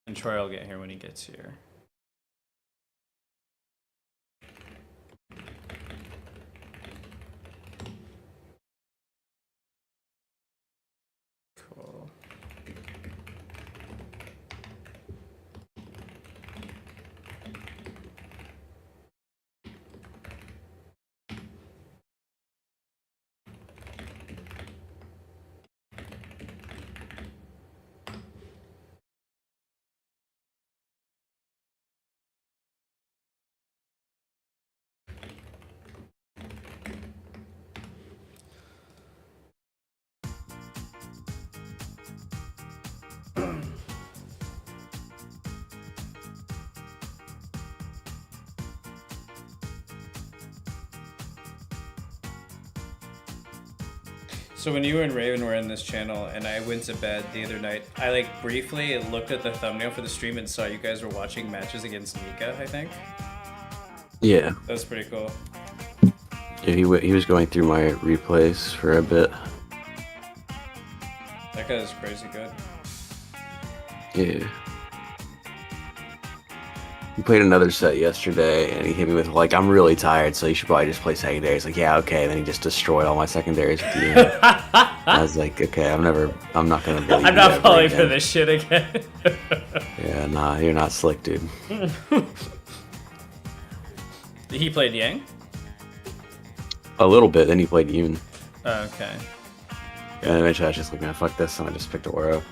And Troy will get here when he gets here. Cool. So when you and Raven were in this channel and I went to bed the other night, I like briefly looked at the thumbnail for the stream and saw you guys were watching matches against Nika, I think. Yeah. That was pretty cool. Yeah, he was going through my replays for a bit. That guy is crazy good. Yeah. He played another set yesterday, and he hit me with, like, I'm really tired, so you should probably just play secondary. He's like, yeah, okay. And then he just destroyed all my secondaries with you. I was like, okay, I'm not going to believe I'm not falling for this shit again. Yeah, nah, you're not slick, dude. He played Yang? A little bit, then he played Yoon. Oh, okay. And eventually I was just like, man, fuck this, and I just picked Oro.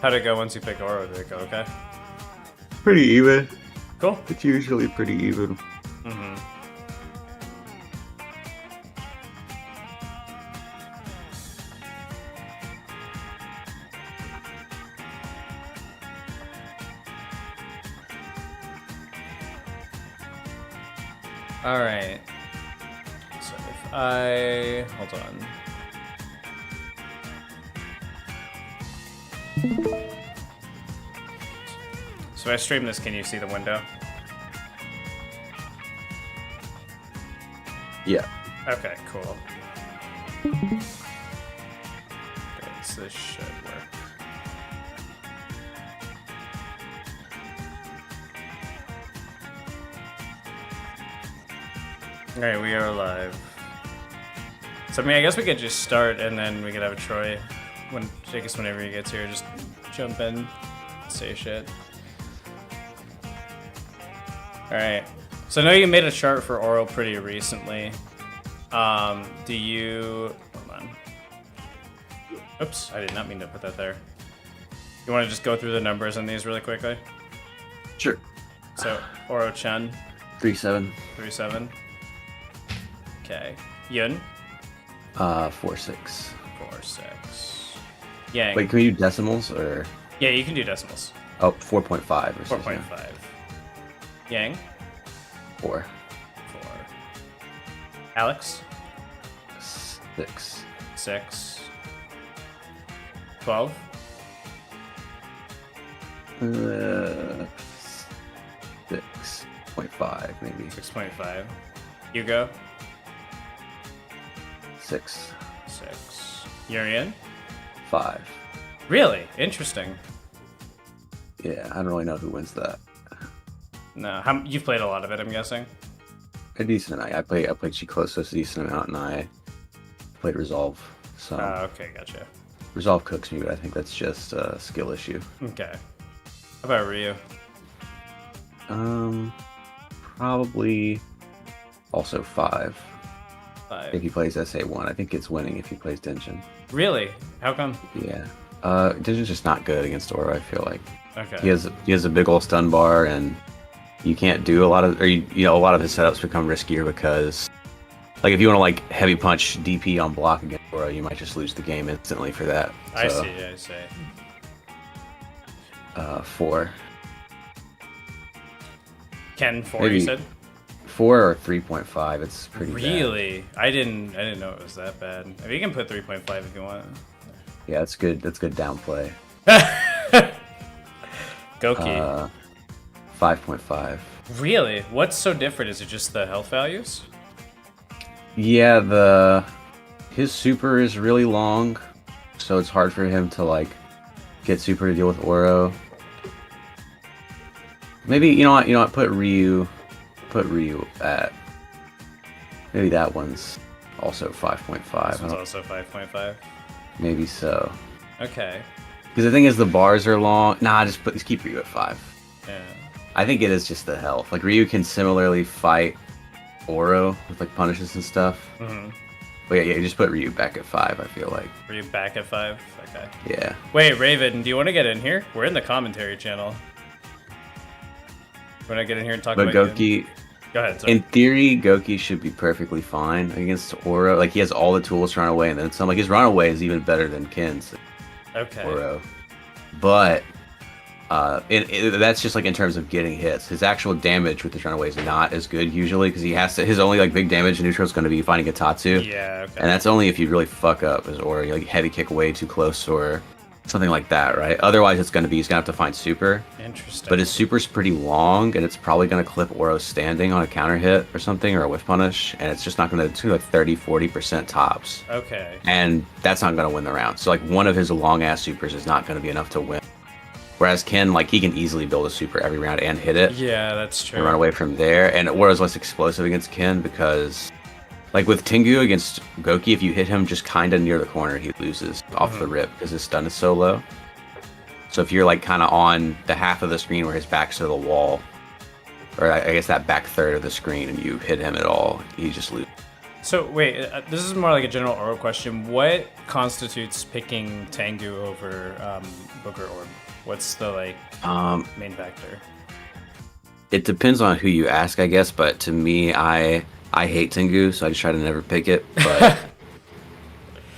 How'd it go once you picked Oro? Did it go okay? Pretty even. Cool. It's usually pretty even. Mm-hmm. All right. So if I hold on. So I stream this, can you see the window? Yeah. Okay, cool. Okay, so this should work. Alright, we are live. So I mean, I guess we could just start and then we could have a Troy take us whenever he gets here, just jump in, say shit. Alright. So I know you made a chart for Oro pretty recently. Do you... Hold on. Oops, I did not mean to put that there. You want to just go through the numbers on these really quickly? Sure. So, Oro Chen. 3-7. 3-7. Okay. Yun. 4-6. 4-6. Yang. Wait, can we do decimals, or...? Yeah, you can do decimals. Oh, 4.5 or something. 4.5. Yang. 4. 4. Alex. 6. 6. 12. 6.5 maybe. 6.5. Hugo. 6. 6. Urian. 5. Really? Interesting. Yeah, I don't really know who wins that. No, you've played a lot of it, I'm guessing. A decent amount. I played Chiclosos a decent amount, and I played Resolve. So Okay, gotcha. Resolve cooks me, but I think that's just a skill issue. Okay. How about Ryu? Probably also 5. 5. If he plays SA1, I think it's winning if he plays Denshin. Really? How come? Yeah. Denshin's just not good against Oro, I feel like. Okay. He has a big old stun bar, and you can't do a lot of, or a lot of his setups become riskier because, like, if you want to like heavy punch DP on block against Oro, you might just lose the game instantly for that. I So, see. 4. Ken 4, Maybe you said? 4 or 3.5. It's pretty bad. Really? I didn't know it was that bad. I mean, you can put 3.5 if you want. Yeah, that's good. That's good downplay. Goki. 5.5. Really? What's so different? Is it just the health values? Yeah, his super is really long, so it's hard for him to like get super to deal with Oro. Maybe you know what? Put Ryu at maybe that one's also 5.5. This one's also 5.5. Maybe so. Okay. Because the thing is, the bars are long. Nah, just keep Ryu at 5. Yeah. I think it is just the health. Like Ryu can similarly fight Oro with like punishes and stuff. Mm-hmm. But yeah, just put Ryu back at 5. I feel like. Ryu back at 5. Okay. Yeah. Wait, Raven, do you want to get in here? We're in the commentary channel. Want to get in here and talk But about Goki, Go ahead. Sorry. in theory, Goki should be perfectly fine against Oro. Like he has all the tools to run away, and then some. Like his run away is even better than Ken's Okay. Oro. But that's just like in terms of getting hits. His actual damage with his runaway is not as good usually because he has to. His only like big damage neutral is going to be finding a Tatsu. Yeah. Okay. And that's only if you really fuck up, or you like heavy kick way too close or something like that, right? Otherwise, it's going to be he's going to have to find super. Interesting. But his super's pretty long, and it's probably going to clip Oro standing on a counter hit or something, or a whiff punish, and it's just not going to do like 30-40% tops. Okay. And that's not going to win the round. So like one of his long ass supers is not going to be enough to win. Whereas Ken, like he can easily build a super every round and hit it. Yeah, that's true. And run away from there. And Oro's less explosive against Ken because, like with Tengu against Goki, if you hit him just kind of near the corner, he loses off the rip because his stun is so low. So if you're like kind of on the half of the screen where his back's to the wall, or I guess that back third of the screen, and you hit him at all, he just loses. So wait, this is more like a general Oro question. What constitutes picking Tengu over Booker Orb? What's the main factor? It depends on who you ask, I guess. But to me, I hate Tengu, so I just try to never pick it. But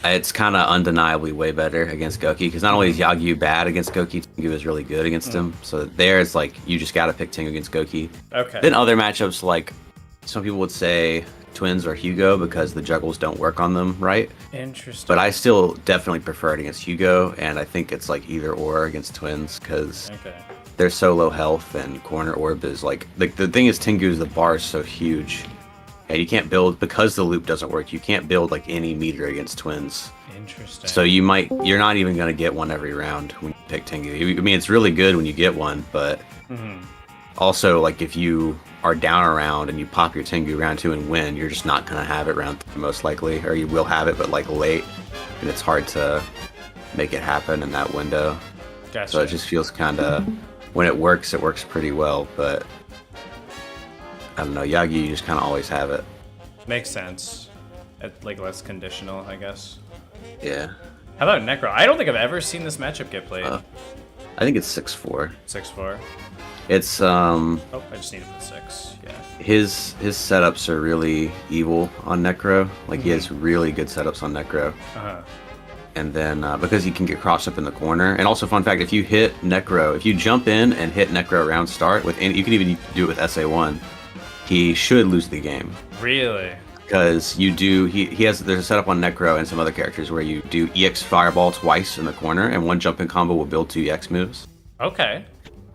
it's kind of undeniably way better against Goki because not only is Yagyu bad against Goki, Tengu is really good against him. So there, it's like you just gotta pick Tengu against Goki. Okay. Then other matchups, like some people would say Twins or Hugo because the juggles don't work on them right. Interesting. But I still definitely prefer it against Hugo, and I think it's like either or against Twins because they're so low health, and corner orb is like the thing is Tengu's the bar is so huge. Yeah, you can't build because the loop doesn't work. You can't build like any meter against Twins. Interesting. So you're not even gonna get one every round when you pick Tengu. I mean, it's really good when you get one, but also like if you are down a round and you pop your Tengu round 2 and win, you're just not gonna have it round 3 most likely, or you will have it but like late, and it's hard to make it happen in that window. Gotcha. So it just feels kind of when it works pretty well, but I don't know, Yagi, you just kind of always have it. Makes sense. Like less conditional, I guess. Yeah. How about Necro? I don't think I've ever seen this matchup get played. I think it's 6-4. 6-4. It's Oh, I just need to put 6. Yeah. his setups are really evil on Necro. Like he has really good setups on Necro. Uh-huh. And then because he can get crossed up in the corner, and also fun fact, if you hit Necro, if you jump in and hit Necro around start with, you can even do it with SA1, he should lose the game. Really? Because you do, there's a setup on Necro and some other characters where you do EX Fireball twice in the corner, and one jump in combo will build 2 EX moves. Okay.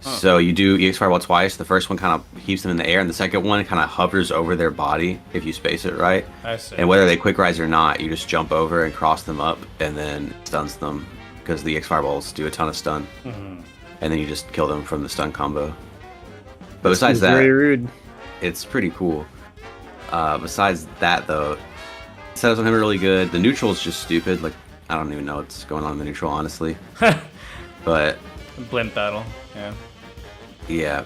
So you do EX Fireball twice. The first one kind of heaps them in the air, and the second one kind of hovers over their body if you space it right. I see. And whether they quick rise or not, you just jump over and cross them up, and then stuns them because the EX Fireballs do a ton of stun. And then you just kill them from the stun combo. But besides that, very rude. it's pretty cool. Besides that, though, setups on him are really good. The neutral is just stupid. Like I don't even know what's going on in the neutral, honestly. But Blimp battle. Yeah. yeah,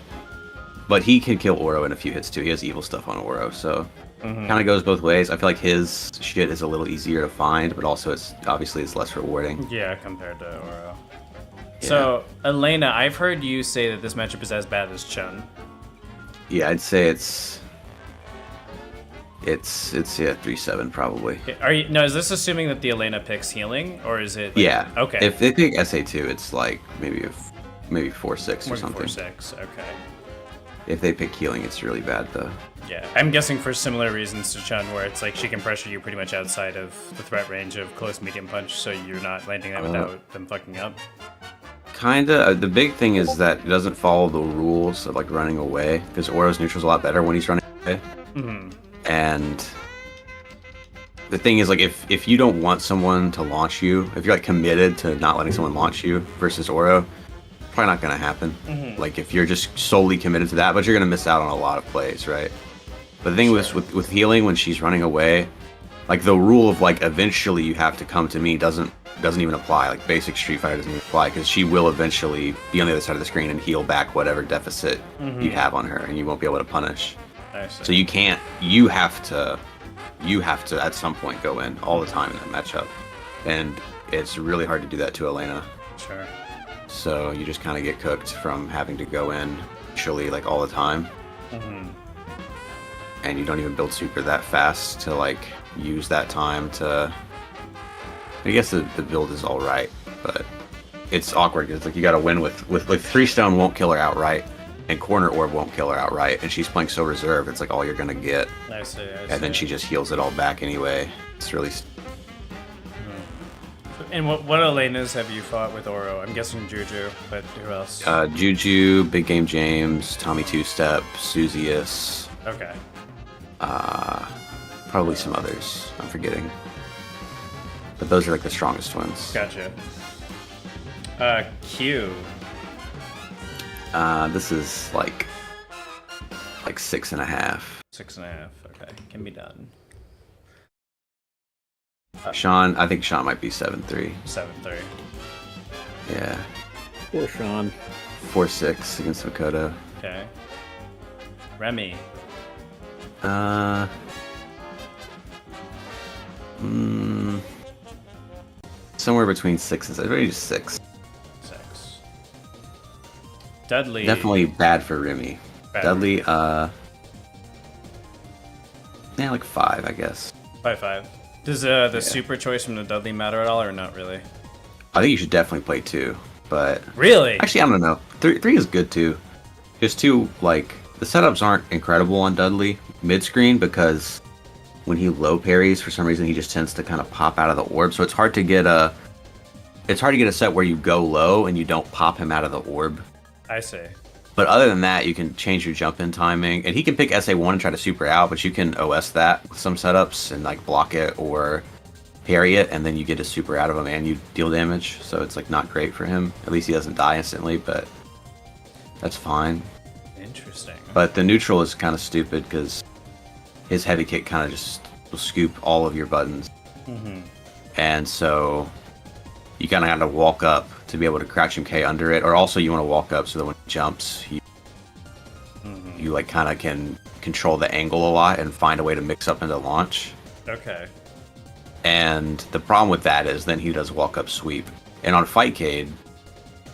but he can kill Oro in a few hits too. He has evil stuff on Oro, so kind of goes both ways. I feel like his shit is a little easier to find, but also it's less rewarding. Yeah, compared to Oro. So, Elena, I've heard you say that this matchup is as bad as Chun. Yeah, I'd say it's 3-7 probably. Are you? No, is this assuming that the Elena picks healing, or is it? Like, Yeah. Okay. If they pick SA2, it's like maybe 4-6 or something. 4-6. Okay. If they pick healing, it's really bad though. Yeah, I'm guessing for similar reasons to Chun, where it's like she can pressure you pretty much outside of the threat range of close medium punch, so you're not landing that without them fucking up. Kinda. The big thing is that it doesn't follow the rules of like running away, because Oro's neutral's a lot better when he's running away. And the thing is, like, if you don't want someone to launch you, if you're like committed to not letting someone launch you versus Oro, probably not going to happen. Like if you're just solely committed to that, but you're going to miss out on a lot of plays, right? But the thing with healing, when she's running away, like the rule of like eventually you have to come to me doesn't even apply. Like basic Street Fighter doesn't even apply because she will eventually be on the other side of the screen and heal back whatever deficit you have on her, and you won't be able to punish. So you can't. You have to at some point go in all the time in that matchup, and it's really hard to do that to Elena. Sure. So you just kind of get cooked from having to go in actually like all the time. And you don't even build super that fast to like use that time to. I guess the build is all right, but it's awkward because like you got to win with like 3 stone won't kill her outright, and corner orb won't kill her outright, and she's playing so reserved. It's like all you're gonna get. I see. And then she just heals it all back anyway. It's really. And what Elenas have you fought with Oro? I'm guessing Juju, but who else? Juju, Big Game James, Tommy Two Step, Suzius. Okay. Probably some others I'm forgetting. But those are like the strongest ones. Gotcha. Q. This is like 6.5. 6.5. Okay, can be done. Sean, I think Sean might be 7.3. 7.3. Yeah. Poor Sean. 4.6 against Makoto. Okay. Remy. Somewhere between 6 and 7. Maybe just 6. 6. Dudley. Definitely bad for Remy. Bad. Dudley, yeah, like 5, I guess. 5. Does the super choice from the Dudley matter at all, or not really? I think you should definitely play 2, but Really? actually, I don't know. 3 is good too. Just 2, like the setups aren't incredible on Dudley mid screen because when he low parries, for some reason he just tends to kind of pop out of the orb. So it's hard to get a set where you go low and you don't pop him out of the orb. I see. But other than that, you can change your jump in timing, and he can pick SA1 and try to super out, but you can OS that with some setups and like block it or parry it, and then you get a super out of him and you deal damage. So it's like not great for him. At least he doesn't die instantly, but that's fine. Interesting. But the neutral is kind of stupid because his heavy kick kind of just will scoop all of your buttons. And so you kind of have to walk up to be able to crouch and K under it, or also you want to walk up so that when he jumps, you like kind of can control the angle a lot and find a way to mix up into launch. Okay. And the problem with that is then he does walk up sweep. And on Fightcade,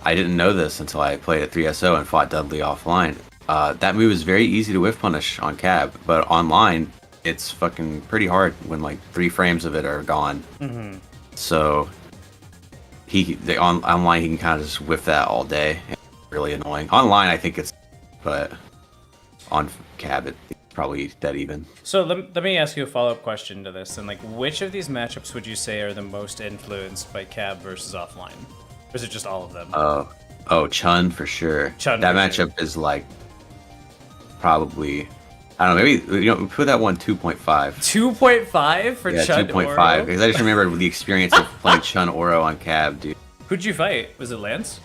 I didn't know this until I played at 3SO and fought Dudley offline. That move is very easy to whiff punish on Cab, but online it's fucking pretty hard when like 3 frames of it are gone. So online he can kind of just whiff that all day. It's really annoying. Online I think it's, but on Cab it's probably dead even. So let me ask you a follow-up question to this. And like, which of these matchups would you say are the most influenced by Cab versus offline? Or is it just all of them? Oh, Chun for sure. Chun that for matchup is like probably, I don't know, maybe we put that one 2.5. 2.5 for Chun 2.5 because I just remember the experience of playing Chun Oro on Cab, dude. Who'd you fight? Was it Lance?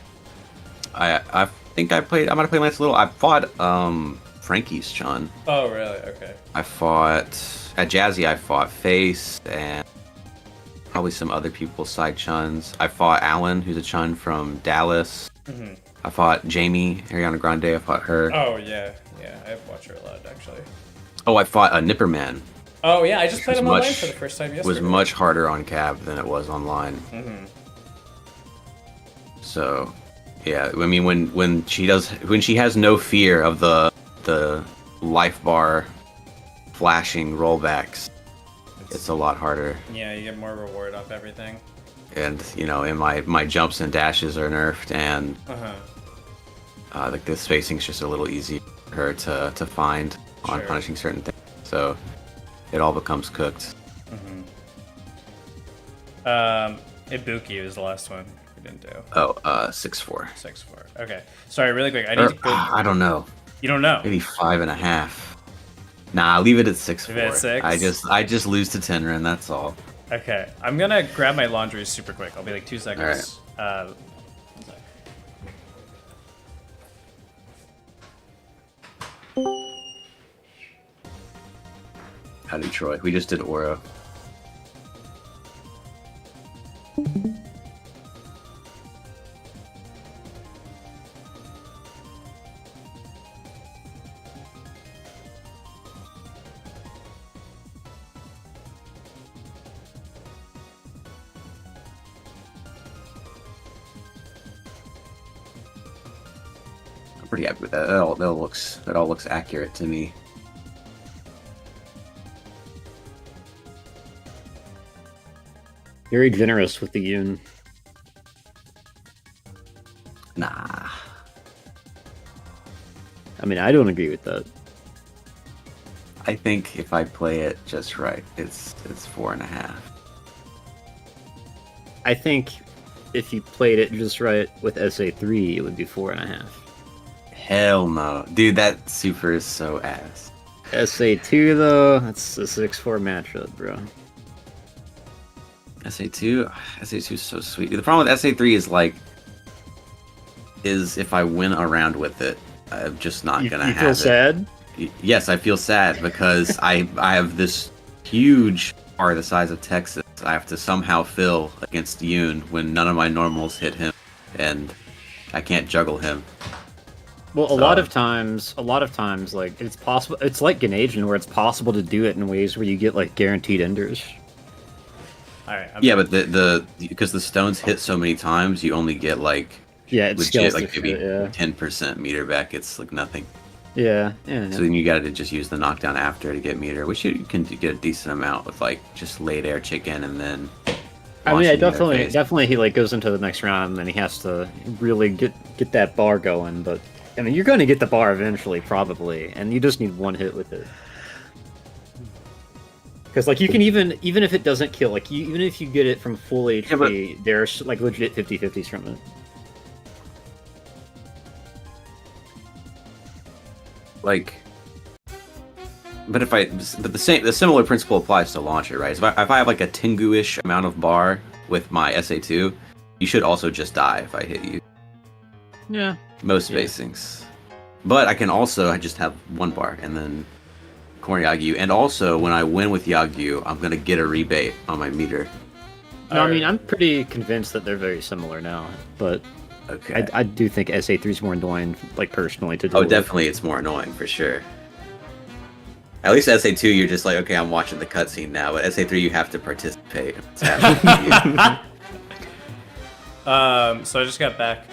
I think I might have played Lance a little. I fought Frankie's Chun. Oh really? Okay. I fought at Jazzy. I fought Face and probably some other people's side Chuns. I fought Alan, who's a Chun from Dallas. I fought Jamie, Ariana Grande. I fought her. Oh yeah. I've watched her a lot actually. Oh, I fought a Nipperman. Oh yeah, I just played him online for the first time yesterday. Was much harder on Cab than it was online. So, yeah, I mean when she has no fear of the life bar flashing rollbacks, it's a lot harder. Yeah, you get more reward off everything. And and my jumps and dashes are nerfed, and like the spacing's just a little easier for her to find on punishing certain things. So it all becomes cooked. Ibuki was the last one we didn't do. Oh, 6'4". 6'4". Okay. Sorry, really quick. I need to go. I don't know. You don't know? Maybe 5.5. Nah, leave it at 6'4". Leave it at 6? I just lose to Tenrin, that's all. Okay. I'm gonna grab my laundry super quick. I'll be like 2 seconds. All right. Howdy, Troy. We just did Oro. I'm pretty happy with that. That all looks accurate to me. Very generous with the Yoon. Nah. I mean, I don't agree with that. I think if I play it just right, it's 4.5. I think if you played it just right with SA3, it would be 4.5. Hell no. Dude, that super is so ass. SA2 though, that's a 6-4 matchup, bro. SA2 is so sweet. The problem with SA3 is if I win a round with it, I'm just not gonna you have feel it. sad? Yes, I feel sad because I have this huge bar the size of Texas I have to somehow fill against Yoon when none of my normals hit him, and I can't juggle him. Well, So- a lot of times, like it's possible. It's like Ganasian, where it's possible to do it in ways where you get like guaranteed enders. All right. Yeah, but the because the stones hit so many times, you only get like Yeah, it's legit skills like to maybe fit, yeah. 10% meter back. It's like nothing. Yeah, yeah. So then you got to just use the knockdown after to get meter, which you can get a decent amount with like just late air chicken and then. I mean, launching the phase. definitely, he like goes into the next round and then he has to really get that bar going. But I mean, you're going to get the bar eventually, probably, and you just need one hit with it. Because like you can even if it doesn't kill, like even if you get it from full HP, there's like legit 50-50s from it. Like, but the similar principle applies to launcher, right? So if I have like a Tengu-ish amount of bar with my SA2, you should also just die if I hit you. Yeah. Most Yeah. spacings. But I can also just have one bar and then corner Yagyu. And also, when I win with Yagyu, I'm going to get a rebate on my meter. No, I mean, I'm pretty convinced that they're very similar now, but Okay. I do think SA3 is more annoying, like personally, to do. Oh, definitely, it's more annoying for sure. At least SA2, you're just like, okay, I'm watching the cutscene now. But SA3, you have to participate. It's happening to you. So I just got back.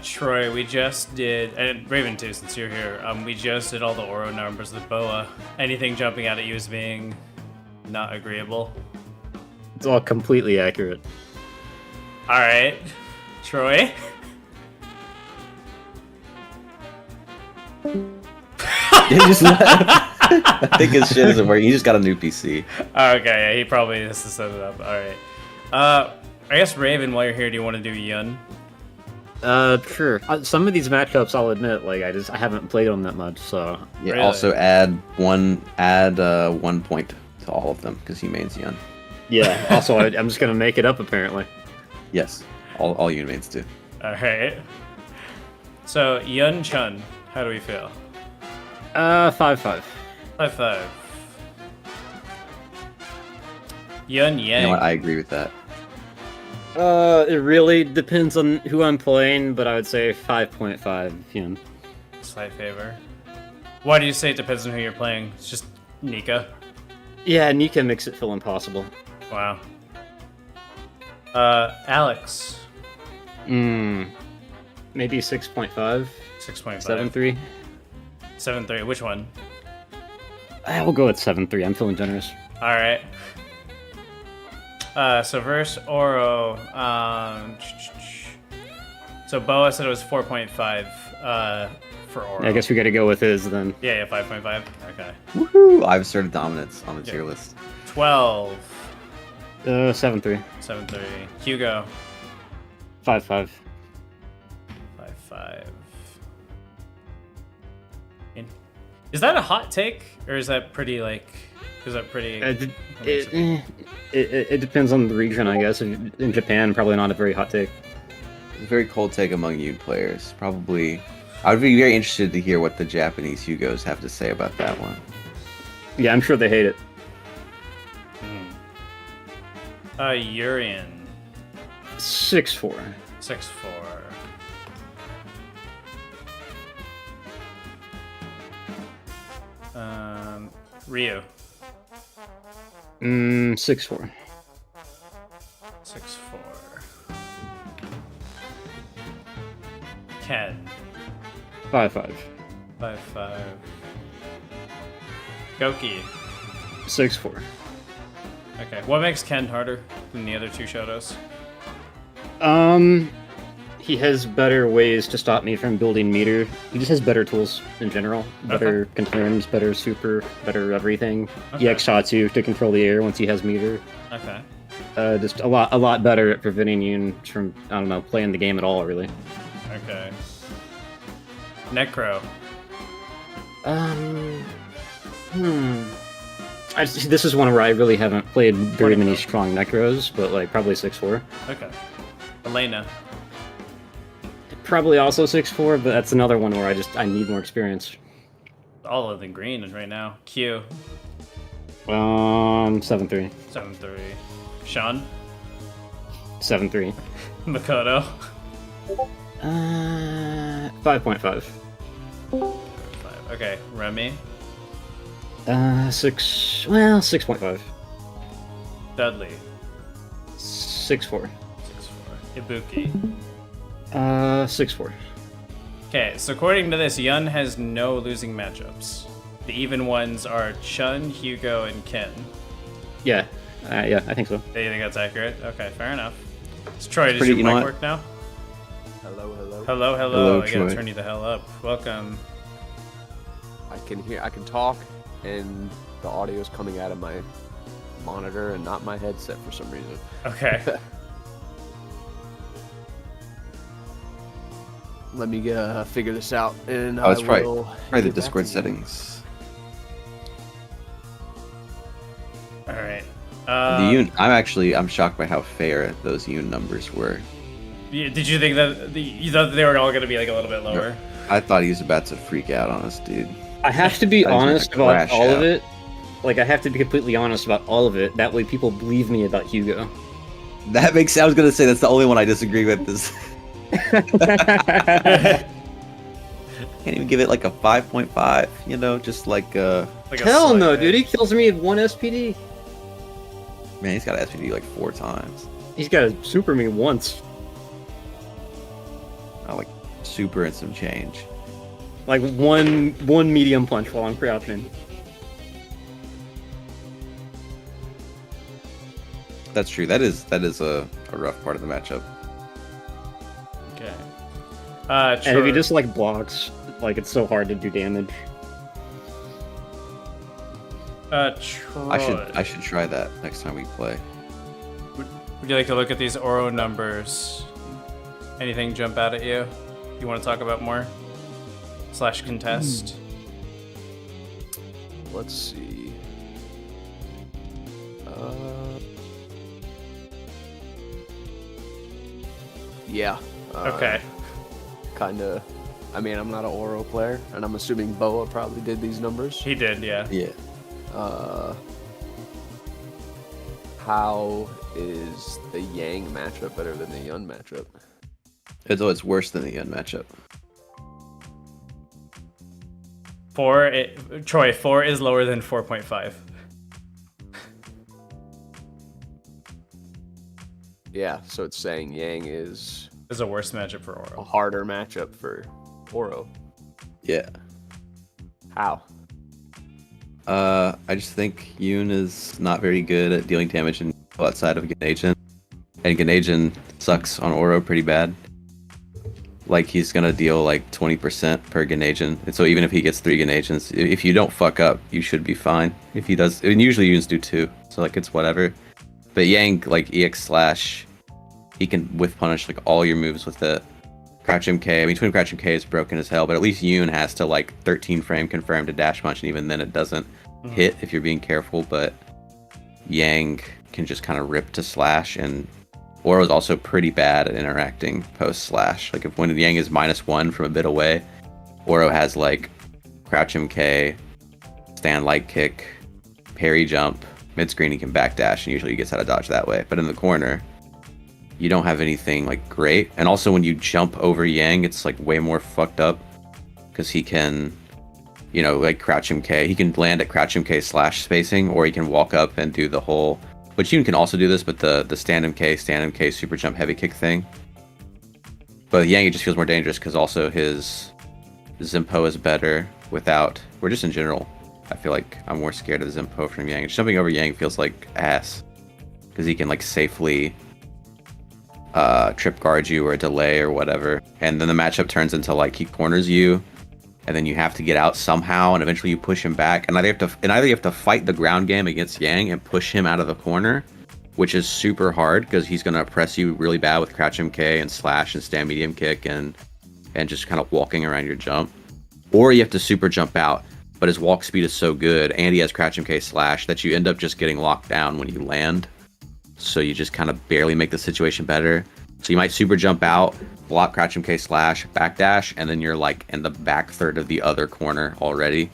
Troy, we just did, and Raven too, since you're here. We just did all the Oro numbers with Boa. Anything jumping out at you as being not agreeable? It's all completely accurate. All right, Troy. I think his shit isn't working. He just got a new PC. Okay, yeah, he probably has to set it up. All right. I guess Raven, while you're here, do you want to do Yun? Sure. Some of these matchups, I'll admit, like I haven't played them that much, so Yeah. Really? Also, add 1 point to all of them because he mains Yun. yeah. Also, I'm just gonna make it up apparently. Yes, all Yun mains do. All right. So Yun Chun, how do we feel? 5-5. 5-5. Yun You know Yang. what? I agree with that. It really depends on who I'm playing, but I would say 5.5. You know. Slight favor. Why do you say it depends on who you're playing? It's just Nika. Yeah, Nika makes it feel impossible. Wow. Alex. Maybe 6.5, 6.5. 7.3. 7.3. Which one? We'll go with 7.3. I'm feeling generous. All right. So verse Oro. So Boa said it was 4.5 for Oro. I guess we got to go with his then. Yeah, 5.5. Okay. Woohoo! I've started dominance on the tier list. 12. 7.3. 7.3. Hugo. 5.5. 5.5. Is that a hot take, or is that pretty like? Is that pretty? It depends on the region, I guess. In Japan, probably not a very hot take. It's a very cold take among Yun players. Probably I would be very interested to hear what the Japanese Hugos have to say about that one. Yeah, I'm sure they hate it. Urian. 6-4. 6-4. Ryu. 6-4. 6-4. Ken. 5-5. 5-5. Goki. 6-4. Okay. What makes Ken harder than the other two Shotos? He has better ways to stop me from building meter. He just has better tools in general. Better confirms, better super, better everything. Okay. EX Shatsu to control the air once he has meter. Okay. Just a lot better at preventing you from, I don't know, playing the game at all, really. Okay. Necro. This is one where I really haven't played very many 24. strong Necros, but like probably 6-4. Okay. Elena. Probably also 6-4, but that's another one where I need more experience. All of the green is right now. Q. 7-3. 7-3. Sean. 7-3. Makoto. 5.5. 5. Okay. Remy. 6.5. Dudley. 6-4. 6-4. Ibuki. 6-4. Okay, so according to this, Yun has no losing matchups. The even ones are Chun, Hugo, and Ken. Yeah, I think so. Do you think that's accurate? Okay, fair enough. So Troy, does pretty- your you know mic what? work now? Hello, hello. Hello. Hello, I gotta Troy. turn you the hell up. Welcome. I can talk, and the audio is coming out of my monitor and not my headset for some reason. Okay. Let me figure this out, and Oh, it's I right. will Try the get back Discord to you. settings. All right. I'm shocked by how fair those Yoon numbers were. Did you think that you thought they were all gonna be like a little bit lower? I thought he was about to freak out on us, dude. I have to be I was gonna honest about crash all of out. it. Like, I have to be completely honest about all of it. That way people believe me about Hugo. That makes. I was gonna say that's the only one I disagree with. Is can't even give it like a 5.5. You know, just like Like a Hell slight no, bit. dude. He kills me with 1 SPD. man, he's got SPD like 4 times. He's got to super me once. I like super and some change. Like one medium punch while I'm crouching. That's true. That is a rough part of the matchup. Okay. And if Troy, he just like blocks, like it's so hard to do damage. Troy, I should try that next time we play. would you like to look at these Oro numbers? Anything jump out at you? You want to talk about more? / contest? Let's see. Yeah. Okay. Kinda. I mean, I'm not an Oro player, and I'm assuming Boa probably did these numbers. He did, yeah. Yeah. How is the Yang matchup better than the Yun matchup? It's worse than the Yun matchup. 4, Troy, 4 is lower than 4.5. Yeah, so it's saying Yang is Is a worse matchup for a Oro. harder matchup for Oro. Yeah. How? I just think Yoon is not very good at dealing damage and outside of Ganagin. And Ganagin sucks on Oro pretty bad. Like, he's gonna deal like 20% per Ganagin. And so even if he gets 3 Ganagins, if you don't fuck up, you should be fine. If he does, and usually Yoons do 2, so like it's whatever. But Yang, like EX slash, he can whiff punish like all your moves with it. Crouch MK, I mean Twin Crouch MK is broken as hell, but at least Yoon has to like 13 frame confirm to dash punch, and even then it doesn't hit if you're being careful. But Yang can just kind of rip to slash, and Oro's also pretty bad at interacting post slash. Like if when Yang is -1 from a bit away, Oro has like crouch MK, stand light kick, parry jump, mid screen he can backdash, and usually he gets out of dodge that way. But in the corner, you don't have anything like great. And also when you jump over Yang, it's like way more fucked up because he can, you know, like crouch MK. He can land at crouch MK slash spacing, or he can walk up and do the whole. But Yoon can also do this, but the stand MK, super jump, heavy kick thing. But Yang, it just feels more dangerous because also his Zimpo is better without. Or just in general, I feel like I'm more scared of the Zimpo from Yang. Jumping over Yang feels like ass because he can like safely trip guard you or delay or whatever, and then the matchup turns into like he corners you, and then you have to get out somehow, and eventually you push him back, and either you have to fight the ground game against Yang and push him out of the corner, which is super hard because he's gonna press you really bad with crouch MK and slash and stand medium kick and just kind of walking around your jump, or you have to super jump out, but his walk speed is so good and he has crouch MK slash that you end up just getting locked down when you land. So you just kind of barely make the situation better. So you might super jump out, block crouch MK slash, backdash, and then you're like in the back third of the other corner already.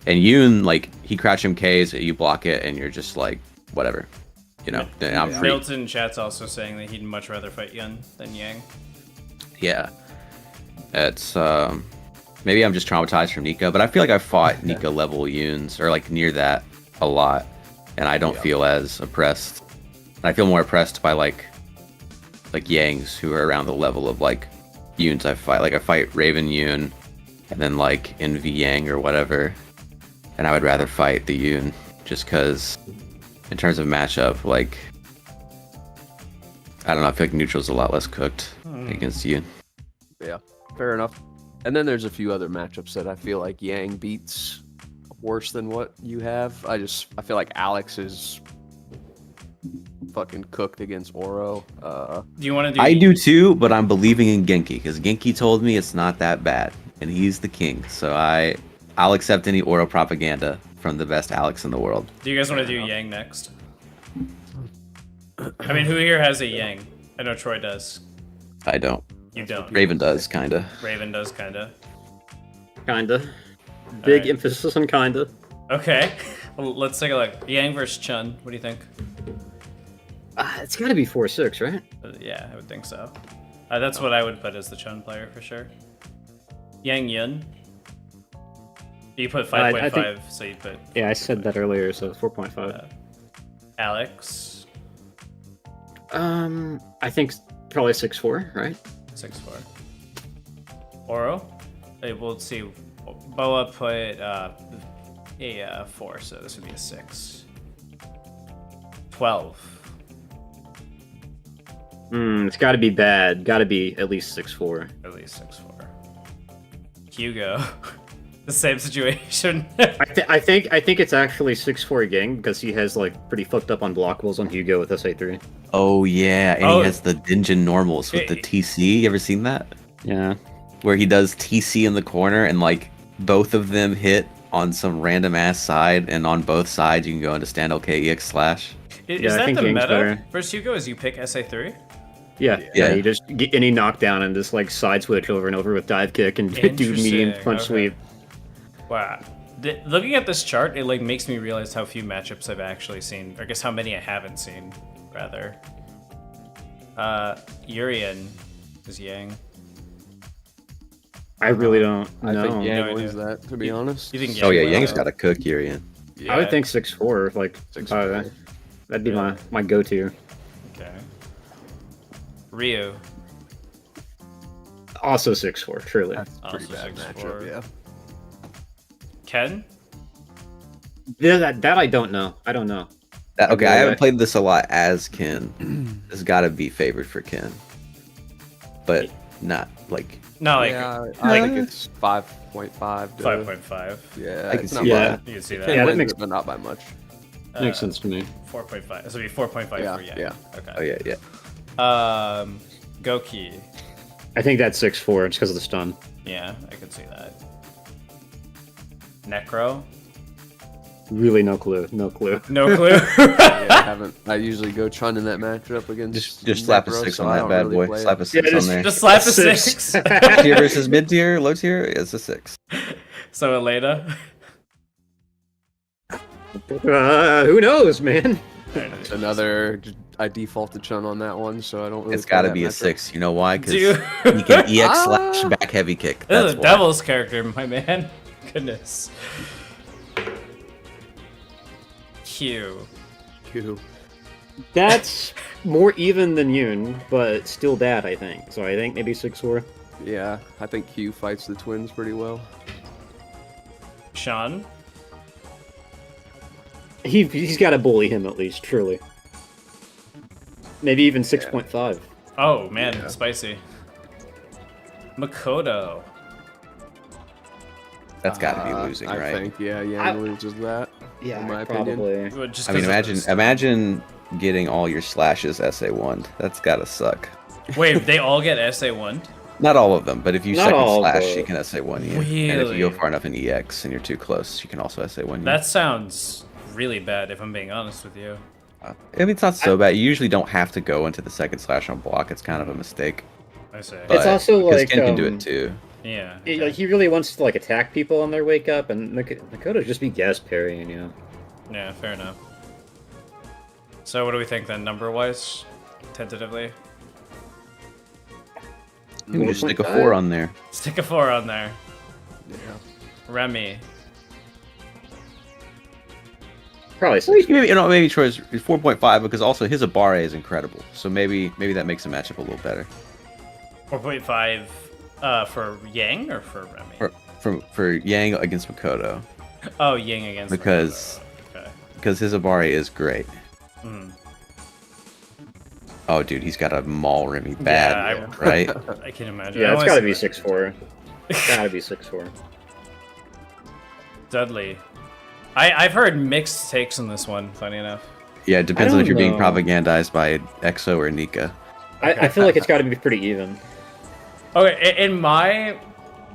And Yoon, like, he crouch MKs, you block it, and you're just like, whatever. You know, I'm free. Milton chat's also saying that he'd much rather fight Yun than Yang. Yeah. It's, maybe I'm just traumatized from Nika, but I feel like I fought Nika level Yoons, or like near that, a lot. And I don't feel as oppressed. I feel more oppressed by like Yangs who are around the level of like Yoons I fight. Like I fight Raven Yoon and then like Envy Yang or whatever. And I would rather fight the Yoon just because in terms of matchup, like I don't know, I feel like neutral's a lot less cooked against Yoon. Yeah, fair enough. And then there's a few other matchups that I feel like Yang beats worse than what you have. I feel like Alex is fucking cooked against Oro. Do you want to do? I do too, but I'm believing in Genki because Genki told me it's not that bad, and he's the king. So I'll accept any Oro propaganda from the best Alex in the world. Do you guys want to do Yang next? I mean, who here has a Yang? I know Troy does. I don't. You don't. Raven does, kinda. Raven does, kinda. Kinda. Big Alright. emphasis on kinda. Okay. Well, let's take a look. Yang versus Chun. What do you think? It's gotta be 4-6, right? Yeah, I would think so. That's what I would put as the Chun player for sure. Yang Yun. You put 5.5, I think- so you put Yeah, I said that earlier, so 4.5. Alex I think probably 6-4, right? 6.4. Oro. Hey, we'll see. Boa put a 4, so this would be a 6. 12. It's gotta be bad. Gotta be at least 6-4. At least 6.4. Hugo. The same situation. I think it's actually 6-4 Gang because he has like pretty fucked up unblockables on Hugo with SA3. Oh yeah, and Oh. he has the Dinjin normals with the TC. You ever seen that? Yeah. Where he does TC in the corner and like both of them hit on some random ass side, and on both sides you can go into stand LKEX slash. Is Yeah, I that think the Yang's meta better. versus Hugo? Is you pick SA3? Yeah. Yeah. You just get any knockdown and just like side switch over and over with dive kick and do medium Interesting, punch okay. sweep. Wow. Looking at this chart, it like makes me realize how few matchups I've actually seen. Or I guess how many I haven't seen, rather. Urian is Yang. I really don't I know. think Yang No wins idea. that, to be honest. You think Yang Oh yeah, wins? Yang's got a cook Urian. Yeah. I would think 6-4. Like 6-4. that'd be Yeah. my go-to. Okay. Ryu. Also 6-4, truly. That's a pretty Also bad 6-4. matchup, yeah. Ken? Yeah, that I don't know. I don't know. Okay, Yeah, I haven't yeah. played this a lot as Ken. It's got to be favored for Ken, but not like. No, like Yeah, I think it's 5.5. to- 5.5. Yeah, I can it's see not that. bad. You can see Ken that. Yeah, that wins makes- it, but not by much. Makes sense to me. 4.5. This would be 4.5 Yeah, for Yang. yeah. Okay. Oh yeah, yeah. Goki. I think that's 6-4. It's because of the stun. Yeah, I could see that. Necro. Really, no clue. No clue. No clue. Yeah, I haven't. I usually go Chun in that matchup against. Just slap a Necro, 6 so on I that don't bad really boy. play it. Slap a 6 Yeah, on there. Just slap a Six. 6. Top tier versus mid tier, low tier, it's a 6. So Elena. Who knows, man? It's another. I defaulted Chun on that one, so I don't really. It's play got to that be a matchup. 6. You know why? Because Dude. he can EX slash back heavy kick. This That's is a why. devil's character, my man. Goodness. Q. Q. That's more even than Yoon, but still bad, I think. So I think maybe 6-4. Yeah, I think Q fights the twins pretty well. Sean. He's got to bully him at least, truly. Maybe even 6.5. Oh man, Yeah. spicy. Makoto. That's got to be losing, I right? think, yeah, Yang I- loses that. Yeah, in my opinion. probably. Well, just I mean, 'cause of imagine getting all your slashes SA1'd. That's got to suck. Wait, they all get SA1'd? Not all of them, but if you Not second all, slash, but- you can SA1 you. And if you Really? go far enough in EX and you're too close, you can also SA1 you. That sounds really bad, if I'm being honest with you. I mean, it's not so bad. You usually don't have to go into the second slash on block. It's kind of a mistake. I say. But, also because like, Ken can do um, it too. Yeah. Like he really wants to like attack people on their wake up, and Makoto just be gas parrying, you know. Yeah, fair enough. So what do we think then, number-wise? Tentatively? You can just stick a 4.5? 4 on there. Stick a 4 on there. Yeah. Remy. Probably Well, 6. maybe Troy's 4.5 because also his Abare is incredible. So maybe that makes the matchup a little better 4.5 for Yang or for Remy? for Yang against Makoto Oh, Yang against because Makoto. Okay. because his Abare is great. Hmm. Oh, dude, he's got a maul Remy bad, Yeah, right? I can imagine. Yeah, I it's only gotta see be that. 6-4. Gotta be 6-4. Dudley. I've heard mixed takes on this one, funny enough. Yeah, it depends on don't if you're being know. propagandized by EXO or Nika. I feel like it's gotta be pretty even. Okay, in my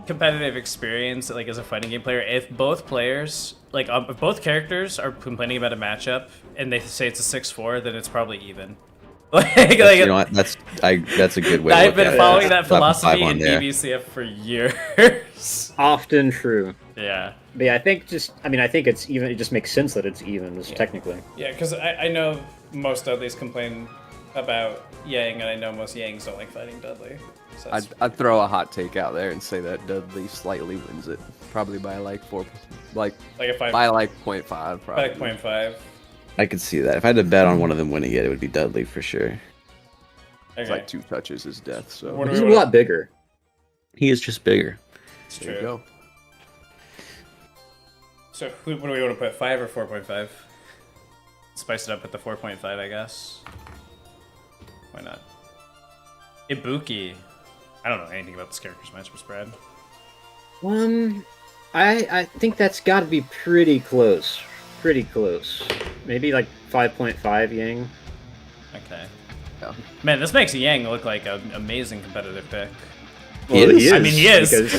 competitive experience, like as a fighting game player, if both players, like if both characters are complaining about a matchup and they say it's a 6-4, then it's probably even. You know what? That's a good way. to I've look been at it. following that Slap a 5 philosophy on in there. BBCF for years. Often true. Yeah. But yeah, I think it's even. It just makes sense that it's even, just technically. Yeah, because I know most Dudleys complain about Yang, and I know most Yangs don't like fighting Dudley. So that's- I'd throw a hot take out there and say that Dudley slightly wins it, probably by like 4, like like if I by like 0.5, probably. like 0.5. I could see that. If I had to bet on one of them winning it, it would be Dudley for sure. It's Okay, like 2 touches is death. So What do He's we a wanna- lot bigger. He is just bigger. it's there you true. go. So what do we want to put, 5 or 4.5? Spice it up with the 4.5, I guess. Why not? Ibuki. I don't know anything about this character's matchup spread. I think that's got to be pretty close. Pretty close. Maybe like 5.5 Yang. Okay. Yeah. Man, this makes Yang look like an amazing competitive pick. He is. I mean, he is. Because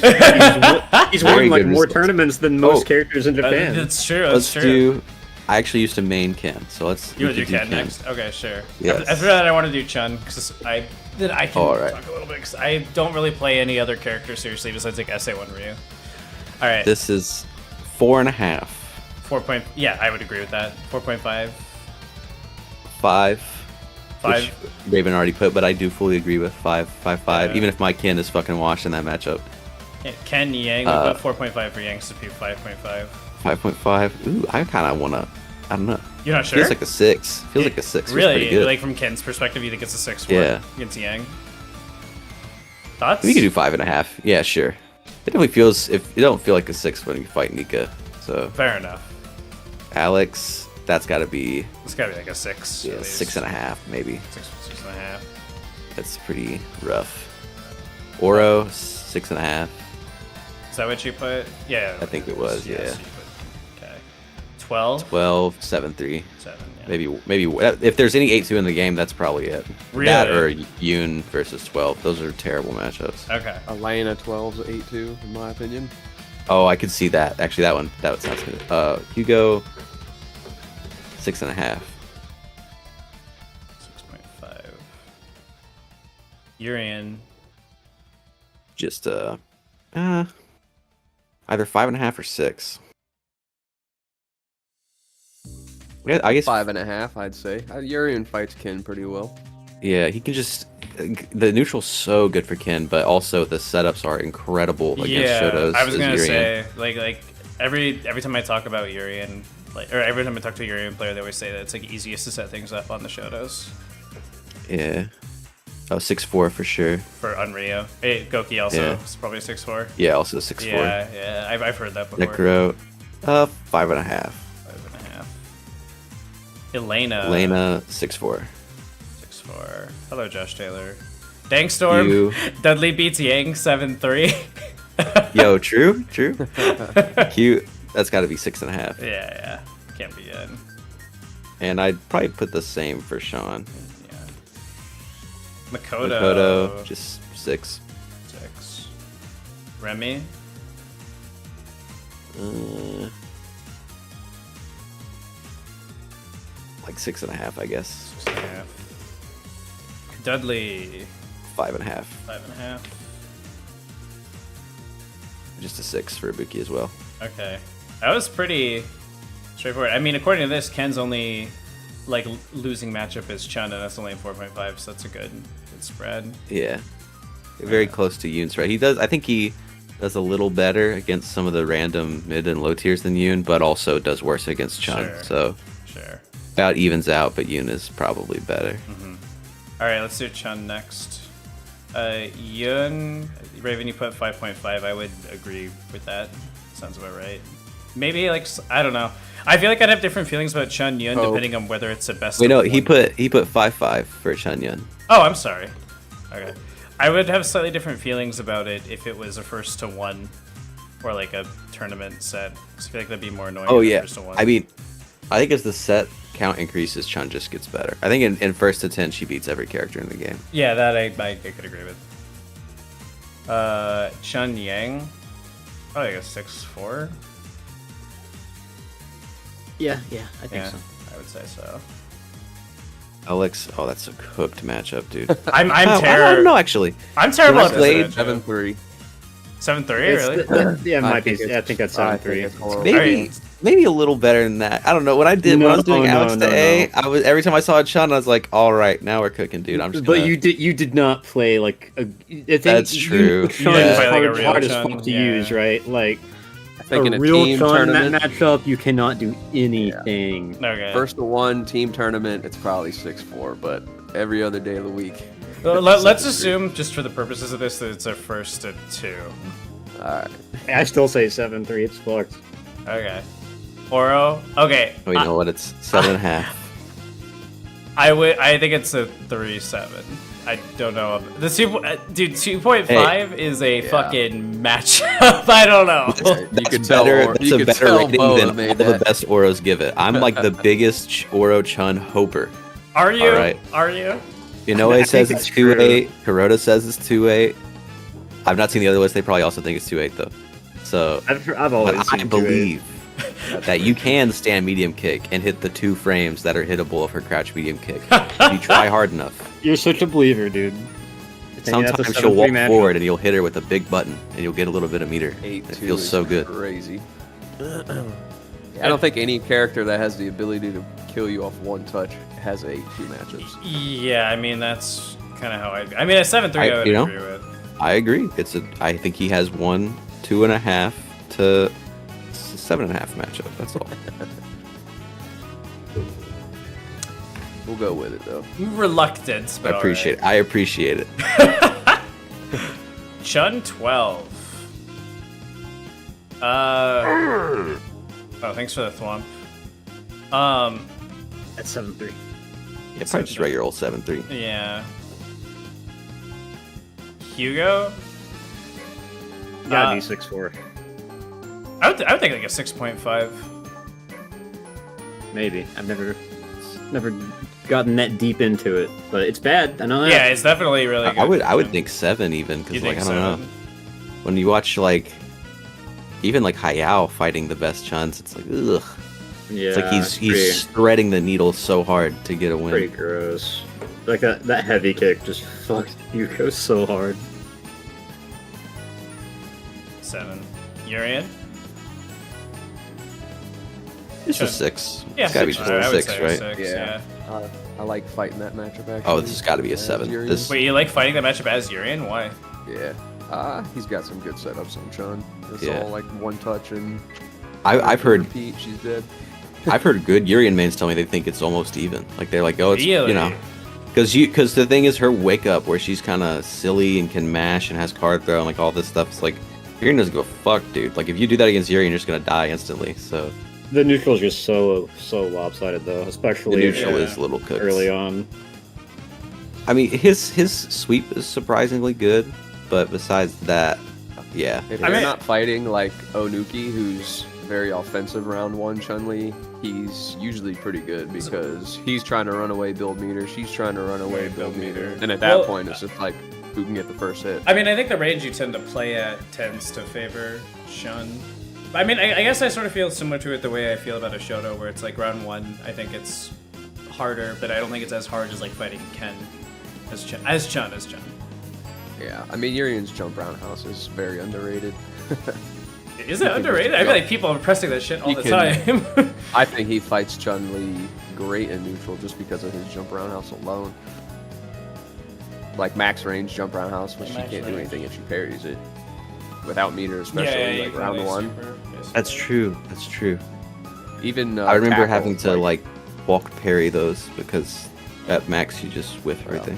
he's Very won like good more results. tournaments than most Oh. characters in Japan. That's true. That's Let's true. do. I actually used to main Ken, so let's. You we want to could do Ken next? Okay, sure. Yes. After that, I want to do Chun because I can All right. talk a little bit because I don't really play any other character seriously besides like SA1 Ryu. All right, This is 4.5, 4 point. Yeah, I would agree with that. 4.5, 5. 5. Which Raven already put, but I do fully agree with 5.5. Yeah. Even if my Ken is fucking washed in that matchup. Yeah, Ken Yang would put 4.5 for Yang, so be 5.5. 5.5. Ooh, I kind of wanna. I don't know. You're not sure? Feels like a 6. Feels like a 6. Feels Really? pretty good. Like from Ken's perspective, you think it's a 6-4 Yeah. against Yang? Thoughts? We could do 5.5. Yeah, sure. It definitely feels. If it don't feel like a 6 when you fight Nika. So Fair enough. Alex, that's got to be It's gotta be like a 6. yeah, at least. 6.5 maybe. 6.5. That's pretty rough. Oro 6.5. Is that what you put? Yeah. I think it was, yeah. so you put- okay. 12? 12, 7-3. 7, yeah. Maybe if there's any 8-2 in the game, that's probably it. That or Really? Yoon versus 12. Those are terrible matchups. Okay. Elena 12's 8-2, in my opinion. Oh, I could see that. Actually, that would sound good. Hugo 6.5. 6.5. Urian. Just either 5.5 or 6. Yeah, I guess 5.5, I'd say. Urian fights Ken pretty well. Yeah, he can just. The neutral's so good for Ken, but also the setups are incredible against Shotos. I was as gonna Urian. say like every time I talk about Urian, or every time I talk to a Urian player, they always say that it's like easiest to set things up on the Shotos Yeah. Oh, 6'4" for sure. for Unryo. Hey, Goki also Yeah. is probably 6'4". Yeah, also 6'4". Yeah, I've heard that before. Necro, 5.5. 5.5. Elena, 6'4". 6'4". Hello, Josh Taylor. Dangstorm. You. Dudley beats Yang 7-3. Yo, true. Cute. That's got to be 6.5. Yeah. Can't be in. And I'd probably put the same for Sean. Yeah. Makoto. Makoto, just 6. 6. Remy. Like 6.5, I guess. 6.5. Dudley. 5.5. 5.5. Just a 6 for Ibuki as well. Okay. That was pretty straightforward. I mean, according to this, Ken's only like losing matchup is Chun, and that's only a 4.5, so that's a good spread. Yeah. Very close to Yoon's, right? I think he does a little better against some of the random mid and low tiers than Yoon, but also does worse against Chun. Sure. So Sure. about evens out, but Yoon is probably better. All right, let's do Chun next. Yun, Raven, you put 5.5. I would agree with that. Sounds about right. Maybe like I don't know. I feel like I'd have different feelings about Chun Yun depending on whether it's a best. Wait, no, of he one. put 5.5 for Chun Yun. Oh, I'm sorry. Okay, I would have slightly different feelings about it if it was a 1-to-1 or like a tournament set. 'Cause I feel like that'd be more annoying. Oh than yeah, 1-to-1. I mean, I think as the set count increases, Chun just gets better. I think in 1st to 10, she beats every character in the game. yeah, that I could agree with. Chun Yang, probably like a 6'4". Yeah, I think Yeah, so. I would say so. Alex, oh, that's a cooked matchup, dude. I'm I don't terrible. know, actually. I'm terrible at played this. 7-3. 7-3, It's really? yeah, it might be. it's- Yeah, I think that's I think 7-3. it's horrible. Maybe a little better than that. I don't know. When I was doing Alex to A, I was every time I saw a Chun, I was like, all right, now we're cooking, dude. I'm just But gonna... you did not play like a. I think That's true. Chun Yeah. is Play like a real hard as Chun, fuck to yeah. use, right? Like I think in a real team Chun tournament, matchup, you cannot do anything. Okay. 1-to-1 team tournament, it's probably 6-4, but every other day of the week. Well, let's assume, just for the purposes of this, that it's a 1-to-2. Alright. I still say 7-3. It's fucked. Okay. Oro. Okay. Oh, you know what? It's 7.5. I think it's a 3-7. I don't know. The 2.5 is a fucking matchup. I don't know. You could That's tell, better. or, That's you a could better tell rating Boa than all made the that. best Oros give it. I'm like the biggest Oro Chun hoper. Are you? All right. Are you? Inoue I says think it's that's true. 2.8. Kuroda says it's 2.8. I've not seen the other list. They probably also think it's 2.8 though. So I've always but I seen 2-8. believe that you can stand medium kick and hit the 2 frames that are hittable of her crouch medium kick. If you try hard enough. You're such a believer, dude. Sometimes she'll walk forward and you'll hit her with a big button and you'll get a little bit of meter. 8-2 It feels is so good. Crazy. I don't think any character that has the ability to kill you off one touch has 8-2 matchups. Yeah, I mean, that's kind of how I mean, a 7-3 I would you know? agree with. I agree. I think he has 1 2.5 to 7.5 matchup. That's all. We'll go with it though. Reluctant, but I appreciate it. Chun 12. Oh, thanks for the thwomp. That's 7-3. Yeah, probably just regular old 7.3. Yeah. Hugo? Gotta be 6-4. I would think like a 6.5. Maybe. I've never gotten that deep into it, but it's bad. I know that. Yeah, it's definitely really good. I would think 7 even, You because think like I don't 7? know. When you watch like even like Hayao fighting the best Chuns, it's like ugh. Yeah, It's like he's threading the needle so hard to get a win. pretty gross. Like that heavy kick just fucks Yuko so hard. 7. Urian? It's a 6. Yeah, It's gotta be 6, I would 6, say right? 6, Yeah. yeah. I like fighting that matchup actually. Oh, this has got to be a 7. Urian. This Wait, you like fighting that matchup as Urian? Why? Yeah. He's got some good setups on Chun. It's Yeah. all like one touch and I've heard repeat, she's dead. I've heard good Urian mains tell me they think it's almost even. Like they're like, oh, it's Really? you know, because the thing is her wake up where she's kind of silly and can mash and has card throw and like all this stuff. It's like Urian doesn't go fuck, dude. Like if you do that against Urian, you're just gonna die instantly. So The neutral is just so lopsided though, the especially neutral yeah. is little cooks. early on. I mean, his sweep is surprisingly good, but besides that, yeah. If I you're mean- not fighting like Onuki, who's very offensive round 1 Chun-Li, he's usually pretty good because he's trying to run away build meter, she's trying to run away build meter. And at that Well, point, it's just like, who can get the first hit? I mean, I think the range you tend to play at tends to favor Shun. I mean, I guess I sort of feel similar to it the way I feel about a Shoto, where it's like round 1, I think it's harder, but I don't think it's as hard as like fighting Ken as Chun. Yeah, I mean, Urian's jump roundhouse is very underrated. Is it underrated? I feel like people are pressing that shit all He the can- time. I think he fights Chun-Li great in neutral just because of his jump roundhouse alone. Like max range jump roundhouse, but she Max can't do range. anything if she parries it. Without meter, especially you like can round only 1. super, basically. That's true. That's true. Even I remember tackle, having to like walk parry those because at max you just whiff everything.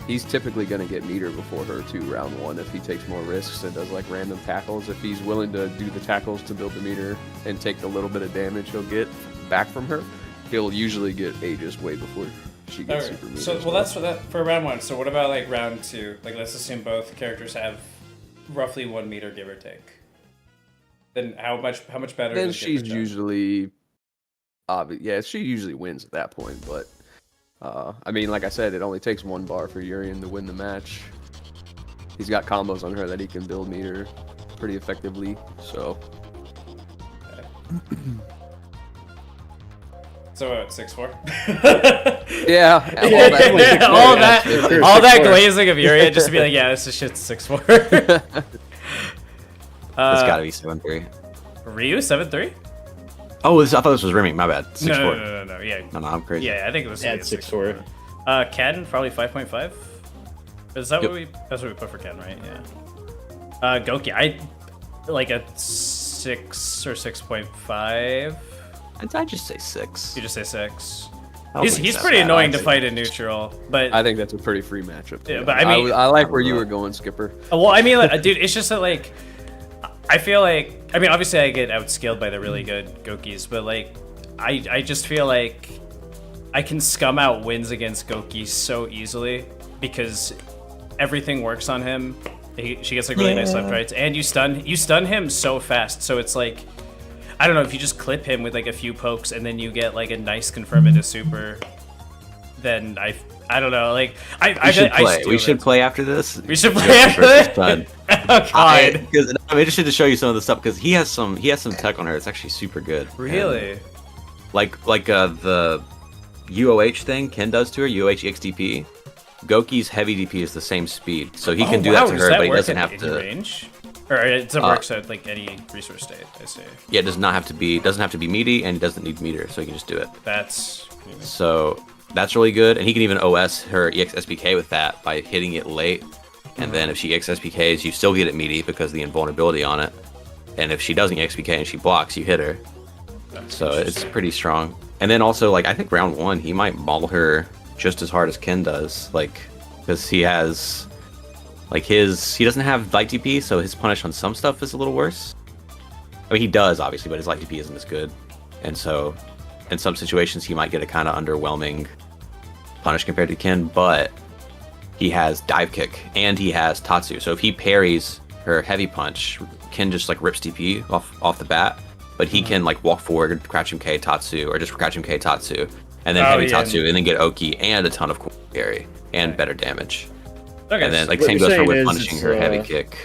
He's typically going to get meter before her too, round 1, if he takes more risks and does like random tackles. If he's willing to do the tackles to build the meter and take the little bit of damage he'll get back from her, he'll usually get Aegis way before she gets Okay, super meter. so as well, that's for round 1. So what about like round 2? Like let's assume both characters have roughly 1 meter, give or take. Then how much better? Then does she's Gifford go? usually, yeah, she usually wins at that point. But I mean, like I said, it only takes 1 bar for Urian to win the match. He's got combos on her that he can build meter pretty effectively. So So 6-4. yeah, all Yeah, that 6-4. glazing of Urian just to be like, yeah, this is shit's 6-4. It's gotta be 7-3. Ryu 7-3? Oh, I thought this was Remy. My bad. 6-4. No. Yeah, No, I'm crazy. yeah. I think it was Yeah, yeah, it's 6-4. Ken probably 5.5. Is that Yep. That's what we put for Ken, right? Yeah. Goki, I like a 6 or 6.5. I'd just say 6. You just say 6. I don't think He's that's pretty bad, annoying to honestly. fight in neutral, but I think that's a pretty free matchup. Yeah, but I mean- I like where you were going, Skipper. well, I mean, like, dude, it's just that like I feel like obviously I get outscaled by the really good Gokis, but like I just feel like I can scum out wins against Goki so easily because everything works on him. She gets like really nice left rights, and you stun him so fast. So it's like I don't know if you just clip him with like a few pokes and then you get like a nice confirm into super. Then I don't know, like We should play. We should play after this. We should play Joker after versus this? Sun. Oh god. Because I'm interested to show you some of the stuff because he has some tech on her. It's actually super good. Really? And like the UOH thing Ken does to her, UOH EXDP. Goki's heavy DP is the same speed, so he can do that to does her, but he work doesn't at have any to. range? Or it doesn't work at like any resource state. I see. Yeah, it doesn't have to be meaty, and he doesn't need meter, so he can just do it. That's So that's really good, and he can even OS her EX SPK with that by hitting it late, and then if she EX SPKs, you still get it meaty because of the invulnerability on it, and if she doesn't EX SPK and she blocks, you hit her. So it's pretty strong. And then also, like, I think round 1, he might maul her just as hard as Ken does, like, because he has, like, he doesn't have light DP, so his punish on some stuff is a little worse. I mean, he does, obviously, but his light DP isn't as good. And so, in some situations, he might get a kind of underwhelming punish compared to Ken, but he has dive kick, and he has Tatsu. So if he parries her heavy punch, Ken just, like, rips DP off the bat, but he can, like, walk forward, crouch MK Tatsu, or just crouch MK Tatsu, and then heavy Tatsu, and then get Oki, and a ton of cool carry, and better damage. okay. And then, like, what same you're goes for saying with is punishing it's, her heavy kick.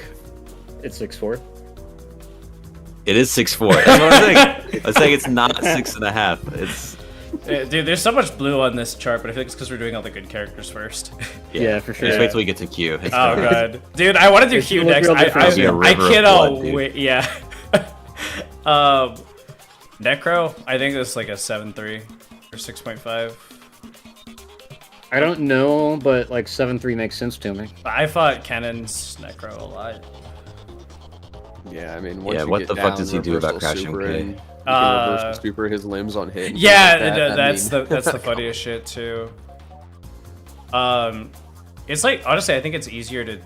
It's 6-4. It is 6'4". That's what I'm saying. I'm saying it's not 6.5. It's Dude, there's so much blue on this chart, but I think it's because we're doing all the good characters first. Yeah, for sure. Just wait till we get to Q. It's Oh gonna- god, dude, I want to do It's Q gonna look next. real different. It'll be a I river of cannot blood, dude. wait. Yeah. Necro, I think it's like a 7.3 or 6.5. I don't know, but like 7-3 makes sense to me. I fought Cannon's Necro a lot. Yeah, I mean, once Yeah, you what get the fuck down, does he do about reversal Crash super MK? and you can reverse the super his limbs on hit. and Yeah, things like that. I that's mean, the funniest shit too. It's like honestly, I think it's easier to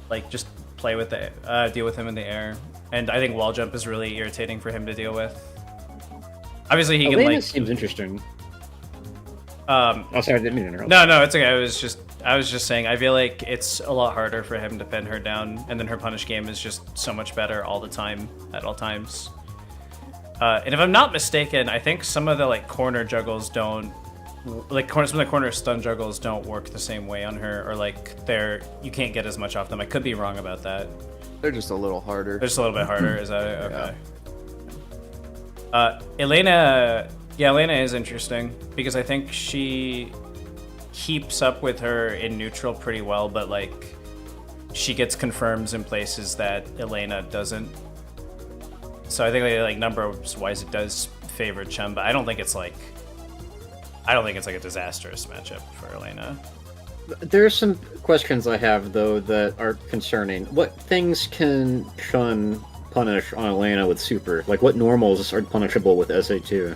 like just play with the deal with him in the air, and I think wall jump is really irritating for him to deal with. Obviously, he can Elena like. seems interesting. Oh, sorry, I didn't mean to interrupt. no, it's okay. I was just saying. I feel like it's a lot harder for him to pin her down, and then her punish game is just so much better all the time, at all times. And if I'm not mistaken, I think some of the like corner juggles don't, like some of the corner stun juggles don't work the same way on her, or like you can't get as much off them. I could be wrong about that. they're just a little harder. They're just a little bit harder. Is that it? Okay. Elena. Yeah, Elena is interesting because I think she keeps up with her in neutral pretty well, but like she gets confirms in places that Elena doesn't. So I think like numbers wise it does favor Chun, but I don't think it's like a disastrous matchup for Elena. There are some questions I have though that are concerning. What things can Chun punish on Elena with super? Like what normals are punishable with SA2?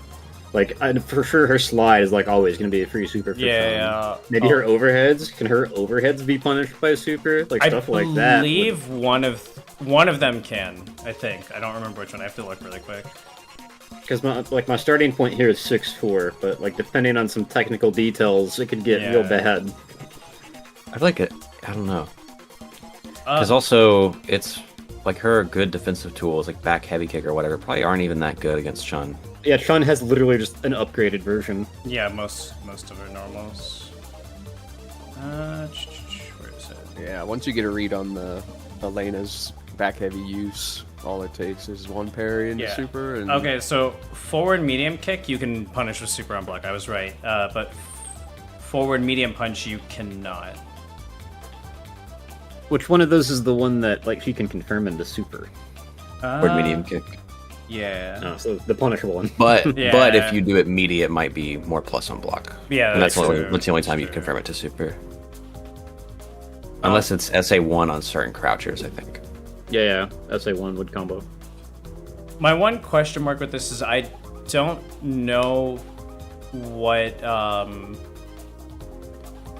Like for sure her slide is like always going to be a free super for Chun. Yeah. Maybe her overheads. Can her overheads be punished by super? Like stuff like that. I believe one of them can. I think. I don't remember which one. I have to look really quick. Because my starting point here is 6'4", but like depending on some technical details, it could get real Yeah. bad. I feel like I don't know. Because also it's like her good defensive tools like back heavy kick or whatever probably aren't even that good against Chun. Yeah, Chun has literally just an upgraded version. Yeah, most of her normals. Where is it? Yeah, once you get a read on the Elena's back heavy use, all it takes is one parry into Yeah. super. And Okay, so forward medium kick you can punish with super on block. I was right, but forward medium punch you cannot. Which one of those is the one that like she can confirm into super? Or medium kick. Yeah. Oh, so the punishable one. But Yeah. but if you do it media, it might be more plus on block. Yeah, And that's that's the only, true. that's the only time you True. confirm it to super. Unless it's SA1 on certain crouchers, I think. Yeah, SA1 would combo. My one question mark with this is I don't know what I'm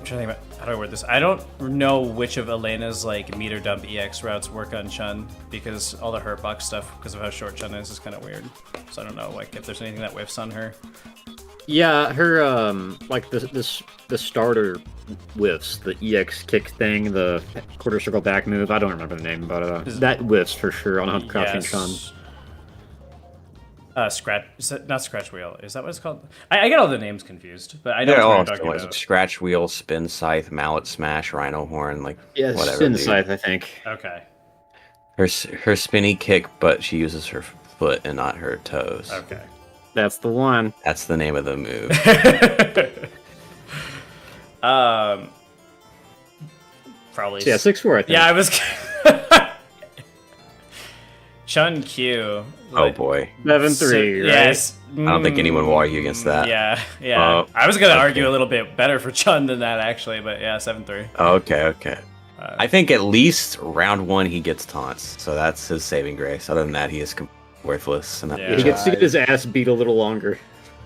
trying to think about how do I word this. I don't know which of Elena's like meter dump EX routes work on Chun because all the hurt box stuff because of how short Chun is kind of weird. So I don't know like if there's anything that whiffs on her. Yeah, her like the starter whiffs, the EX kick thing, the quarter circle back move. I don't remember the name, but that whiffs for sure on crouching Chun. Scratch. Is that not scratch wheel? Is that what it's called? I get all the names confused, but I know They're what all you're talking similar. about. Like scratch wheel, spin scythe, mallet smash, rhino horn, like Yeah, whatever. spin dude. scythe, I think. Okay. Her spinny kick, but she uses her foot and not her toes. Okay. That's the one. That's the name of the move. Probably. So yeah, 6'4", I think. Yeah, I was. Chun Q. Oh boy. 7-3, right? Yes. I don't think anyone will argue against that. Yeah. I was gonna okay. argue a little bit better for Chun than that actually, but yeah, 7-3. Okay. I think at least round one he gets taunts, so that's his saving grace. Other than that, he is worthless. And Yeah. He gets to get his ass beat a little longer.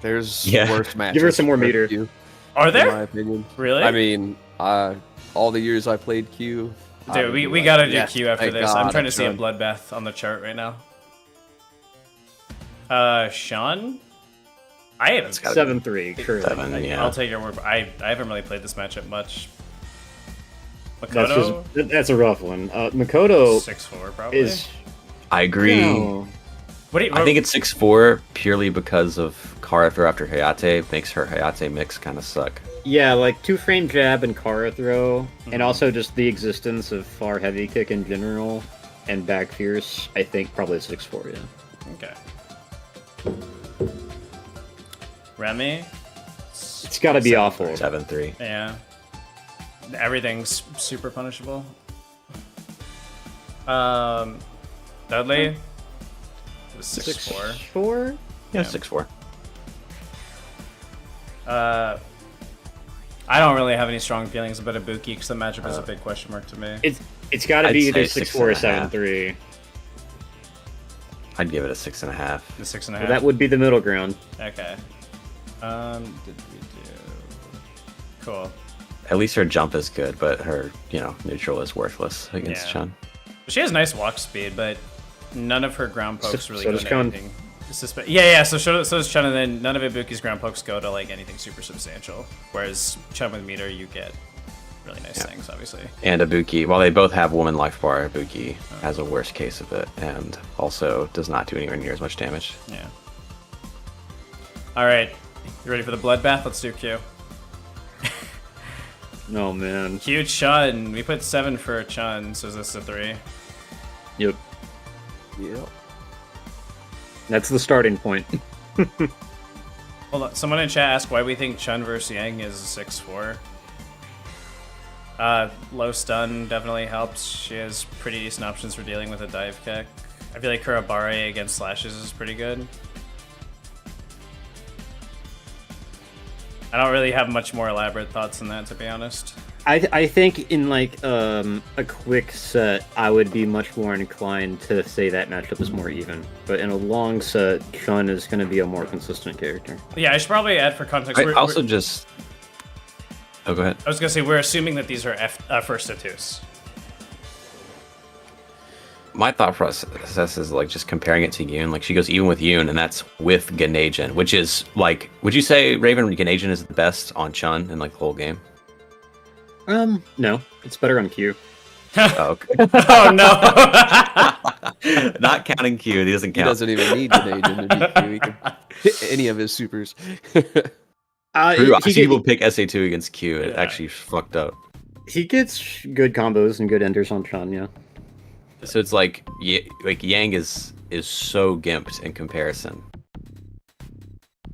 there's Yeah. worse matches. Give her some more for meter. Q, Are in there? my opinion. Really? I mean, all the years I played Q. I Dude, would we, be we like, gotta do yes, Q after thank this. God, I'm trying to it's see a done. bloodbath on the chart right now. Sean? I haven't. gotta be 7-3, sure. 7, yeah. I'll take your word. I haven't really played this matchup much. That's Makoto? that's a rough one. Makoto 6-4 probably. is. I agree. No. What do you? I think it's 6-4 purely because of Kara throw after Hayate makes her Hayate mix kind of suck. Yeah, like 2-frame jab and Kara throw, Mm-hmm. and also just the existence of far heavy kick in general and back fierce. I think probably 6-4. Yeah. Okay. Remy? It's got to be awful. 7-3. Yeah. Everything's super punishable. Dudley? It was 6-4. 4? Yeah, 6-4. I don't really have any strong feelings about Ibuki because the matchup is a big question mark to me. It's got to I'd be either say 6-4 or 6.5. 7-3. I'd give it a 6.5. The 6.5. Well, that would be the middle ground. Okay. Did we do? Cool. At least her jump is good, but her, neutral is worthless against Yeah. Chun. She has nice walk speed, but none of her ground pokes So- really so go does to Chun. anything. Yeah. So does Chun, and then none of Ibuki's ground pokes go to like anything super substantial. Whereas Chun with meter, you get really nice things, obviously. And Ibuki, while they both have woman life bar, Ibuki has a worse case of it, and also does not do anywhere near as much damage. Yeah. All right, you ready for the bloodbath? Let's do Q. Oh, man. Q Chun. We put 7 for Chun, so is this a 3? Yep. Yeah. That's the starting point. Hold on. Someone in chat asked why we think Chun versus Yang is 6-4. Low stun definitely helps. She has pretty decent options for dealing with a dive kick. I feel like Kurabare against slashes is pretty good. I don't really have much more elaborate thoughts than that, to be honest. I think in like a quick set, I would be much more inclined to say that matchup is more even. But in a long set, Chun is going to be a more consistent character. Yeah, I should probably add for context. I also just... Oh, go ahead. I was gonna say we're assuming that these are first tattoos. My thought process is like just comparing it to Yoon. Like she goes even with Yoon, and that's with Ganajin, which is like, would you say Raven Ganajin is the best on Chun in like the whole game? No, it's better on Q. Oh, okay. Oh no! Not counting Q, he doesn't He count. doesn't even need Ganajin to beat Q. He can hit any of his supers. True, I He see people pick SA2 against Q. It Yeah. actually fucked up. He gets good combos and good enders on Chun, yeah. So it's like Yang is so gimped in comparison,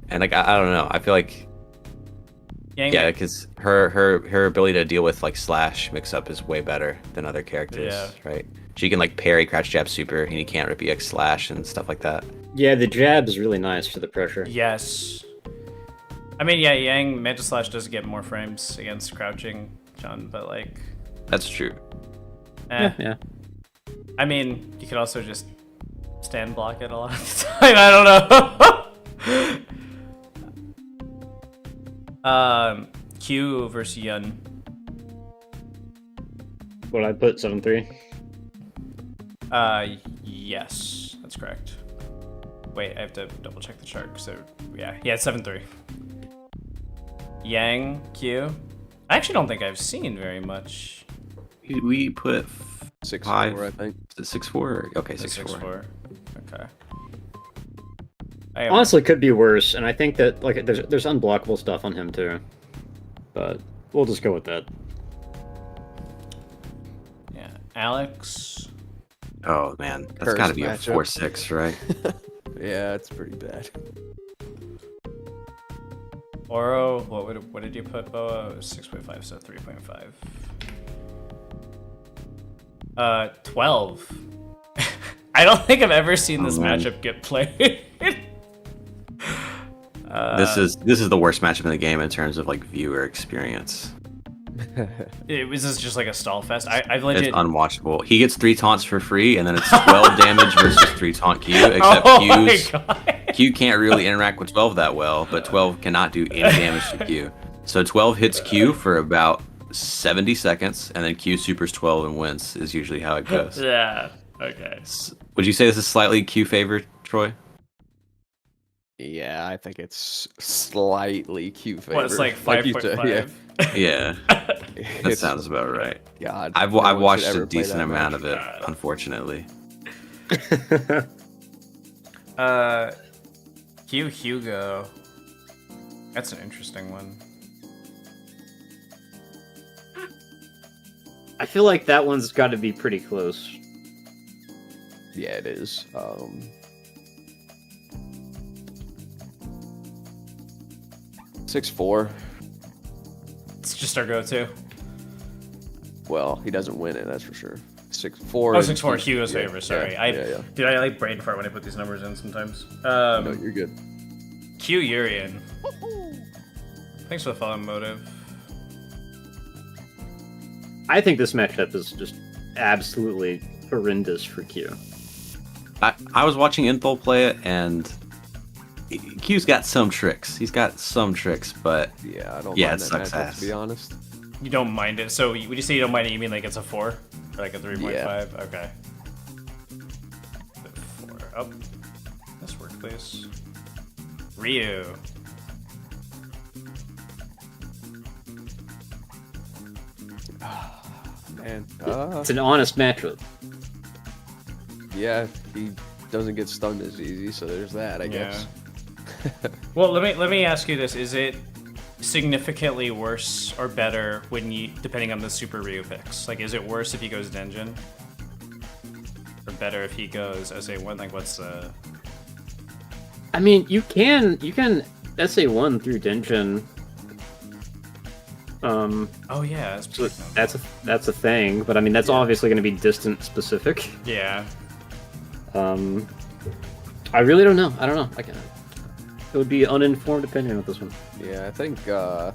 and like I don't know. I feel like Yang, yeah, because her ability to deal with like slash mix up is way better than other characters, Yeah. right? She can like parry crouch jab super, and you can't rip EX slash and stuff like that. Yeah, the jab is really nice for the pressure. Yes. I mean, yeah, Yang Manta Slash does get more frames against crouching Chun, but like, That's true. Yeah. I mean, you could also just stand block it a lot of the time. I don't know. Q versus Yun. What I put 7-3. Yes, that's correct. Wait, I have to double check the chart. So yeah, it's 7-3. Yang Q. I actually don't think I've seen very much. We put 6-4, 5. I think. 6-4. Okay, 6-4. 6-4. Okay. Honestly, could be worse, and I think that like there's unblockable stuff on him too. But we'll just go with that. Yeah, Alex. Oh man, that's Curse got to be a matchup. 4-6, right? Yeah, it's pretty bad. Oro, what did you put, Boa? It was 6.5, so 3.5. 12. I don't think I've ever seen this man. matchup get played. This is the worst matchup in the game in terms of like viewer experience. It was just like a stall fest. I've It's legit. unwatchable. He gets 3 taunts for free, and then it's 12 damage versus 3 taunt Q. Except Oh my god. Q can't really interact with 12 that well, but 12 cannot do any damage to Q. So 12 hits Q for about 70 seconds, and then Q supers 12 and wins. Is usually how it goes. Yeah. Okay. Would you say this is slightly Q favored, Troy? Yeah, I think it's slightly Q favorite. What, it's like you said, 5.5? Yeah, that It's- sounds about right. God, I've no one should watched ever a play decent that amount match. of it, unfortunately. Q Hugo. That's an interesting one. I feel like that one's got to be pretty close. Yeah, it is. 6'4". It's just our go-to. Well, he doesn't win it, that's for sure. 6'4". Oh, 6'4", Hugo's favorite, sorry. Yeah. Dude, I like brain fart when I put these numbers in sometimes. No, you're good. Q Urian. Thanks for the follow, Motive. I think this matchup is just absolutely horrendous for Q. I was watching Inthol play it, and Q's got some tricks. He's got some tricks, but Yeah, I don't Yeah, mind it that sucks matchup, ass. to be honest. You don't mind it. So when you say you don't mind it, you mean like it's a 4? Or like a 3.5? Yeah. Okay. 4. Oh. This worked, please. Ryu. Man. It's an honest matchup. Yeah, he doesn't get stunned as easy, so there's that, I guess. Well, let me ask you this: is it significantly worse or better when you, depending on the Super Ryu picks? Like, is it worse if he goes Denjin, or better if he goes SA1? Like, what's the? I mean, you can SA1 through Denjin. Oh yeah, So that's a thing, but I mean that's obviously going to be distance specific. yeah. I really don't know. I don't know. It would be uninformed opinion with this one. Yeah, I think, I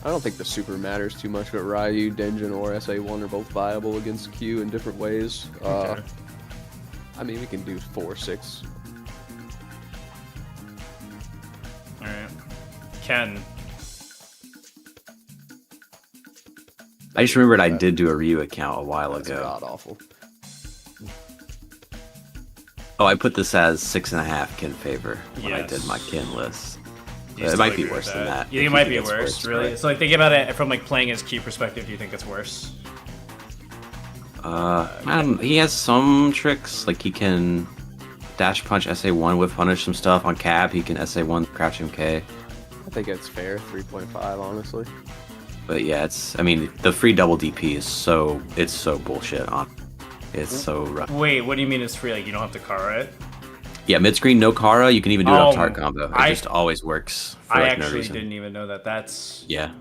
don't think the super matters too much, but Ryu, Denjin, or SA1 are both viable against Q in different ways. Okay. I mean, we can do 4-6. All right. Ken. I just remembered I did do a Ryu account a while That's ago. god awful. Oh, I put this as 6.5 Kin favor when I Yes. did my Kin list. Do you It still might be agree with worse than that. You think it if might he be gets worse, first, really? right? So, like, think about it from like playing as Q perspective. Do you think it's worse? He has some tricks, like he can dash punch SA1 with punish some stuff on Cap. He can SA1 crouch MK. I think it's fair, 3.5, honestly. But yeah, I mean, the free double DP is so bullshit on. It's so rough. Wait, what do you mean it's free? Like, you don't have to Kara it? Yeah, mid screen no Kara. You can even do it Oh, off target combo. It just always works for I like no actually reason. didn't even know that. That's. Yeah.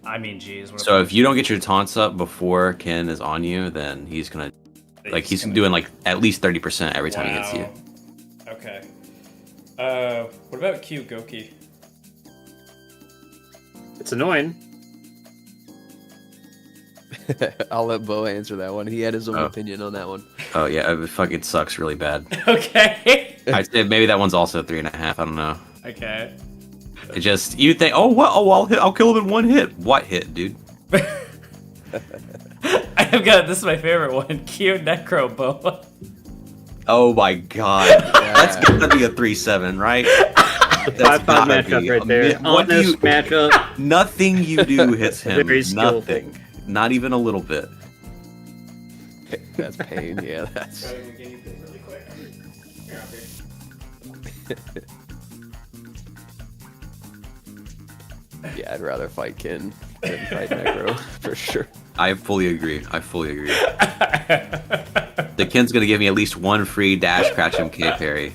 I mean, geez. What So if you don't get your taunts up before Ken is on you, then he's gonna he's gonna- doing like at least 30% every time he gets you. Wow. Okay. What about Q Goki? It's annoying. I'll let Bo answer that one. He had his own Oh. opinion on that one. Oh yeah, it fucking sucks really bad. Okay. I'd say maybe that one's also 3.5. I don't know. Okay. It just you think, oh what? Oh, I'll kill him in one hit. What hit, dude? I've got this is my favorite one. Q Necro Boa. Oh my god, that's gotta be a 3-7, right? That's 5-5 gotta matchup be. right there. What do you- Honest matchup. Nothing you do hits him. Very skillful. Nothing. Not even a little bit. That's pain, yeah, that's... Yeah, I'd rather fight Ken than fight Necro, for sure. I fully agree. The Ken's gonna give me at least one free dash crouch MK parry,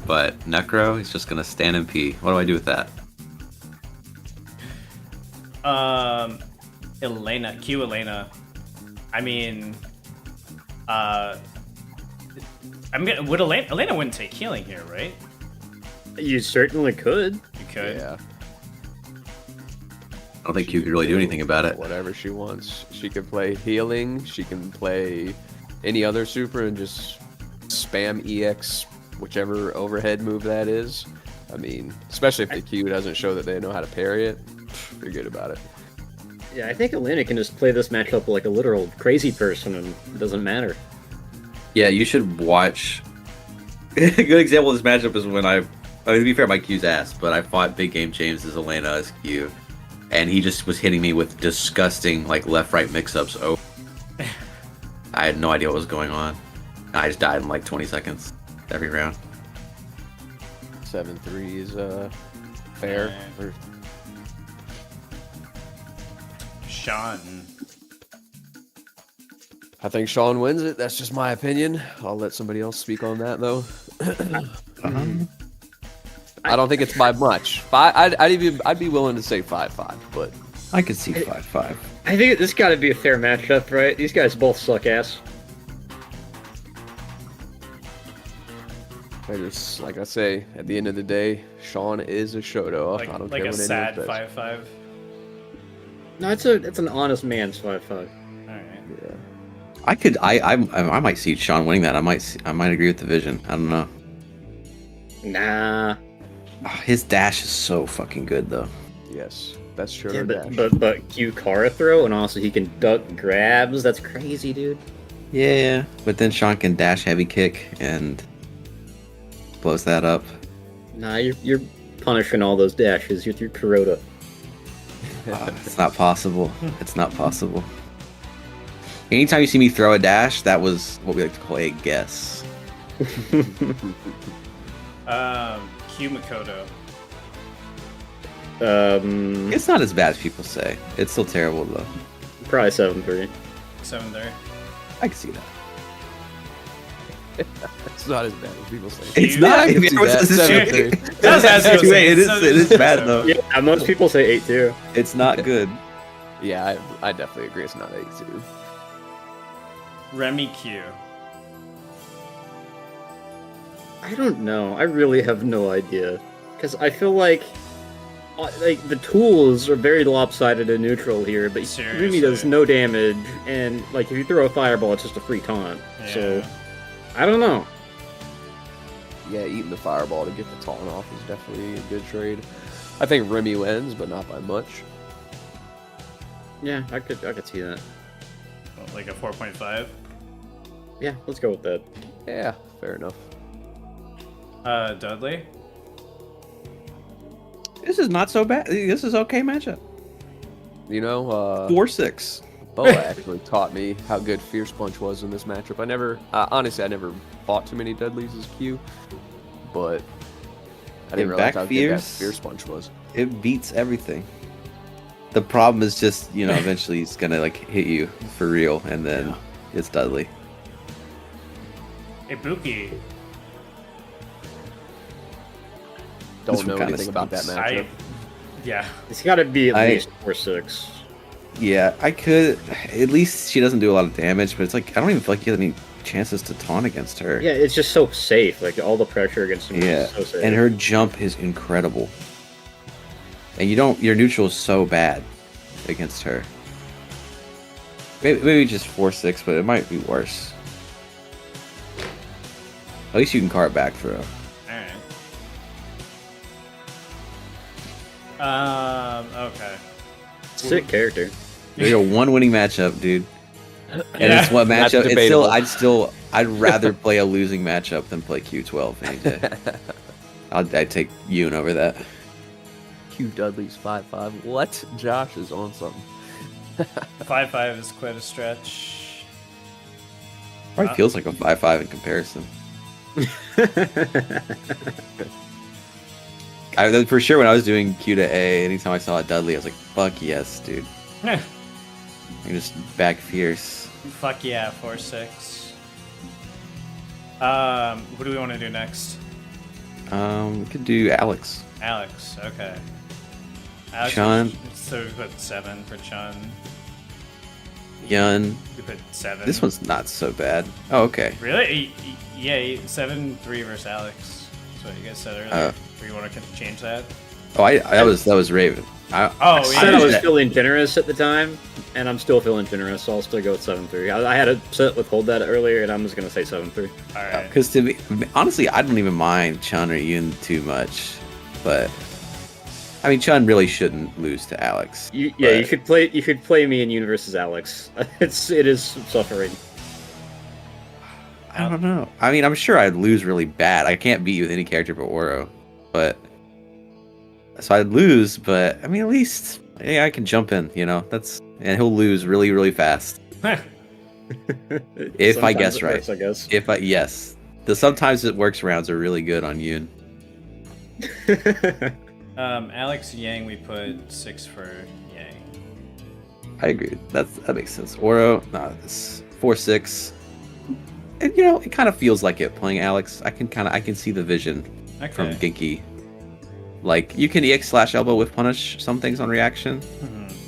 but Necro is just gonna stand and pee. What do I do with that? Elena. Q Elena. I mean, would Elena wouldn't take healing here, right? You certainly could. You could. Yeah, I don't think you could really do anything about it. whatever she wants. She can play healing, she can play any other super and just spam EX whichever overhead move that is. I mean, especially if the Q doesn't show that they know how to parry it, forget about it. Yeah, I think Elena can just play this matchup like a literal crazy person, and it doesn't matter. Yeah, you should watch. A good example of this matchup is when I mean, to be fair, my Q's ass, but I fought Big Game James as Elena as Q, and he just was hitting me with disgusting like left-right mix-ups. Oh, I had no idea what was going on. I just died in like 20 seconds every round. 7-3 is fair. Yeah. Sean. I think Sean wins it. That's just my opinion. I'll let somebody else speak on that, though. I don't think it's by much. I'd be willing to say 5-5, but I could see 5-5. I think this got to be a fair matchup, right? These guys both suck ass. I just, like I say, at the end of the day, Sean is a Shoto. I don't Like care a what sad anyone says. 5-5. No, it's an honest man's 5-5. All right. Yeah. I might see Sean winning that. I might agree with the vision. I don't know. Nah. Oh, his dash is so fucking good though. Yes, best Shoto Yeah, dash. but Q Kara throw, and also he can duck grabs. That's crazy, dude. Yeah, but then Sean can dash heavy kick and blows that up. Nah, you're punishing all those dashes. You're Kuroda. It's not possible. It's not possible. Anytime you see me throw a dash, that was what we like to call a guess. Q Makoto. It's not as bad as people say. It's still terrible though. Probably 7-3. 7 there. I can see that. It's not as bad as people say. It's You- not. I can see that. It's 7-3. That's as you say. It is bad though. Yeah, most people say 8-2. It's not good. Yeah, I definitely agree. It's not 8-2. Remy Q. I don't know. I really have no idea. Because I feel like the tools are very lopsided and neutral here, but Rumi does Seriously. no damage, and like if you throw a fireball, it's just a free taunt. So Yeah. I don't know. Yeah, eating the fireball to get the taunt off is definitely a good trade. I think Remy wins, but not by much. Yeah, I could see that. Like a 4.5. Yeah, let's go with that. Yeah, fair enough. Dudley. This is not so bad. This is okay matchup. You know, 4-6. Boa actually taught me how good Fierce Punch was in this matchup. Honestly, I never fought too many Dudleys as Q, but I didn't In realize back how good that Fierce? Fierce Punch was. It beats everything. The problem is just, eventually he's gonna like hit you for real, and then it's Dudley. Ibuki. Don't This know one kinda anything about that stinks. matchup. Yeah. It's got to be at I- least 4-6. Yeah, I could. At least she doesn't do a lot of damage, but it's like I don't even feel like you have any chances to taunt against her. Yeah, it's just so safe. Like all the pressure against him Yeah, is so safe. and her jump is incredible. And your neutral is so bad against her. Maybe just 4-6, but it might be worse. At least you can cart back throw. Alright. Okay. Sick character. There's a one winning matchup, dude. And Yeah. it's what That's matchup? It's still, debatable. I'd rather play a losing matchup than play Q12 any day. I'd take Yoon over that. Q Dudley's 5-5. What? Josh is on something. 5-5 is quite a stretch. Probably feels like a 5-5 in comparison. For sure, when I was doing Q to A, anytime I saw a Dudley, I was like, "Fuck yes, dude!" I can just back fierce. Fuck yeah, 4-6. What do we want to do next? We could do Alex. Alex, okay. Alex, Chun. So we put 7 for Chun. Yun. We put 7. This one's not so bad. Oh, okay. Really? Yeah, 7-3 versus Alex. That's what you guys said earlier. Do you want to change that? Oh, that was Raven. Oh, I said yeah. I was feeling generous at the time, and I'm still feeling generous, so I'll still go with 7-3. I had a set withhold that earlier, and I'm just gonna say 7-3. Alright. Because to me, honestly, I don't even mind Chun or Yun too much, but I mean, Chun really shouldn't lose to Alex. You but- should play me in Yoon versus Alex. It is suffering. I don't know. I mean, I'm sure I'd lose really bad. I can't beat you with any character but Oro, but so I'd lose. But I mean, at least I can jump in. And he'll lose really, really fast. If I Sometimes guess it right. works, I guess. Yes, the sometimes it works rounds are really good on Yoon. Alex Yang, we put 6 for Yang. I agree. That makes sense. Oro, this 4-6. And it kind of feels like it playing Alex. I can see the vision from Okay. Genki. Like you can EX slash elbow with punish some things on reaction.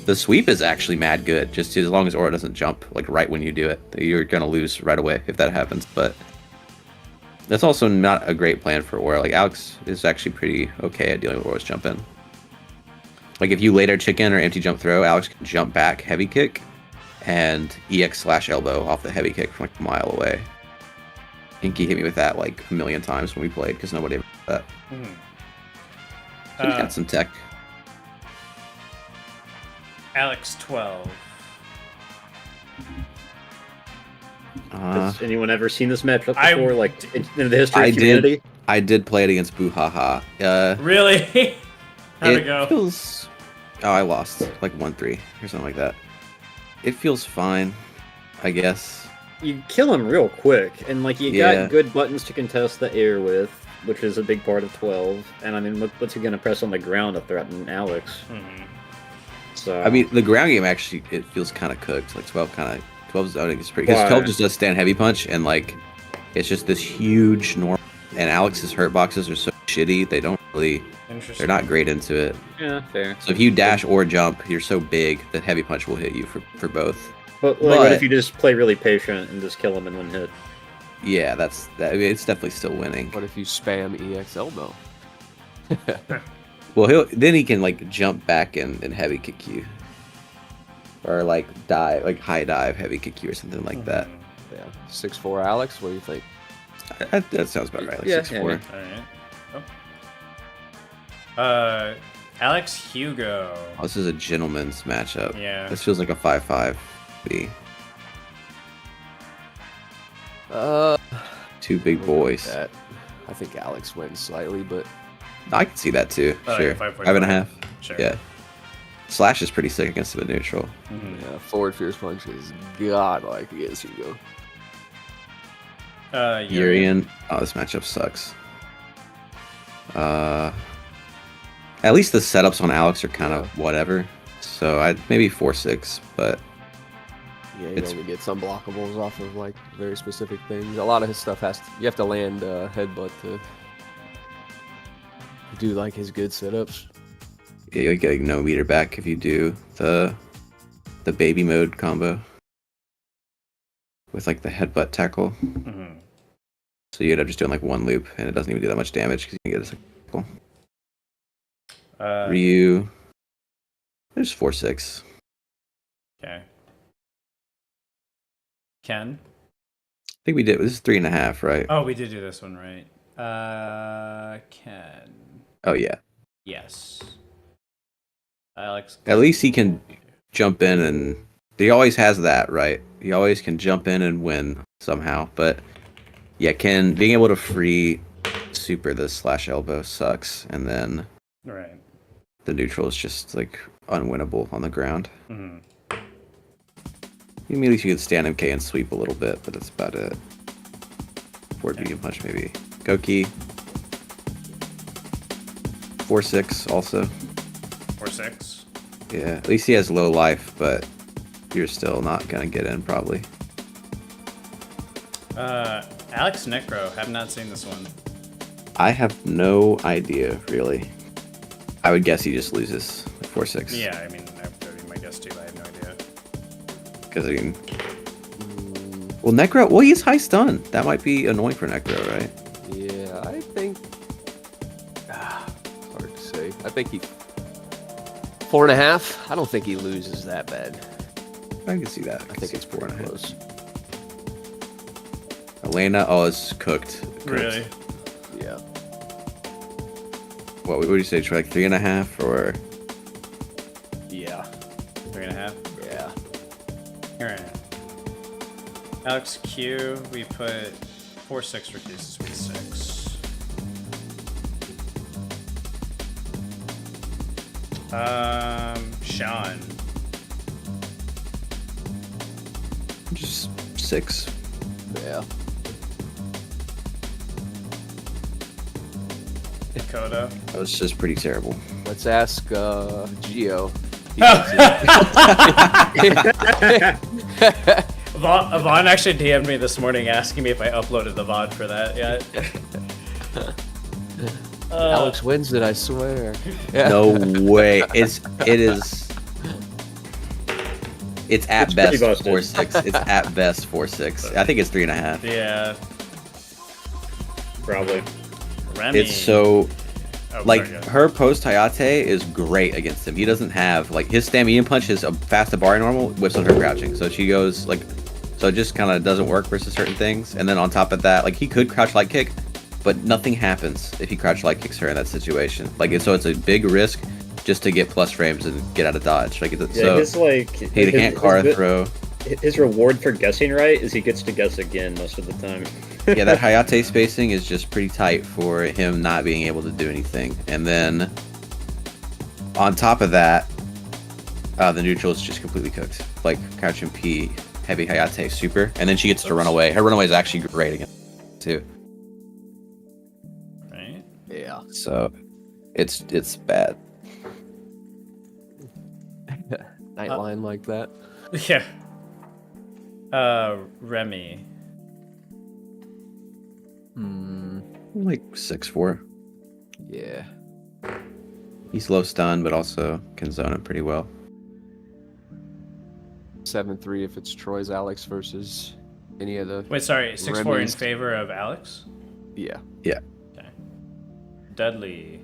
The sweep is actually mad good, just as long as aura doesn't jump like right when you do it. You're gonna lose right away if that happens, but that's also not a great plan for aura. Like Alex is actually pretty okay at dealing with aura's jump in. Like if you later chicken or empty jump throw, Alex can jump back heavy kick and EX slash elbow off the heavy kick from like a mile away. I think he hit me with that like a million times when we played because nobody ever did that. So he's got some tech. Alex 12. Has anyone ever seen this matchup I- before? Like in the history I of humanity? I did play it against Boohaha. Really? How'd it go? Feels... Oh, I lost like 1-3 or something like that. It feels fine, I guess. You kill him real quick, and like you Yeah. got good buttons to contest the air with, which is a big part of 12. And I mean, what's he gonna press on the ground to threaten Alex? So I mean, the ground game actually it feels kind of cooked. Like 12 kind of 12's I think it's pretty because 12 just does stand heavy punch and like it's just this huge norm. And Alex's hurt boxes are so shitty they don't really Interesting. they're not great into it. yeah, fair. So if you dash or jump, you're so big that heavy punch will hit you for both. But like, what but- if you just play really patient and just kill him in one hit? Yeah, that. I mean, it's definitely still winning. What if you spam EX elbow? Well, then he can like jump back and heavy kick you, or like dive, like high dive, heavy kick you, or something like that. Yeah. 6'4" Alex, what do you think? That sounds about right. Like Yeah, 6'4". yeah. Alright. Alex Hugo. Oh, this is a gentleman's matchup. Yeah. This feels like a 5-5. B. Two big boys. That. I think Alex wins slightly, but I can see that too. Oh, Sure. yeah, 5.5. Sure. Yeah. Slash is pretty sick against the neutral. yeah, forward fierce punch is godlike against Hugo. Urian. Oh, this matchup sucks. At least the setups on Alex are kind of whatever. So I'd maybe 4-6, but Yeah, you It's- only get some blockables off of like very specific things. A lot of his stuff you have to land headbutt to do like his good setups. yeah, you get like no meter back if you do the baby mode combo with like the headbutt tackle. So you end up just doing like one loop, and it doesn't even do that much damage because you get a tackle. Ryu, there's 4-6. Okay. Ken? I think we did. This is 3.5, right? Oh, we did do this one right. Ken. Oh yeah. Yes. Alex. At least he can jump in, and he always has that, right? He always can jump in and win somehow. But yeah, being able to free super the slash elbow sucks, and then Right. the neutral is just like unwinnable on the ground. At least you can stand MK and sweep a little bit, but that's about it. Forward medium punch maybe. Goki. 4-6 also. 4-6. Yeah, at least he has low life, but you're still not gonna get in probably. Alex Necro. Have not seen this one. I have no idea really. I would guess he just loses 4-6. Yeah, I mean, that would be my guess too. I have no idea. Because I mean, well, Necro. Well, he's high stun. That might be annoying for Necro, right? Yeah, I think. Hard to say. I think he 4.5. I don't think he loses that bad. I can see that. I think it's pretty 4.5. close. Elena, oh, it's cooked. Really? Yeah. What would you say? Try like 3.5 or? Yeah. 3.5. Yeah. Alright. Alex Q, we put 4-6 reduces with 6. Sean. Just 6. Yeah. Dakota. That was just pretty terrible. Let's ask Geo. Vaughn actually DM'd me this morning asking me if I uploaded the VOD for that yet. Alex wins it, I swear. Yeah. No way. It is. It's at It's pretty best busted. 4-6. It's at best 4-6. I think it's 3.5. Yeah. Probably. Remy. It's so Oh, like sorry, guys. her post Hayate is great against him. He doesn't have like his stand medium punch is a fast to bar normal whips on her crouching, so she goes like, so it just kind of doesn't work versus certain things. And then on top of that, like he could crouch light kick, but nothing happens if he crouch light kicks her in that situation. Like so, it's a big risk just to get plus frames and get out of dodge. Like Yeah, so, his like he can't car throw. His reward for guessing right is he gets to guess again most of the time. Yeah, that Hayate spacing is just pretty tight for him not being able to do anything. And then on top of that, the neutral is just completely cooked. Like crouching P, heavy Hayate super, and then she gets to run away. Her runaway is actually great again, too. Right. Yeah. So it's bad. Nightline like that. Yeah. Remy. Like 6-4. Yeah. He's low stun, but also can zone him pretty well. 7-3 if it's Troy's Alex versus any of the. Wait, sorry. 6-4 in Remy's. favor of Alex. Yeah. Yeah. Okay. Dudley.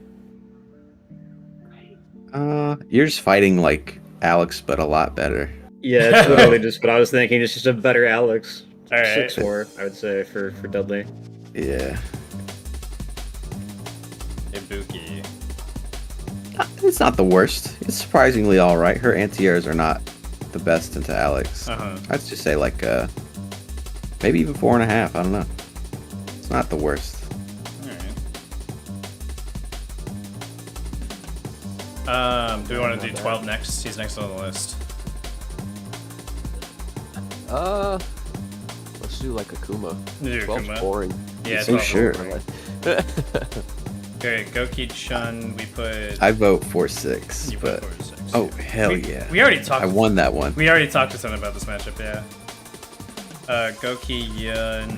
You're just fighting like Alex, but a lot better. Yeah, it's literally just what I was thinking. It's just a better Alex. All right. 6-4, I would say, for Dudley. Yeah. Ibuki. It's not the worst. It's surprisingly all right. Her anti-airs are not the best into Alex. Uh-huh. I'd just say like maybe even 4.5. I don't know. It's not the worst. Alright. Do we want to do 12 next? He's next on the list. Let's do like Akuma. Do 12's Akuma. boring. Yeah, Oh, 12. sure. Okay, Goki Chun, we put. I vote 4-6, You but put 4-6. oh hell we, yeah! We already talked. I won that one. We already talked to someone about this matchup, yeah. Goki Yun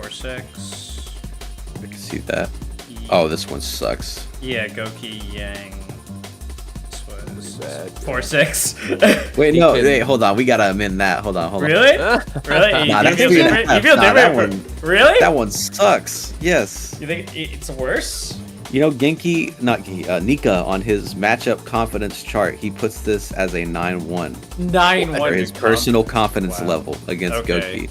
4-6. I can see that. Oh, this one sucks. Yeah, Goki Yang. This was bad. 4-6. Wait, no, can- wait, hold on. We gotta amend that. Hold on. Really? Really? Nah, you that's feel 3.5. different? You feel Nah, different? Really? That one sucks. Yes. You think it's worse? You know, Nika on his matchup confidence chart, he puts this as a 9-1 9-1. for his personal confidence Wow. level against Okay. Goki.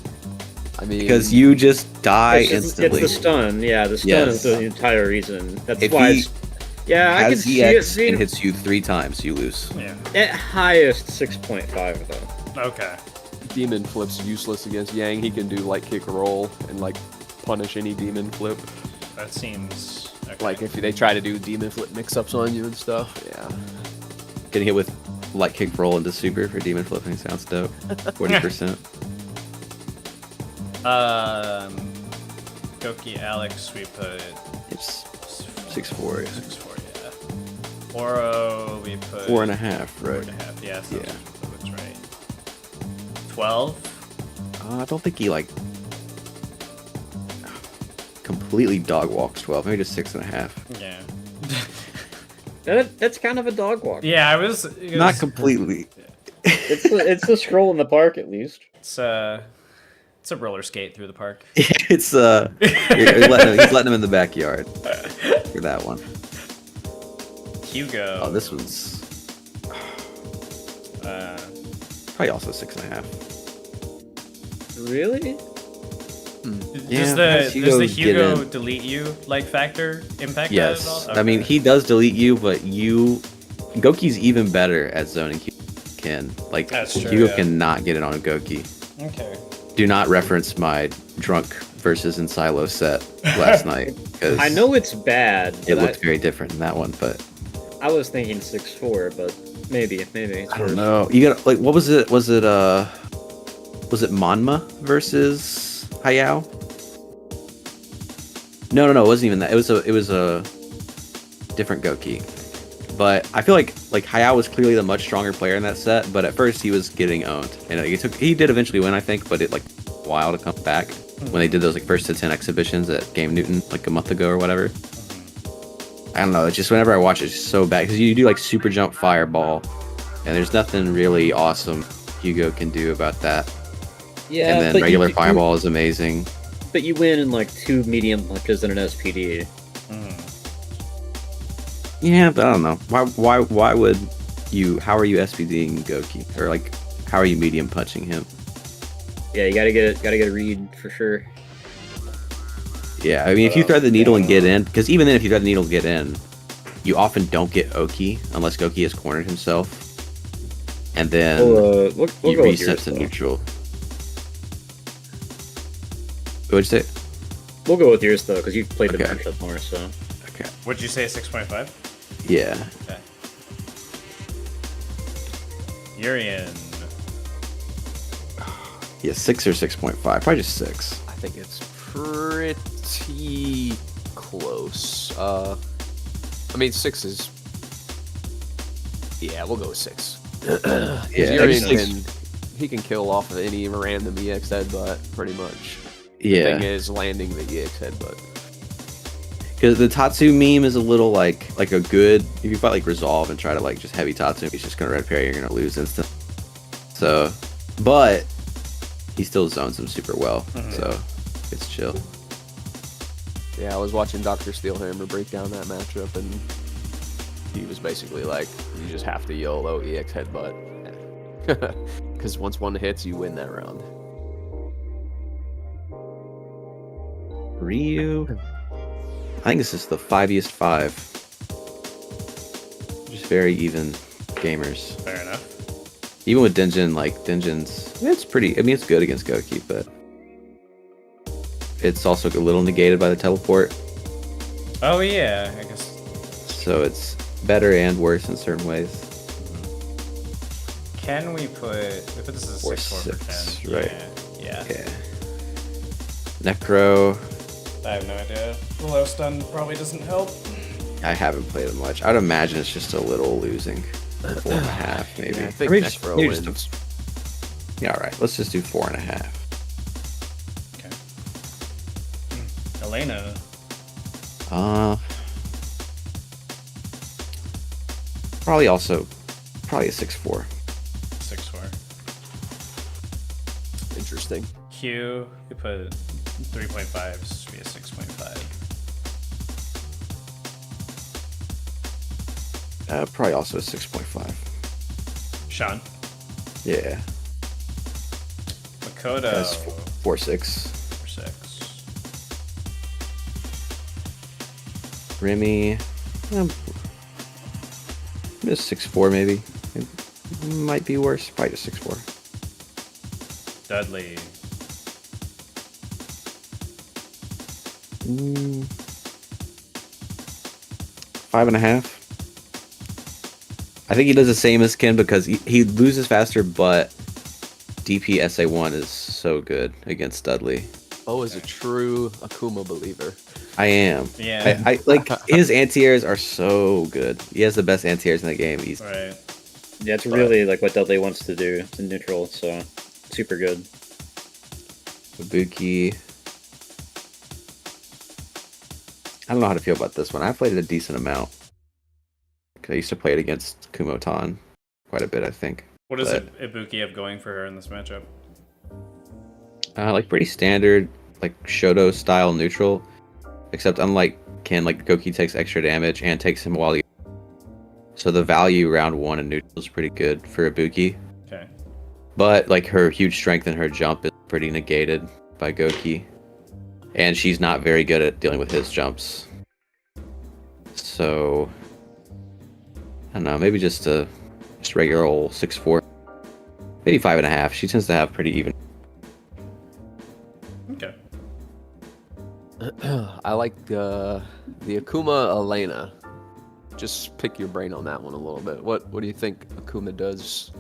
I mean, Because you just die It's instantly. the stun, yeah, the stun Yes. is the entire reason. That's If why he it's... Yeah, I can Has see it EX being and hits you 3 times, you lose. Yeah. at highest 6.5, though. Okay. Demon Flip's useless against Yang. He can do like kick roll and like punish any Demon Flip. That seems. Okay. Like if they try to do Demon Flip mix-ups on you and stuff. Yeah. Getting hit with light kick roll into super for demon flipping sounds dope. 40%. Goki Alex, we put It's 6-4. 6-4, yeah. Oro, we put 4.5, right? 4.5, yeah. Yeah. That looks right. 12? I don't think he like completely dog walks 12. Maybe just 6.5. Yeah. That's kind of a dog walk. Yeah, it was Not completely. It's the stroll in the park, at least. It's a roller skate through the park. It's he's letting him in the backyard for that one. Hugo. Oh, this one's probably also 6.5. Really? Yeah, does the Hugo get Hugo in. delete you like factor impact Yes, that at all? I mean he does delete you, but Goki's even better at zoning Ken. Like That's true, Hugo yeah. cannot get it on a Goki. Okay. Do not reference my drunk versus in silo set last night because I know it's bad. it but looked very different in that one, but I was thinking 6-4, but maybe. It's I don't worse. know. You got like what was it? Was it Monma versus Hayao? No, it wasn't even that. It was a different Goki. But I feel like Hayao was clearly the much stronger player in that set, but at first he was getting owned. And he did eventually win, I think, but it like a while to come back when they did those like first to 10 exhibitions at Game Newton like a month ago or whatever. I don't know. It's just whenever I watch it, it's just so bad because you do like super jump fireball, and there's nothing really awesome Hugo can do about that. Yeah, And then but regular you, fireball is amazing. but you win in like 2 medium punches and an SPD. Yeah, but I don't know. Why would you? How are you SPDing Goki? Or like, how are you medium punching him? Yeah, you gotta get a read for sure. Yeah, I mean, if you thread the needle and get in, because even then, if you thread the needle and get in, you often don't get Oki unless Goki has cornered himself, and then We'll you go with reset yours, to though. neutral. What'd you say? We'll go with yours though, because you've played the Okay. matchup more. So Okay. Would you say 6.5? Yeah. Okay. Urian. Yeah, 6 or 6.5. Probably just 6. I think it's pretty close. I mean, 6 is. Yeah, we'll go with 6. Yeah, Urian six- he can kill off of any random EX headbutt, pretty much. The Yeah. thing is landing the EX headbutt. Because the Tatsu meme is a little like a good. If you fight like Resolve and try to like just heavy Tatsu, he's just gonna red parry. You're gonna lose instant. So, but he still zones him super well. So it's chill. Yeah, I was watching Dr. Steelhammer break down that matchup, and he was basically like, you just have to YOLO EX headbutt. Because once one hits, you win that round. Ryu. I think this is the 5-iest 5. Just very even gamers. Fair enough. Even with Denjin, like Denjin's, it's pretty. I mean, it's good against Goki, but it's also a little negated by the teleport. Oh yeah, I guess. So it's better and worse in certain ways. Can we put this as a Or 6-4 for 6, 10? right. Yeah. Okay. Necro. I have no idea. The low stun probably doesn't help. I haven't played it much. I'd imagine it's just a little losing. 4.5, maybe. Yeah, I think Maybe just- Necro maybe just wins. Yeah, all right. Let's just do 4.5. Okay. Elena. Probably a 6-4. 6-4. Interesting. Q. We put 3.5. This should be a 6.5. Probably also a 6.5. Sean. Yeah. Makoto. That's 4.6. For 6. Remy. Just 6.4 maybe. It might be worse. Probably just 6.4. Dudley. 5.5. I think he does the same as Ken because he loses faster, but DP SA1 is so good against Dudley. Oh, is a true Akuma believer. I am. Yeah. I like his anti-airs are so good. He has the best anti-airs in the game. He's Right. yeah, it's really like what Dudley wants to do in neutral. So super good. Ibuki. I don't know how to feel about this one. I played it a decent amount. 'Cause I used to play it against Kumotan quite a bit, I think. What does But- Ibuki have going for her in this matchup? Like pretty standard, like Shoto style neutral, except unlike Ken, like Goki takes extra damage and takes him while he. So the value round 1 in neutral is pretty good for Ibuki, Okay. but like her huge strength and her jump is pretty negated by Goki, and she's not very good at dealing with his jumps. So I don't know, maybe just regular old 6.4, maybe 5.5. She tends to have pretty even. Okay. I like the Akuma Elena. Just pick your brain on that one a little bit. What do you think Akuma does?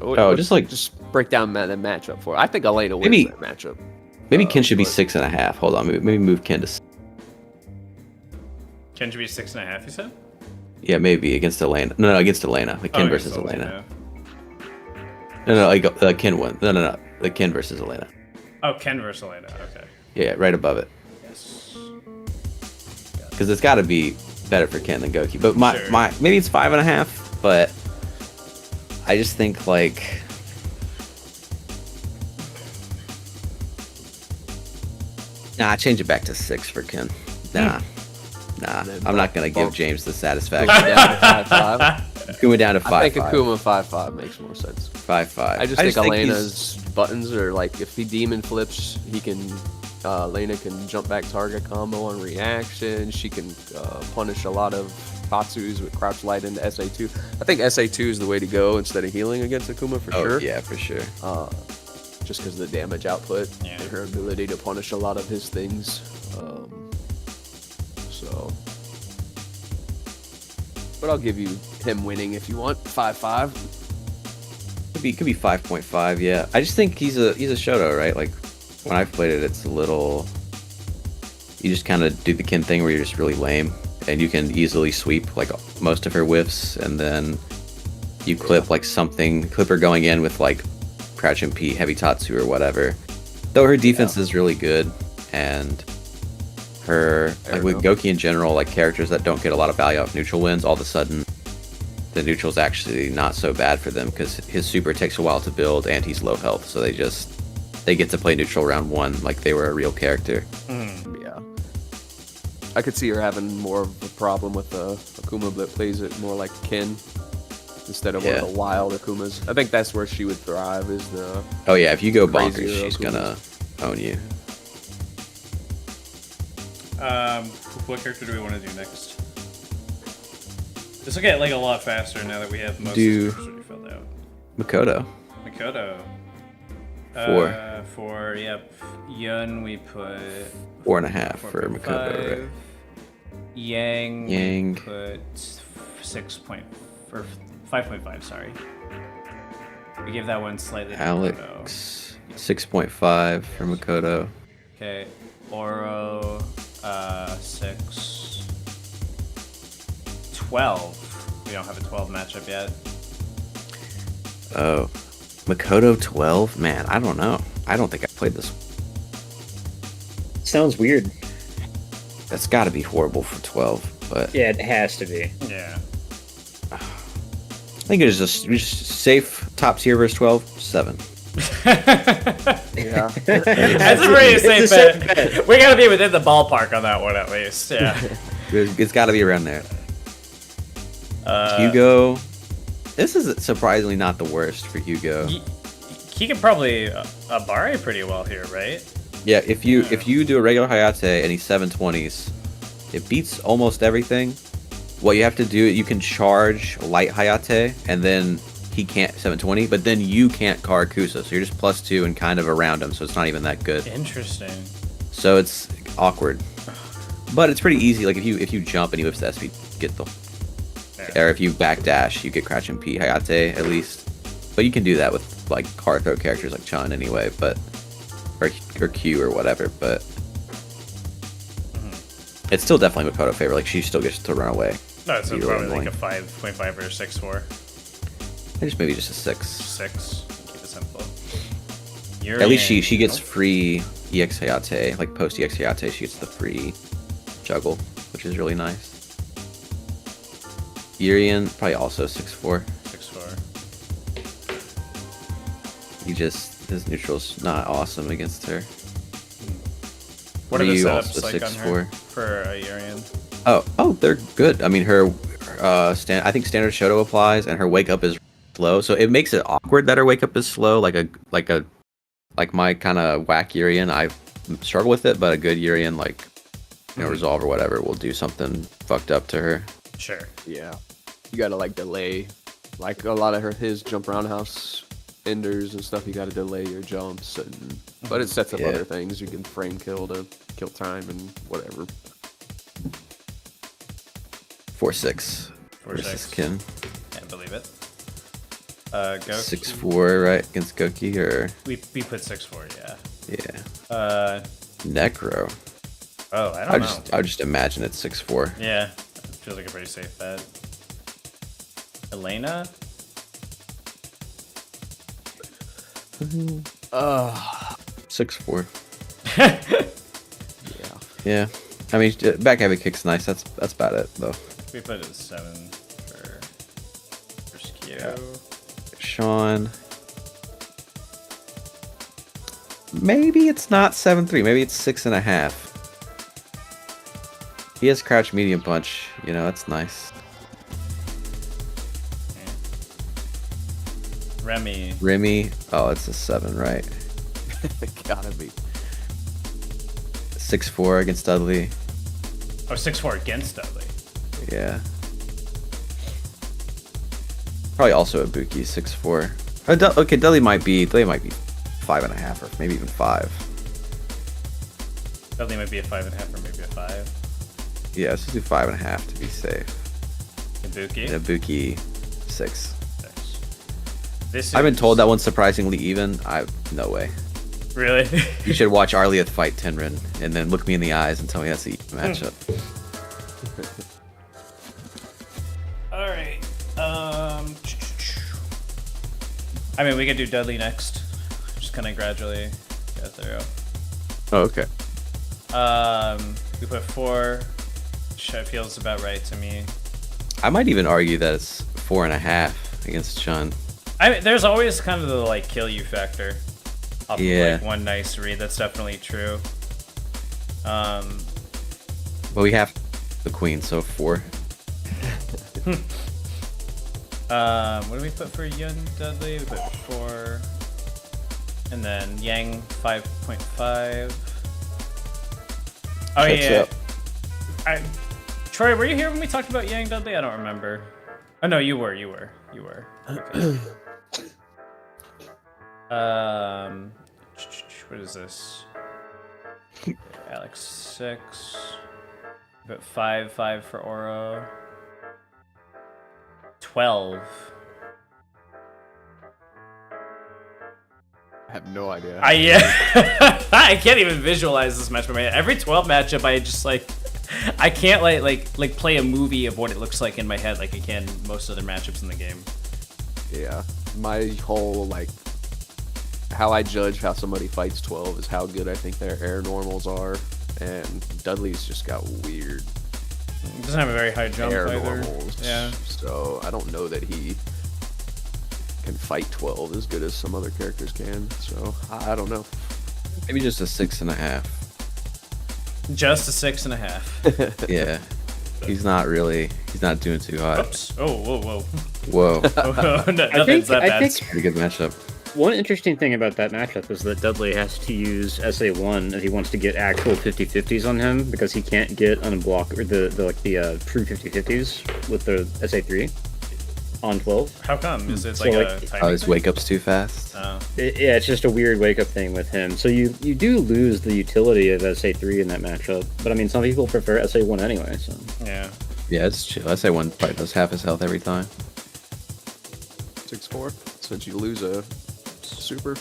Just break down that matchup for. I think Elena wins Maybe- that matchup. Maybe Ken should be but- 6.5. Hold on, maybe move Ken to. Ken should be 6.5, you said? Yeah, maybe against Elena. No, against Elena. Like Ken Oh, versus so, Elena. Oh, No, like Ken won. No. The Ken versus Elena. Oh, Ken versus Elena. Okay. Yeah, right above it. Yes. Got because it's got to be better for Ken than Goki. But Sure. my maybe it's 5.5, but I just think like. Nah, change it back to 6 for Ken. Nah, Then I'm not gonna give bump- James the Push it satisfaction. down to 5-5. Going down to 5. I think Akuma 5-5 makes more sense. 5-5. I just think he's- Elena's buttons are like if he demon flips, he can. Elena can jump back target combo on reaction. She can punish a lot of Tatsus with crouch light into SA2. I think SA2 is the way to go instead of healing against Akuma for Oh sure. yeah, for sure. Just because of the damage output Yeah. and her ability to punish a lot of his things. So, but I'll give you him winning if you want 5-5. Could be 5.5. Yeah, I just think he's a Shoto, right? Like when I've played it, it's a little. You just kind of do the Ken thing where you're just really lame, and you can easily sweep like most of her whiffs, and then you clip like something, clip her going in with like crouch and P, heavy Tatsu or whatever. Though her defense is really good, and her like with Goki in general, like characters that don't get a lot of value off neutral wins, all of a sudden the neutral's actually not so bad for them because his super takes a while to build and he's low health, so they get to play neutral round 1 like they were a real character. Yeah. I could see her having more of a problem with Akuma that plays it more like Ken instead of one Yeah. of the wild Akumas. I think that's where she would thrive is the Oh yeah, if you go Crazy bonkers, she's Akuma. gonna own you. What character do we want to do next? This will get like a lot faster now that we have most Do- of the scripts already filled out. Makoto. Makoto. 4. 4, yep. Yun, we put 4.5 for Makoto, 4.5. right? Yang, Yang. we put 6 point, or 5.5, sorry. We give that one slightly to Makoto. Alex 6.5 for Makoto. Okay, Oro, 6. 12. We don't have a 12 matchup yet. Oh, Makoto 12? Man, I don't know. I don't think I played this. Sounds weird. That's got to be horrible for 12, but Yeah, it has to be. Yeah. I think it's just safe top tier versus 12, 7. yeah. That's a pretty It's safe a safe bet. We gotta be within the ballpark on that one at least. Yeah. It's got to be around there. Uh, Hugo. This is surprisingly not the worst for Hugo. He can probably Abare pretty well here, right? Yeah, if you do a regular Hayate and he's 720s, it beats almost everything. What you have to do, you can charge light Hayate, and then he can't 720, but then you can't Karakusa, so you're just +2 and kind of around him, so it's not even that good. Interesting. So it's awkward, but it's pretty easy. Like if you jump and you whips the SP, get the, Yeah. or if you backdash, you get crouch and P Hayate at least. But you can do that with like hard throw characters like Chun anyway, but or Q or whatever. But it's still definitely Makoto favor. Like she still gets to run away. No, it's Be probably really like a 5.5 or 6.4. Maybe just a 6. 6. Keep it simple. At least she Urian- gets free EX Hayate, like post EX Hayate, she gets the free juggle, which is really nice. Urian probably also 6-4. 6.4. His neutral's not awesome against her. What are the Ryu setups also like on her 6-4. for Urian? Oh, they're good. I mean, her I think standard Shoto applies, and her wake up is slow, so it makes it awkward that her wake up is slow. Like my kind of whack Urian, I struggle with it, but a good Urian, like resolve or whatever, will do something fucked up to her. Sure. Yeah. You gotta like delay, like a lot of his jump roundhouse enders and stuff. You gotta delay your jumps, but it sets up Yeah. other things. You can frame kill to kill time and whatever. 4-6 4-6. versus Kin. Can't believe it. Go. 6-4 right against Goki, or We put 6.4, yeah. yeah, Necro. Oh, I don't know. I would just imagine it's 6-4. Yeah. Feels like a pretty safe bet. Elena? 6-4. Yeah. Yeah, I mean, back heavy kick's nice. That's about it though. We put it at 7 for Skew. Sean. Maybe it's not 7-3. Maybe it's 6.5. He has crouch medium punch. You know, that's nice. Remy. Oh, it's a 7, right? Gotta be. 6-4 against Dudley. Oh, 6-4 against Dudley. Yeah. Probably also Ibuki 6-4. Okay, Dudley might be 5.5 or maybe even 5. Dudley might be a 5.5 or maybe a 5. Yeah, let's just do 5.5 to be safe. Ibuki. And Ibuki 6. 6. This I've been is- told that one's surprisingly even. No way. Really? You should watch Arlieth fight Tenrin and then look me in the eyes and tell me that's the even matchup. All right. I mean, we could do Dudley next. Just kind of gradually get through. Oh, okay. We put 4. Which feels about right to me. I might even argue that it's 4.5 against Chun. I mean, there's always kind of the like kill you factor. Off Yeah. Of, like one nice read. That's definitely true. But we have the queen, so 4. What do we put for Yun Dudley? We put 4. And then Yang 5.5. Oh Checks yeah. out. Troy, were you here when we talked about Yang Dudley? I don't remember. Oh no, you were. Okay. What is this? Alex 6. But 5 for Oro. 12. I have no idea. I can't even visualize this matchup. Every 12 matchup, I just I can't like play a movie of what it looks like in my head like I can most other matchups in the game. Yeah, my whole like how I judge how somebody fights 12 is how good I think their air normals are, and Dudley's just got weird He doesn't have a very high jump air either. normals. Yeah. So I don't know that he can fight 12 as good as some other characters can. So I don't know. Maybe just a 6.5. Just a 6.5. Yeah. He's not doing too hot. Oops. Oh, whoa. Whoa. Nothing's that bad. Pretty good matchup. One interesting thing about that matchup is that Dudley has to use SA1 if he wants to get actual 50-50s on him, because he can't get unblock or the true 50-50s with the SA3 on 12. How come? Is it So, like a like- timing Oh, his thing? wake up's too fast. Oh. Yeah, it's just a weird wake up thing with him. So you do lose the utility of SA3 in that matchup, but I mean some people prefer SA1 anyway. So Yeah. Yeah, it's chill. I say one probably does half his health every time. 6-4 since you lose a super.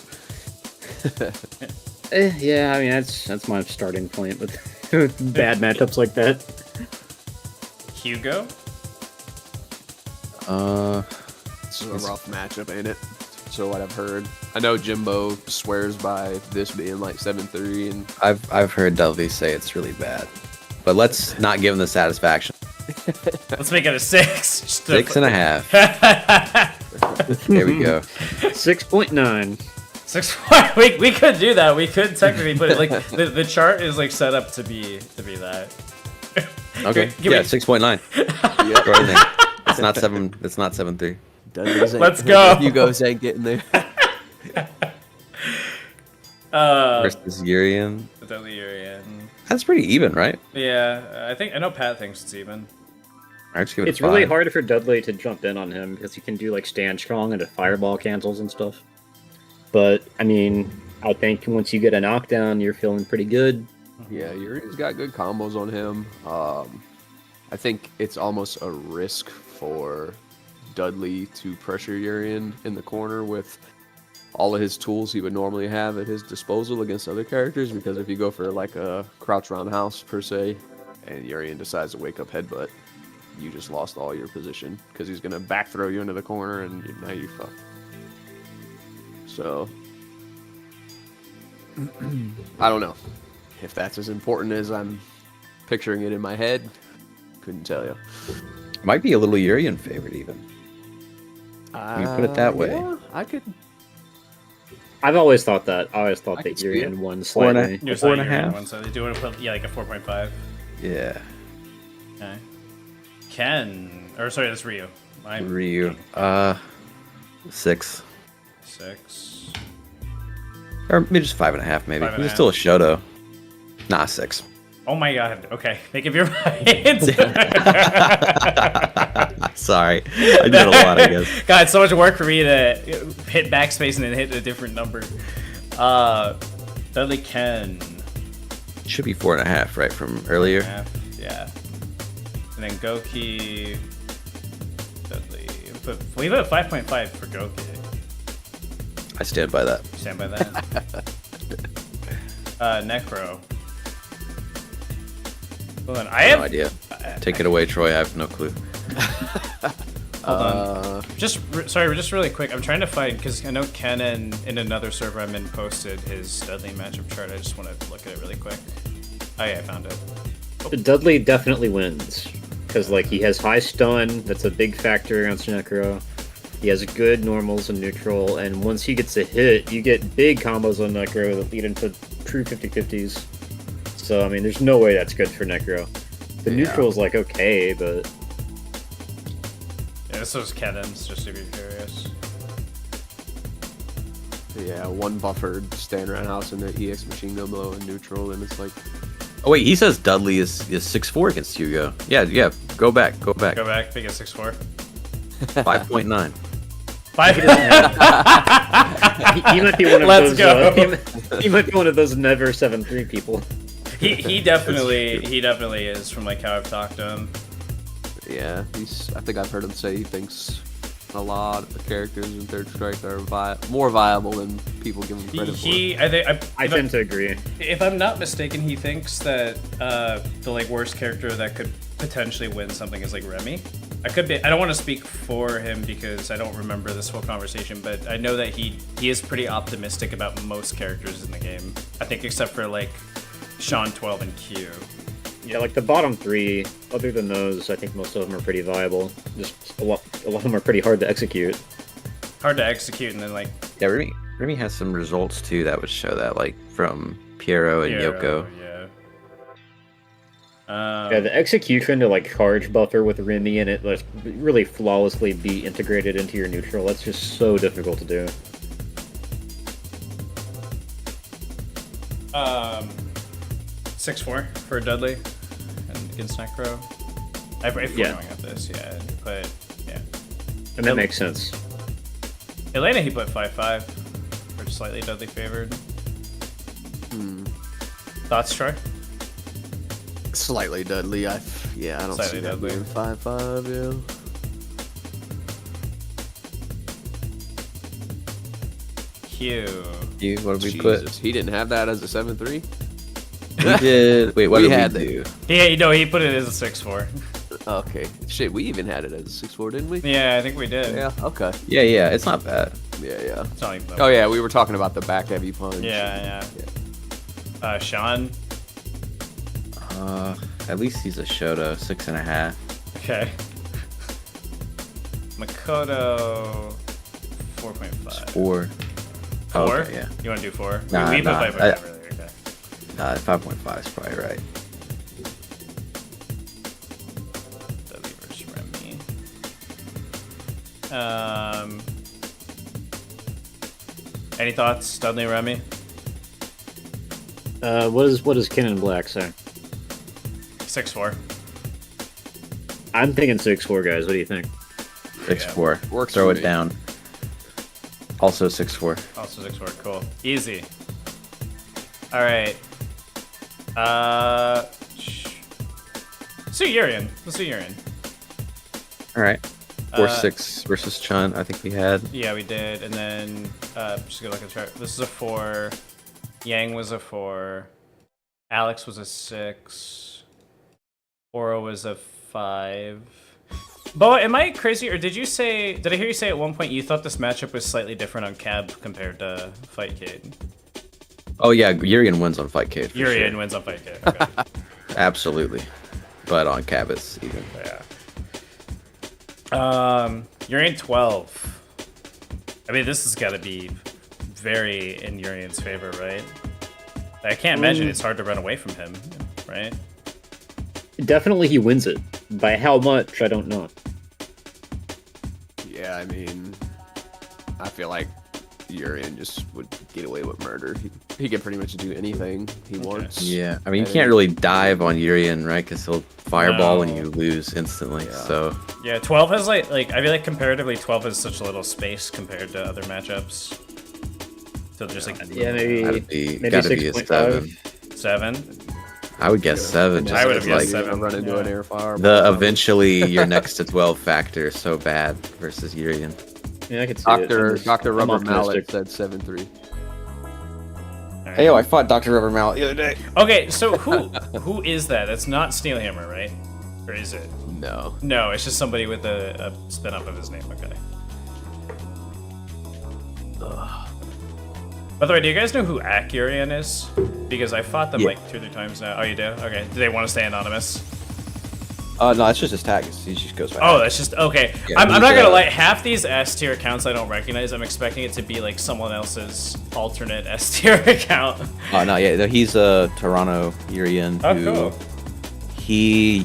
yeah, I mean that's my starting point with bad matchups like that. Hugo? It's a rough matchup, ain't it? So what I've heard. I know Jimbo swears by this being like 7-3, and I've heard Dudley say it's really bad. But let's not give him the satisfaction. Let's make it a 6. Just to- 6.5. There we go. 6.9. 6. We could do that. We could technically put it like the chart is like set up to be that. Okay. Give Yeah, me- 9. yeah, Throw it in. It's not 7. It's not 7-3. Dudley's ain't- Let's go. Hugo's ain't getting there. Versus Urian. Dudley Urian. That's pretty even, right? Yeah, I know Pat thinks it's even. I just give it It's a 5. really hard for Dudley to jump in on him because he can do like stand strong and the fireball cancels and stuff. But I mean, I think once you get a knockdown, you're feeling pretty good. Yeah, Yuri's got good combos on him. I think it's almost a risk for Dudley to pressure Urian in the corner with all of his tools he would normally have at his disposal against other characters, because if you go for like a crouch roundhouse per se, and Urian decides to wake up headbutt, you just lost all your position because he's gonna back throw you into the corner and now you're fucked. So I don't know if that's as important as I'm picturing it in my head. Couldn't tell you. Might be a little Urian favorite even. You put it that way. Yeah, I could. I've always thought that. I always thought I that can see Urian it. won Four and a- slightly. You're Four saying and a you're in half? one, so do you want to put like a 4.5? Yeah. Okay. Ken, or sorry, that's Ryu. I'm Ryu. 6. 6. Or maybe just 5.5 maybe. Five and a He's still a Shoto. Nah, 6. Oh my god. Okay, make up your mind. Sorry. I did a lot, I guess. God, it's so much work for me to hit backspace and then hit a different number. Dudley Ken. Should be 4.5, right, from earlier. Yeah. And then Goki. Dudley. But leave it at 5.5 for Goki. I stand by that. Stand by that. Necro. Hold on. I have No idea. Take it away, Troy. I have no clue. Hold on. Sorry, just really quick. I'm trying to find because I know Ken in another server I'm in posted his Dudley matchup chart. I just want to look at it really quick. Oh yeah, I found it. Dudley definitely wins because like he has high stun. That's a big factor against Necro. He has good normals and neutral, and once he gets a hit, you get big combos on Necro that lead into true 50-50s. So I mean, there's no way that's good for Necro. The neutral's like okay, but Yeah, this was Kenan's, just to be curious. Yeah, one buffered stand around house and the EX machine gun below and neutral, and it's like Oh wait, he says Dudley is 6'4" against Hugo. Yeah. Go back. Go back, make it 6'4". 5.9. 5. he might be one of Let's those. go. He might be one of those never 7-3 people. he definitely is from like how I've talked to him. yeah, I think I've heard him say he thinks a lot of the characters in Third Strike are more viable than people give him credit for. I tend to agree. If I'm not mistaken, he thinks that the like worst character that could potentially win something is like Remy. I could be. I don't want to speak for him because I don't remember this whole conversation, but I know that he is pretty optimistic about most characters in the game. I think except for like Sean 12 and Q. Yeah, like the bottom 3. Other than those, I think most of them are pretty viable. Just a lot of them are pretty hard to execute. Hard to execute, and then like Yeah, Remy has some results too that would show that, like from Piero and Yoko. Yeah. Yeah, the execution to like charge buffer with Remy and it like really flawlessly be integrated into your neutral. That's just so difficult to do. 6'4" for Dudley and against Necro. If we're going at this, yeah, but yeah. And that makes sense. Elena, he put 5'5", which is slightly Dudley favored. Thoughts, Troy? Slightly Dudley. I don't Slightly see that Dudley. being 5-5. Yeah. Q. What did we put? Jesus, he didn't have that as a 7-3. We did. Wait, what We did had Yeah, we do? he put it as a 6'4". Okay, shit, we even had it as a 6-4, didn't we? Yeah, I think we did. Yeah. Okay. Yeah. It's not bad. Yeah. It's not even Oh yeah, we were talking about the back heavy punch. Yeah. Sean. At least he's a Shoto, 6.5. Okay. Makoto. 4.5. 4. 4? Okay, yeah. You want to do 4? Nah, we put nah, 5.5 earlier. Okay. 5.5 is probably right. Dudley versus Remy. Any thoughts, Dudley, Remy? What does Ken in Black say? 6'4". I'm thinking 6-4, guys. What do you think? 6'4". Works Throw for it me. down. Also 6'4". Also 6'4". Cool. Easy. All right. Let's do Urian. All right. 4-6 versus Chun. I think we had. Yeah, we did. And then just gonna look at the chart. This is a 4. Yang was a 4. Alex was a 6. Oro was a 5. Boa, am I crazy, or did I hear you say at one point you thought this matchup was slightly different on Cab compared to Fightcade? Oh yeah, Urian wins on Fightcade. Urian wins on Fightcade. Okay. Absolutely. But on Cabot's even. Yeah. Urian 12. I mean, this has got to be very in Urian's favor, right? I can't imagine it's hard to run away from him, right? Definitely he wins it. By how much, I don't know. Yeah, I mean, I feel like Urian just would get away with murder. He can pretty much do anything he wants. Yeah, I mean, you can't really dive on Urian, right? Because he'll fireball and No. you lose instantly. Yeah. So Yeah, 12 has like I feel like comparatively 12 has such a little space compared to other matchups. So just like Yeah, maybe gotta be a 6.5. 7. 7. I would guess 7. I Just would have like guessed 7. Run into an Yeah. air fire. the eventually you're next to 12 factor is so bad versus Urian. Yeah, I could see Doctor it. Rubber I'm Mallet optimistic. said 7-3. Alright. Hey, yo, I fought Dr. Rubber Mallet the other day. Okay, so who is that? That's not Steelhammer, right? Or is it? No. No, it's just somebody with a spin up of his name. Okay. By the way, do you guys know who Urian is? Because I fought them Yeah. like 2 or 3 times now. Oh, you do? Okay. Do they want to stay anonymous? No, that's just his tag. He just goes back. Oh, that's just okay. Yeah, I'm he's, not gonna lie. Half these S tier accounts I don't recognize. I'm expecting it to be like someone else's alternate S tier account. Oh, no, yeah. He's a Toronto Urian Oh, who cool. he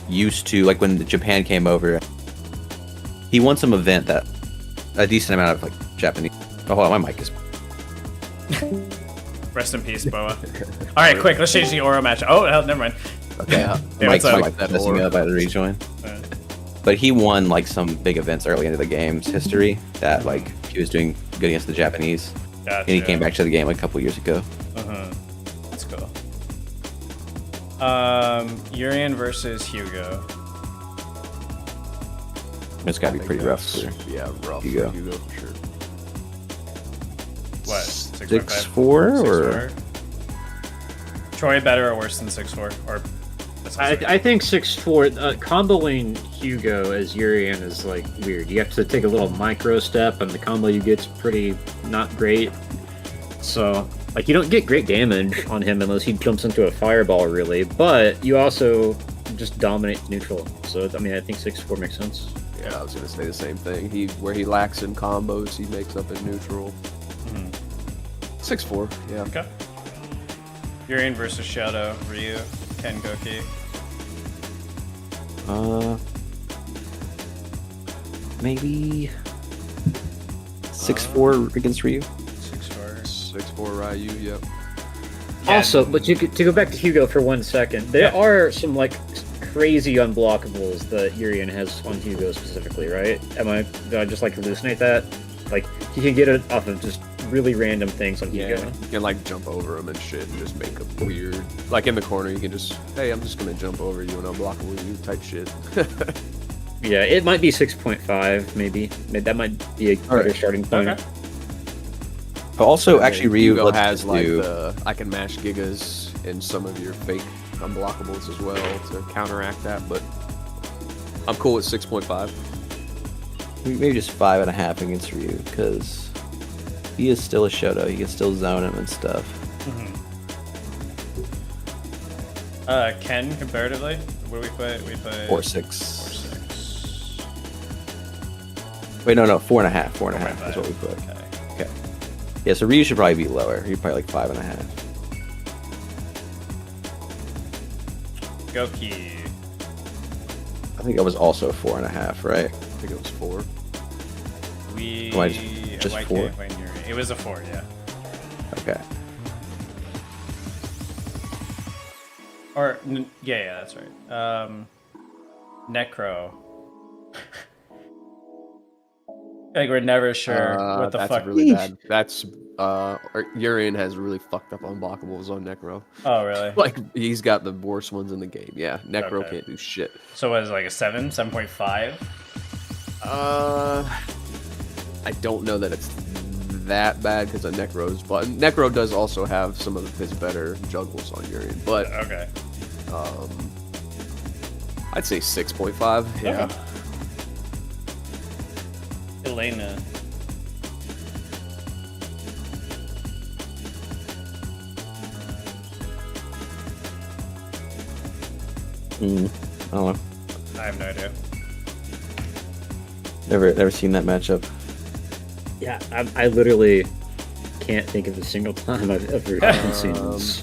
used to, like when Japan came over, he won some event that a decent amount of like Japanese. Oh, hold on, my mic is. Rest in peace, Boa. All right, quick. Let's change the Oro match. Oh, hell, never mind. Okay, Yeah, Mike's what's up? like messing up. I had to rejoin. Uh, But he won like some big events early into the game's history that like he was doing good against the Japanese, Gotcha. and he came back to the game like a couple years ago. That's cool. Urian versus Hugo. It's got to be pretty rough. For Yeah, rough. Hugo. For Hugo for sure. What? 6'4" 6'4"? or Troy better or worse than 6'4"? Or I think 6'4", comboing Hugo as Urian is like weird. You have to take a little micro step, and the combo you get's pretty not great. So, like, you don't get great damage on him unless he jumps into a fireball, really. But you also just dominate neutral. So, I mean, I think 6'4" makes sense. Yeah, I was gonna say the same thing. Where he lacks in combos, he makes up in neutral. 6'4", yeah. Okay. Urian versus Shadow, Ryu, Ken Goki. maybe 6'4" against Ryu. 6'4". 6'4" Ryu, yep. Also, but to go back to Hugo for 1 second, there are some like crazy unblockables that Urian has on Hugo specifically, right? Did I just like hallucinate that? Like he can get it off of just really random things on Hugo. Yeah, you can like jump over him and shit and just make a weird... Like in the corner, you can just, hey, I'm just gonna jump over you and unblockable you type shit. Yeah, it might be 6.5, maybe. That might be a better Alright. starting point. Okay. But also, actually, Ryu Hugo lets has us like do. the I can mash gigas and some of your fake unblockables as well to counteract that, but I'm cool with 6.5. Maybe just 5.5 against Ryu, because he is still a Shoto. You can still zone him and stuff. Ken, comparatively? What do we play? We play 4-6. 4-6. Wait, no, 4.5. 4.5 is 4.5. what we put. Okay. Okay. Yeah, so Ryu should probably be lower. He's probably like 5.5. Goki. I think I was also 4.5, right? I think it was 4. We. Why just why 4? can't I find Urian? It was a 4, yeah. Okay. Or yeah, that's right. Necro. Like we're never sure what the that's fuck. really bad. That's Urian has really fucked up unblockables on Necro. Oh really? Like he's got the worst ones in the game. Yeah, Necro Okay. can't do shit. So what is it, like a 7, 7.5? I don't know that it's that bad because of Necro's, but Necro does also have some of his better juggles on Urian. But Okay. I'd say 6.5. Yeah. Okay. Elena. I don't know. I have no idea. Never seen that matchup. Yeah, I literally can't think of a single time I've ever seen this.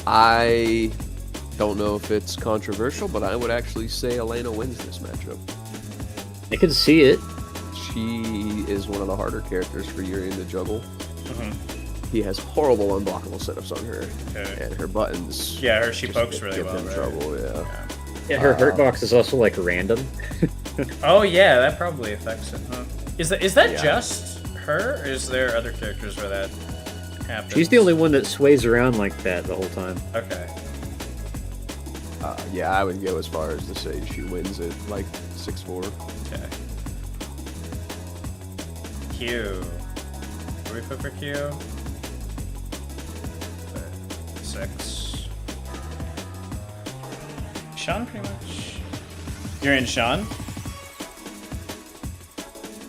I don't know if it's controversial, but I would actually say Elena wins this matchup. I could see it. She is one of the harder characters for Urian to juggle. Mm-hmm. He has horrible unblockable setups on her, Okay. and her buttons. Yeah, she just pokes really give well, him right? trouble. Yeah. Yeah, her hurt box is also like random. Oh yeah, that probably affects it, huh? Is that Yeah. just her, or is there other characters where that happens? She's the only one that sways around like that the whole time. Okay. Yeah, I would go as far as to say she wins it like 6-4. Okay. Q. What do we put for Q? 6. Sean, pretty much. You're in Sean?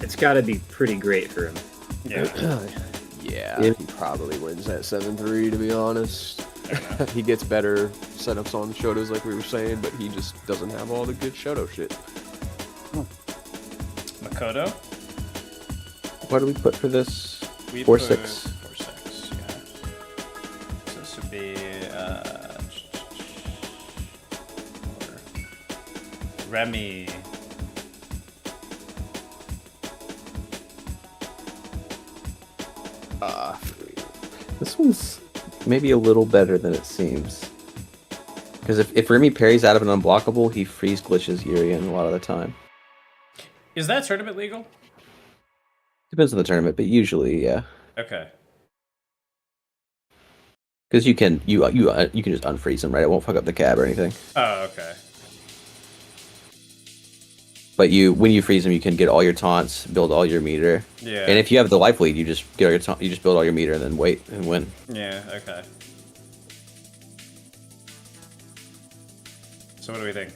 It's got to be pretty great for him. Yeah. Yeah, Yeah. he probably wins that 7-3 to be honest. He gets better setups on Shotos like we were saying, but he just doesn't have all the good Shoto shit. Makoto? What do we put for this? We 4-6. put 4-6, yeah. So this would be Remy. This one's maybe a little better than it seems. Because if Remy parries out of an unblockable, he freeze glitches Urian a lot of the time. Is that tournament legal? Depends on the tournament, but usually, yeah. Okay. Because you can just unfreeze him, right? It won't fuck up the cab or anything. Oh, okay. But when you freeze him, you can get all your taunts, build all your meter, Yeah. and if you have the life lead, you just get all your you just build all your meter and then wait and win. Yeah, okay. So what do we think?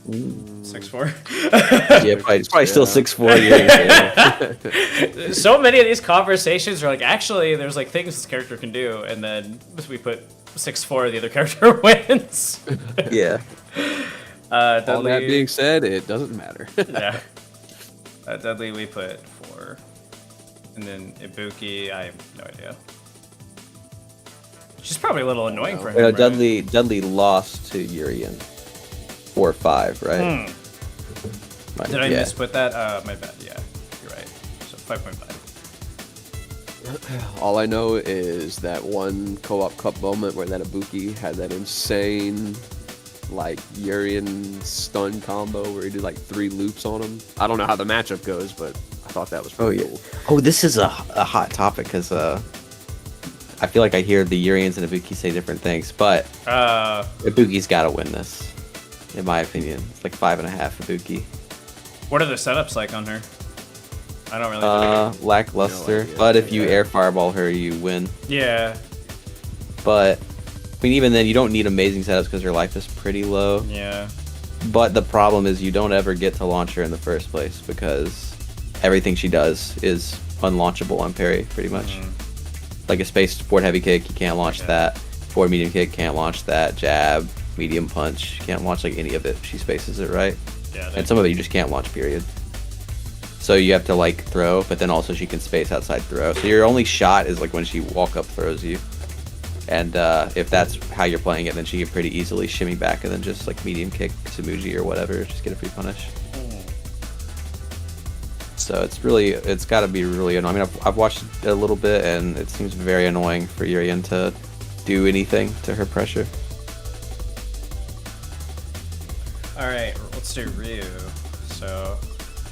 6-4? Yeah, probably still 6-4. Yeah. So many of these conversations are like, actually, there's like things this character can do, and then we put 6-4, the other character wins. Yeah. All Dudley, that being said, it doesn't matter. yeah. Dudley, we put 4. And then Ibuki, I have no idea. She's probably a little annoying for him. right? Dudley lost to Urian 4-5, right? Right, Did I yeah. misput that? My bad, yeah. You're right. So 5.5. All I know is that one co-op cup moment where that Ibuki had that insane, like, Urian stun combo where he did like 3 loops on him. I don't know how the matchup goes, but I thought that was pretty cool. Oh, this is a hot topic because I feel like I hear the Urians and Ibuki say different things, but Ibuki's got to win this, in my opinion. It's like 5.5 Ibuki. What are the setups like on her? I don't really know. Lackluster, No idea. but if you Yeah. air fireball her, you win. Yeah, But I mean, even then, you don't need amazing setups because her life is pretty low. yeah. But the problem is you don't ever get to launch her in the first place because everything she does is unlaunchable on parry, pretty much. Like a spaced forward heavy kick, you can't launch Okay. that. Forward medium kick, can't launch that. Jab, medium punch, you can't launch like any of it. She spaces it right. Yeah, And some of it you just can't launch, period. So you have to like throw, but then also she can space outside throw. So your only shot is like when she walk up throws you. And if that's how you're playing it, then she can pretty easily shimmy back and then just like medium kick Samuji or whatever, just get a free punish. So it's got to be really annoying. I mean, I've watched it a little bit, and it seems very annoying for Urian to do anything to her pressure. All right, let's do Ryu. So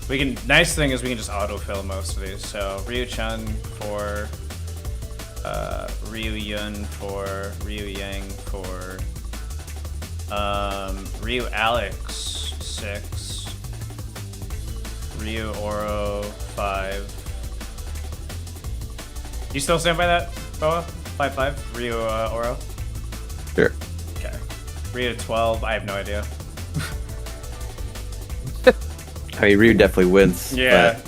we can. Nice thing is we can just autofill most of these. So Ryu Chun for Ryu Yun for Ryu Yang for Ryu Alex 6, Ryu Oro 5. You still stand by that, Boa? 5-5 Ryu Oro. Sure. Okay. Ryu 12. I have no idea. I mean, Ryu definitely wins. Yeah,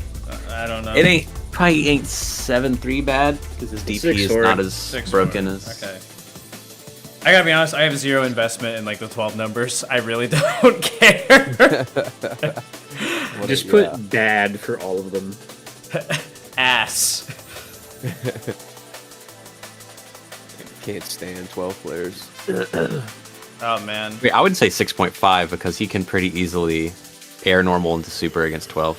I don't know. But it probably ain't 7-3 bad because his DP is 6-4. not as 6-4. broken as. Okay. I gotta be honest, I have zero investment in like the 12 numbers. I really don't care. Just put bad for all of them. Ass. Can't stand 12 players. Oh man. Wait, I would say 6.5 because he can pretty easily air normal into super against 12.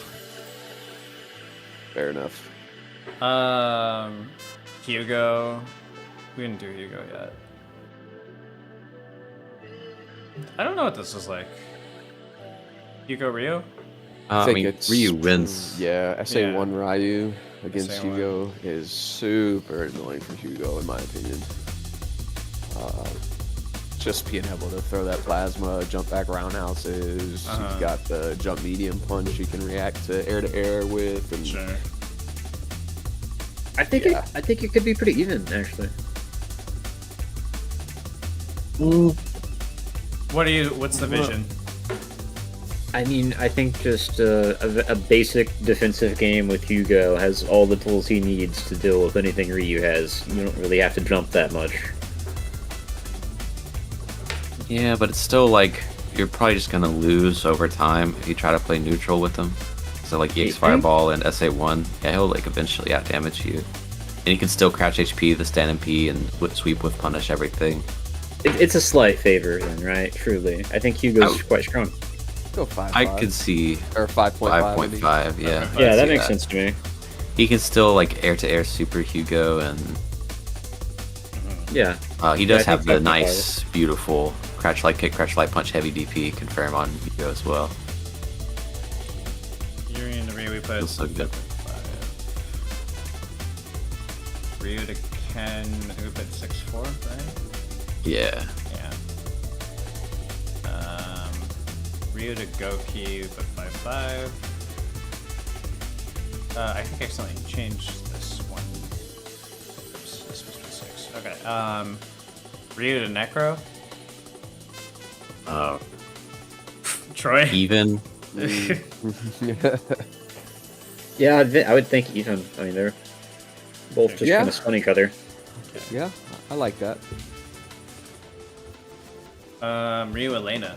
Fair enough. Hugo. We didn't do Hugo yet. I don't know what this is like. Hugo Ryu? I mean, Ryu wins. Yeah, SA1 Yeah. Ryu against SA1. Hugo is super annoying for Hugo, in my opinion. Just being able to throw that plasma, jump back roundhouses. He's got the jump medium punch he can react to air with. And Sure. I think I think it could be pretty even actually. What's the vision? I mean, I think just a basic defensive game with Hugo has all the tools he needs to deal with anything Ryu has. You don't really have to jump that much. Yeah, but it's still like you're probably just gonna lose over time if you try to play neutral with him. So like EX Fireball and SA1, yeah, he'll like eventually out damage you, and you can still crouch HP, the stand MP, and sweep with punish everything. It's a slight favor then, right? Truly, I think Hugo's quite strong. go 5.5. I could see or 5.5. 5.5. Yeah, Okay. Yeah, I'd that see makes sense to me. He can still like air to air super Hugo, and Yeah. he does I have think the 5.5. nice, beautiful crouch light kick, crouch light punch, heavy DP confirm on Hugo as well. Yuri and Ryu, we put Feels so good. 5. Ryu to Ken, I think we put 6-4, right? Yeah. Yeah. Ryu to Goki, we put 5-5. I think I accidentally changed this one. Oops, this was 6. Okay. Ryu to Necro. Troy. Even. Yeah, I would think even. I mean, they're both just Yeah. kind of stun each other. Yeah, I like that. Ryu Elena.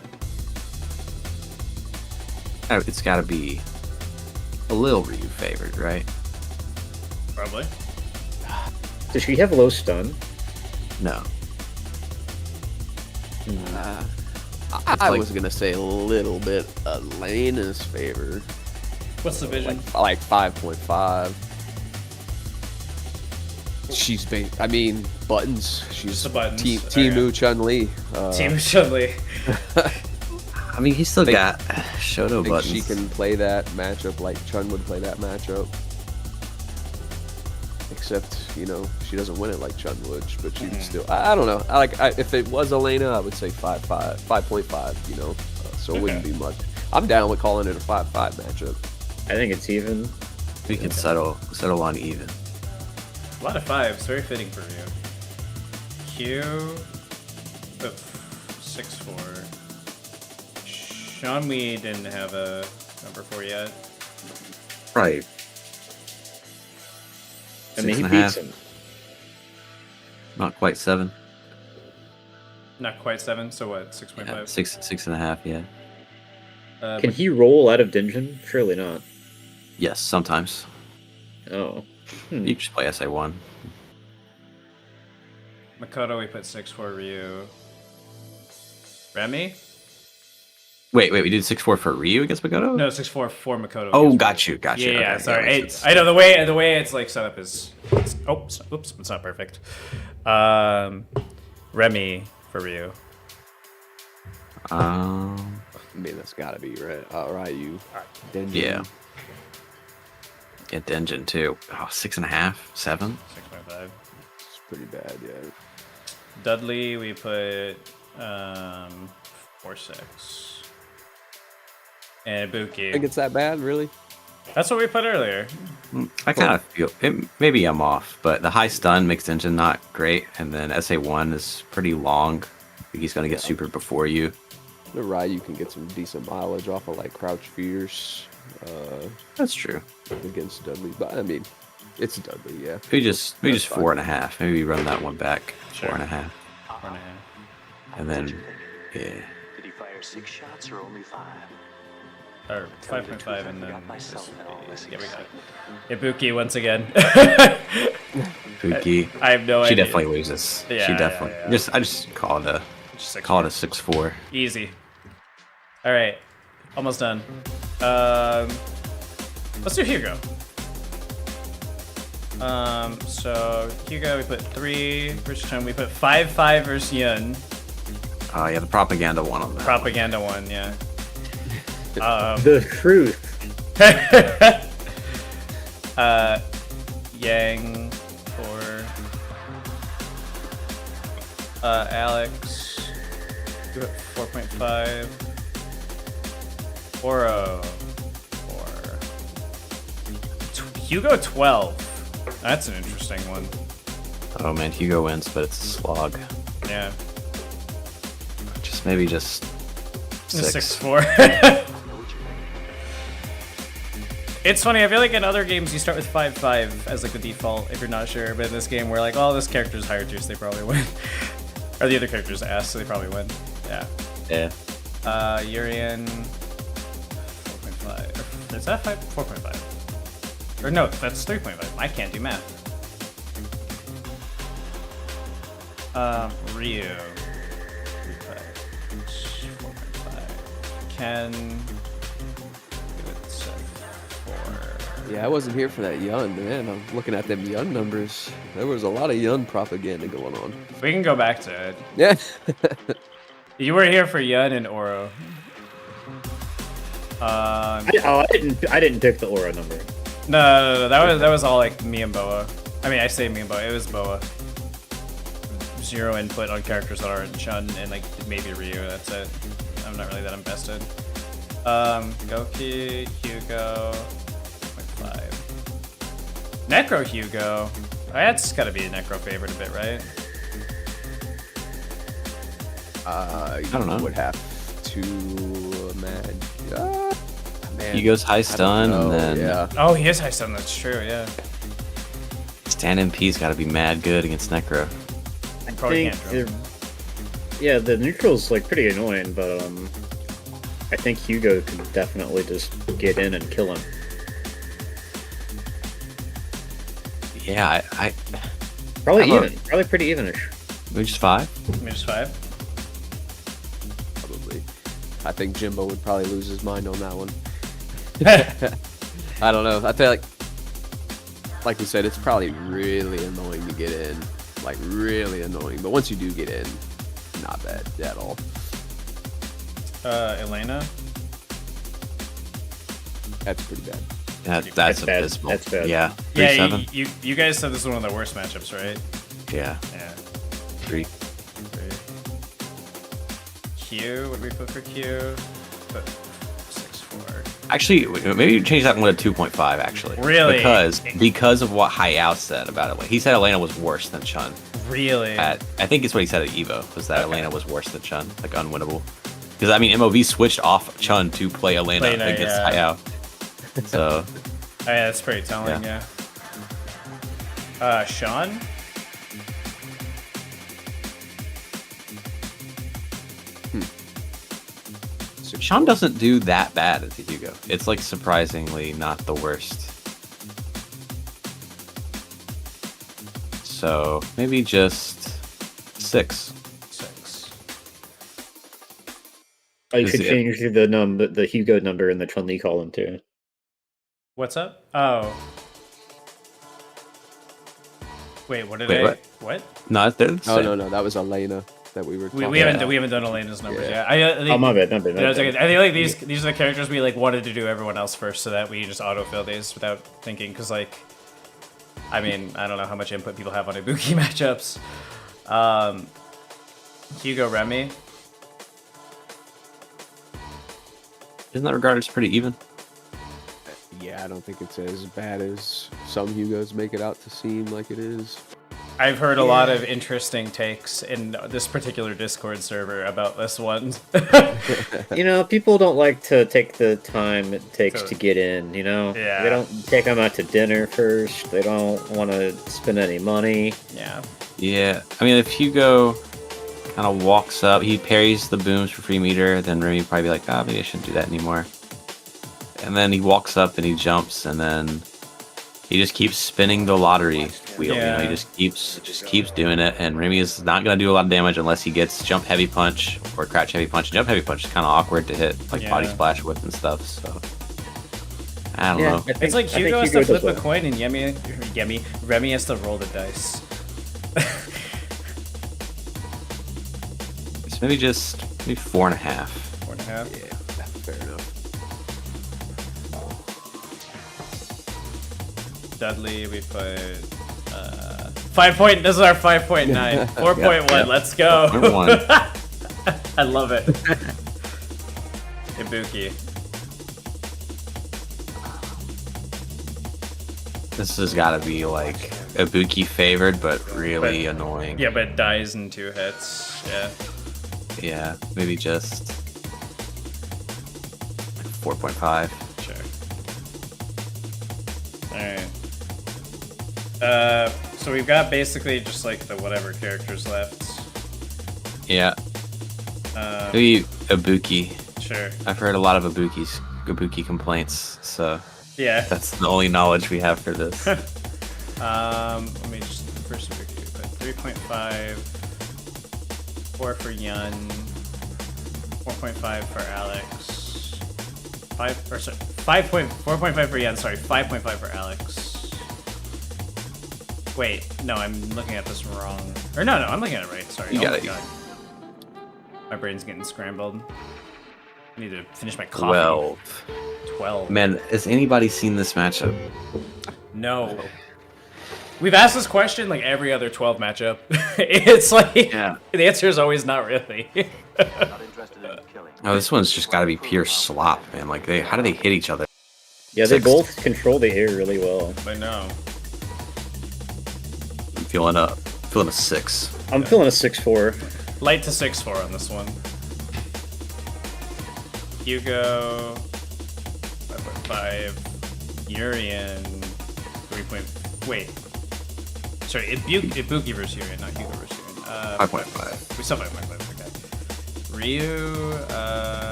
It's got to be a little Ryu favored, right? Probably. Does she have low stun? No. I like- was gonna say a little bit Elena's favor, What's the vision? like 5.5. She's I mean, buttons. She's the buttons. Timu Chun-Li. Team Chun-Li. I mean, he's still Think- got Shoto think buttons. she can play that matchup like Chun would play that matchup. Except, you know, she doesn't win it like Chun would, but she can still. I don't know. If it was Elena, I would say 5.5. You know, so it wouldn't Okay. be much. I'm down with calling it a 5-5 matchup. I think it's even. We can settle on even. A lot of 5s, very fitting for you. Q. 6-4. Sean, we didn't have a number 4 yet. Right. I mean, he 6.5. beats him. Not quite 7. Not quite 7, so what? 6.5? Yeah, 6.5. Yeah. Can he roll out of dungeon? Surely not. Yes, sometimes. Oh. You just play SA1. Makoto, we put 6-4 Ryu. Remy? Wait, we did 6-4 for Ryu against Makoto? No, 6-4 for Makoto. Oh, against got you. Yeah, Okay, sorry. makes sense. I know the way it's like set up is. Oops, it's not perfect. Remy for Ryu. I mean, that's gotta be right. Ryu. Denjin. Yeah. Yeah, Denjin too. Oh, 6.5, 7. 6.5. It's pretty bad, yeah. Dudley, we put 4-6. And I think Ibuki. it's that bad, really? That's what we put earlier. I kind of feel maybe I'm off, but the high stun makes Denjin not great, and then SA1 is pretty long. I think he's gonna get super before you. The Ryu can get some decent mileage off of like Crouch Fierce That's true. against Dudley, but I mean, it's Dudley, yeah. Maybe just That's fine. 4.5. Maybe we run that one back. Sure. 4.5. 4.5. And then, yeah. Did he fire 6 shots or only 5? Or 5.5 and then... myself in all this Yeah, we got it. Ibuki once again. Fuki. I have no She idea. definitely loses. Yeah, she yeah, definitely. yeah. I just call it a Just call it a 6-4. Easy. All right, almost done. Let's do Hugo. So Hugo, we put 3 versus Chun. We put 5-5 versus Yun. Yeah, the propaganda one on that. Propaganda 1, yeah. The truth. Yang for Alex. 4.5. Oro. 4. Hugo 12. That's an interesting one. Oh man, Hugo wins, but it's a slog. Yeah. Maybe just 6. 6-4. It's funny, I feel like in other games you start with 5-5 as like the default if you're not sure, but in this game we're like, oh, this character's higher juice, they probably win. Or the other character's ass, so they probably win. Yeah. Yeah. Urian 4.5. Is that 4.5? Or no, that's 3.5. I can't do math. Ryu. 4.5. Ken. Give it 4. Yeah, I wasn't here for that Yun, man. I'm looking at them Yun numbers. There was a lot of Yun propaganda going on. We can go back to it. Yeah. You were here for Yun and Oro. I didn't pick the aura number. No, that was all like me and Boa. I mean, I say me and Boa. It was Boa. 0 input on characters that aren't Chun and like maybe Ryu. That's it. I'm not really that invested. Goki, Hugo, 0.5. Necro Hugo. That's gotta be a Necro favorite a bit, right? I don't know. Would have to man. Man. Hugo's high I don't stun, and know, then yeah. Oh, he is high stun. That's true. Yeah. Stand MP's got to be mad good against Necro. Probably think can't drop. yeah, the neutral's like pretty annoying, but I think Hugo could definitely just get in and kill him. Yeah, I Probably I'm a- even, probably pretty evenish. maybe just 5. Maybe just 5. Probably. I think Jimbo would probably lose his mind on that one. I don't know. I feel like we said, it's probably really annoying to get in. Like, really annoying. But once you do get in, not bad at all. Elena. That's pretty bad. That's That's bad. abysmal. That's bad. Yeah, Yeah, 3-7. you guys said this is one of the worst matchups, right? Yeah, Yeah. 3. Q, what do we put for Q? Put 6-4. Actually, maybe you change that one to 2.5. Actually, Really? because of what Hayao said about it. He said Elena was worse than Chun. Really? I think it's what he said at Evo was that Elena was worse than Chun, like unwinnable. Because I mean, MOV switched off Chun to play Elena against yeah. Hayao. So Oh, yeah, that's pretty telling, yeah. Sean? Sean doesn't do that bad at the Hugo. It's like surprisingly not the worst. So maybe just 6. 6. Oh, you Is should it- change the Hugo number in the Chun-Li column too. What's up? Oh. Wait, what did Wait, I... What? No, they're the Oh, same. no, that was Elena that we were talking We haven't about. we haven't done Elena's numbers Yeah. yet. I think, Oh, my bad. I feel like these are the characters we like wanted to do everyone else first, so that we just autofill these without thinking. Because like, I mean, I don't know how much input people have on Ibuki matchups. Hugo Remy. Isn't that regarded as pretty even? Yeah, I don't think it's as bad as some Hugos make it out to seem like it is. I've heard a lot of interesting takes in this particular Discord server about this one. You know, people don't like to take the time it takes to get in, you know? Yeah. They don't take them out to dinner first. They don't want to spend any money. Yeah. Yeah. I mean, if Hugo kind of walks up. He parries the booms for free meter. Then Remy probably be like, ah, maybe I shouldn't do that anymore. And then he walks up and he jumps, and then he just keeps spinning the lottery wheel. You know, he just keeps doing it. And Remy is not gonna do a lot of damage unless he gets jump heavy punch or crouch heavy punch. Jump heavy punch is kind of awkward to hit, like body splash with and stuff. So I don't know. It's like Hugo has to flip a coin and Remy has to roll the dice. It's maybe 4.5. 4.5. Yeah, fair enough. Dudley, we put 5 point. This is our 5.9. 4.1. Yeah. Let's go. 4.1. I love it. Ibuki. This has got to be like Ibuki favored, but really annoying. Yeah, but it dies in 2 hits. Yeah. Yeah, maybe just 4.5. Sure. Alright. So we've got basically just like the whatever characters left. Yeah, maybe Ibuki. Sure. I've heard a lot of Ibuki complaints, so Yeah. that's the only knowledge we have for this. Let me just first Ibuki, but 3.5, 4 for Yun, 4.5 for Alex, 4.5 for Yun. Sorry, 5.5 for Alex. Wait, no, I'm looking at this wrong. Or no, I'm looking at it right. Sorry. You got my it. God. My brain's getting scrambled. I need to finish my coffee. 12. Man, has anybody seen this matchup? No. We've asked this question like every other 12 matchup. It's like Yeah. the answer is always not really. Not interested in killing. Oh, this one's just got to be pure slop, man. Like, how do they hit each other? Yeah, they 6. both control the air really well. I know. I'm feeling a 6. I'm feeling a 6-4. Light to 6-4 on this one. Hugo 5.5. Urian 3. Wait. Sorry, Ibuki versus Urian, not Hugo versus Urian. 5.5. We still 5.5. Okay. Ryu